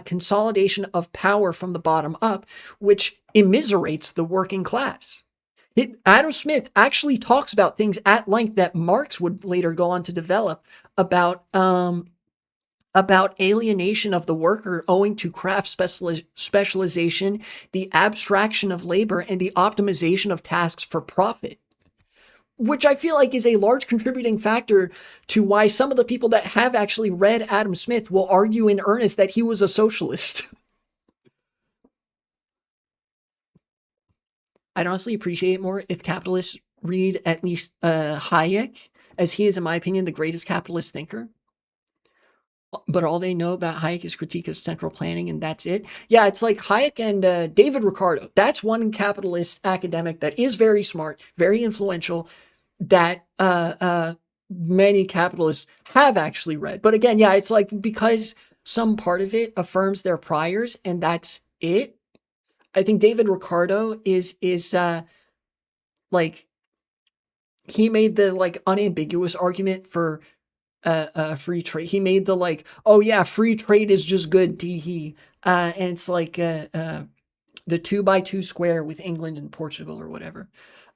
consolidation of power from the bottom up, which immiserates the working class. Adam Smith actually talks about things at length that Marx would later go on to develop about alienation of the worker owing to craft specialization, the abstraction of labor, and the optimization of tasks for profit, which I feel like is a large contributing factor to why some of the people that have actually read Adam Smith will argue in earnest that he was a socialist. I'd honestly appreciate it more if capitalists read at least Hayek, as he is, in my opinion, the greatest capitalist thinker. But all they know about Hayek is critique of central planning, and that's it. Yeah, it's like Hayek and David Ricardo. That's one capitalist academic that is very smart, very influential, that many capitalists have actually read. But again, yeah, it's like because some part of it affirms their priors, and that's it. I think David Ricardo is like he made the like unambiguous argument for free trade. He made the like, oh yeah, free trade is just good, tee and it's like the 2x2 square with England and Portugal or whatever.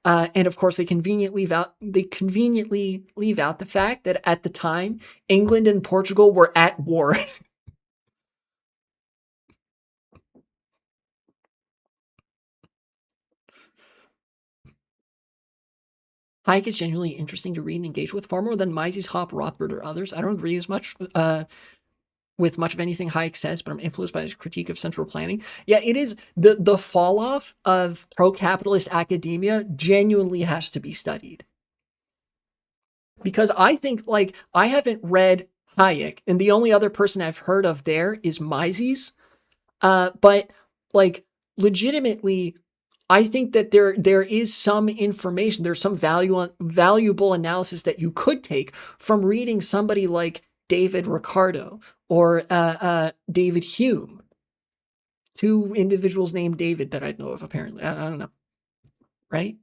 And of course, they conveniently leave out the fact that at the time, England and Portugal were at war. Hayek is genuinely interesting to read and engage with, far more than Mises, Hoppe, Rothbard, or others. I don't agree as much with much of anything Hayek says, but I'm influenced by his critique of central planning. Yeah, it is the fall off of pro-capitalist academia genuinely has to be studied. Because I think like I haven't read Hayek, and the only other person I've heard of there is Mises. But like legitimately, I think that there is some information, there's some valuable analysis that you could take from reading somebody like David Ricardo or David Hume. Two individuals named David that I know of, apparently. I don't know. Right?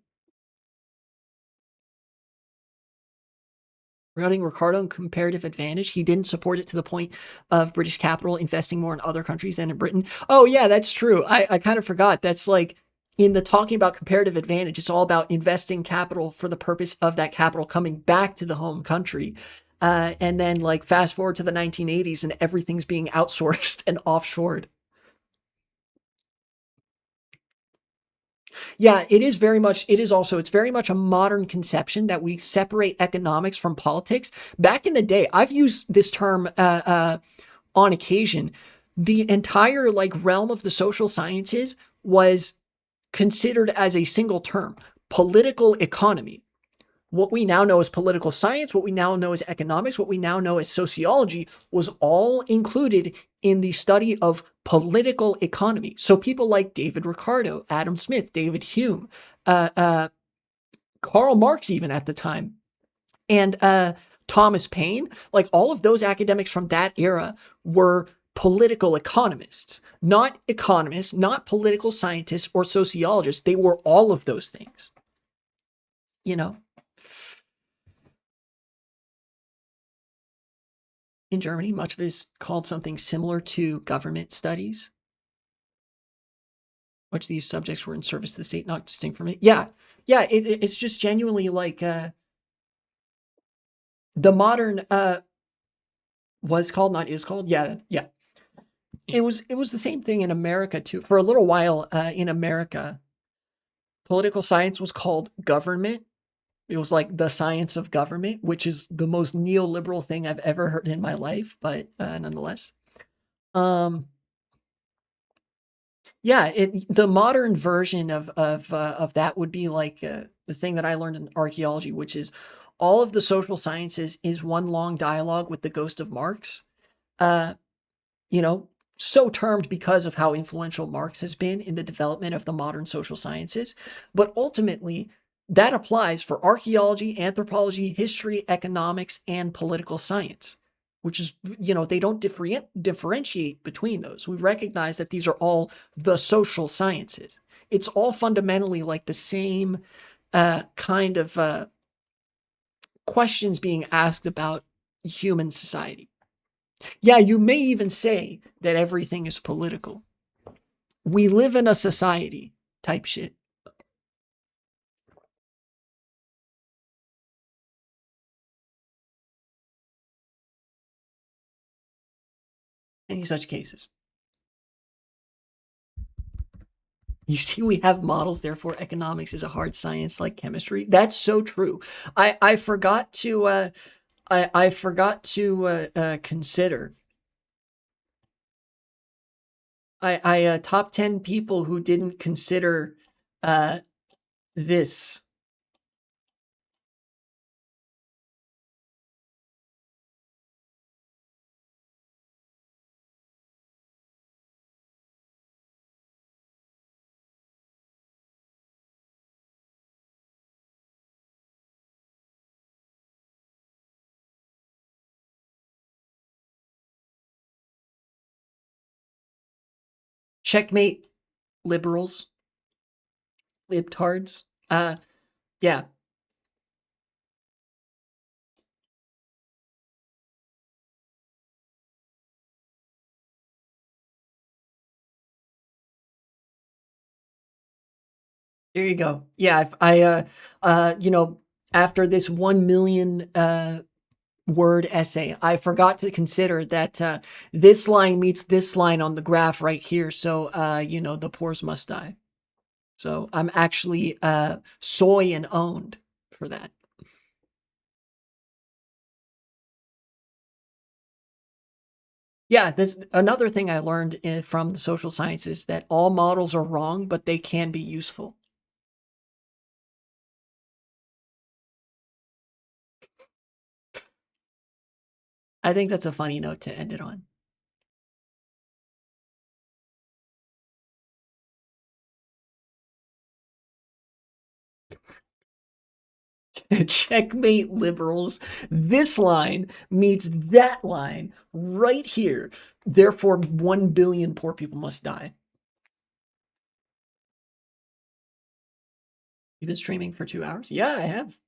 Regarding Ricardo and comparative advantage, he didn't support it to the point of British capital investing more in other countries than in Britain. Oh, yeah, that's true. I kind of forgot. That's like in the talking about comparative advantage, it's all about investing capital for the purpose of that capital coming back to the home country. And then like fast forward to the 1980s and everything's being outsourced and offshored. Yeah, it is very much, it's very much a modern conception that we separate economics from politics. Back in the day, I've used this term on occasion. The entire like realm of the social sciences was considered as a single term, political economy. What we now know as political science, what we now know as economics, what we now know as sociology was all included in the study of political economy. So people like David Ricardo, Adam Smith, David Hume, Karl Marx, even at the time, and Thomas Paine, like all of those academics from that era were political economists, not political scientists or sociologists. They were all of those things, you know. In Germany, much of it is called something similar to government studies, which these subjects were in service to the state, not distinct from it. Yeah, yeah, it's just genuinely like the modern was called, not is called. Yeah, yeah. It was the same thing in America too. For a little while in America, political science was called government. It was like the science of government, which is the most neoliberal thing I've ever heard in my life, but nonetheless. Yeah, the modern version of that would be like the thing that I learned in archaeology, which is all of the social sciences is one long dialogue with the ghost of Marx. Uh, you know, so termed because of how influential Marx has been in the development of the modern social sciences. But ultimately, that applies for archaeology, anthropology, history, economics, and political science, which is, they don't differentiate between those. We recognize that these are all the social sciences. It's all fundamentally like the same kind of questions being asked about human society. Yeah, you may even say that everything is political. We live in a society type shit. Any such cases. You see, we have models, therefore economics is a hard science like chemistry. That's so true. I forgot to I forgot to consider. I top 10 people who didn't consider uh, this. Checkmate liberals, libtards. Yeah. There you go. Yeah, after this 1 million word essay, I forgot to consider that this line meets this line on the graph right here. So, the poors must die. So I'm actually soy and owned for that. Yeah, this another thing I learned from the social sciences that all models are wrong, but they can be useful. I think that's a funny note to end it on. Checkmate liberals. This line meets that line right here. Therefore, 1 billion poor people must die. You've been streaming for 2 hours? Yeah, I have.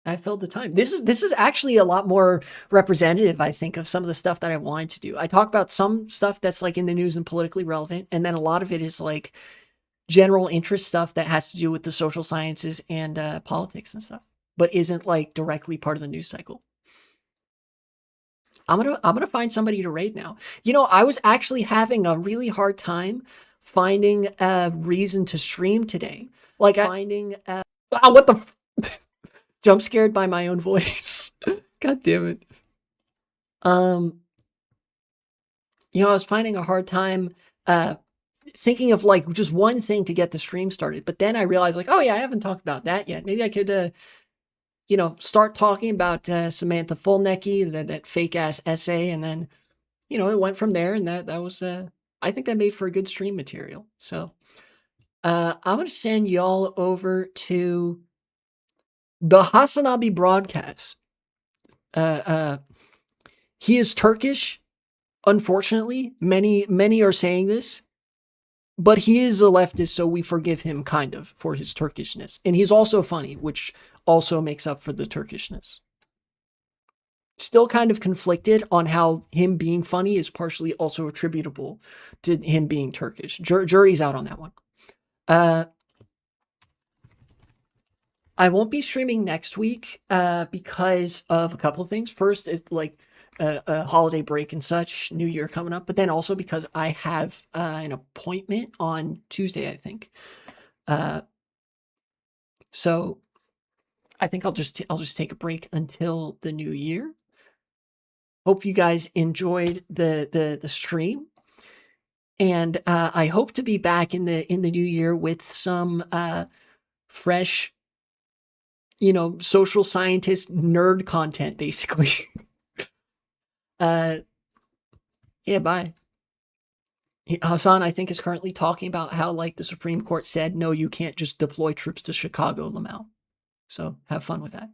I filled the time. This is actually a lot more representative, I think, of some of the stuff that I wanted to do. I talk about some stuff that's like in the news and politically relevant, and then a lot of it is like general interest stuff that has to do with the social sciences and politics and stuff, but isn't like directly part of the news cycle. I'm gonna find somebody to raid now. You know, I was actually having a really hard time finding a reason to stream today. Like finding what the jump scared by my own voice. God damn it. You know, I was finding a hard time thinking of like just one thing to get the stream started. But then I realized like, oh yeah, I haven't talked about that yet. Maybe I could you know, start talking about Samantha Fulnecki, that fake ass essay, and then, you know, it went from there, and that was I think that made for a good stream material. So I'm gonna send y'all over to the Hasanabi broadcast. He is Turkish, unfortunately. Many are saying this, but he is a leftist, so we forgive him kind of for his Turkishness. And he's also funny, which also makes up for the Turkishness. Still kind of conflicted on how him being funny is partially also attributable to him being Turkish. Jury's out on that one. I won't be streaming next week because of a couple of things. First is like a holiday break and such, New Year coming up, but then also because I have an appointment on Tuesday, I think. So I think I'll just take a break until the new year. Hope you guys enjoyed the stream, and I hope to be back in the new year with some fresh, you know, social scientist nerd content, basically. Yeah, bye. Hassan, I think, is currently talking about how, like, the Supreme Court said, no, you can't just deploy troops to Chicago, Lamau. So have fun with that.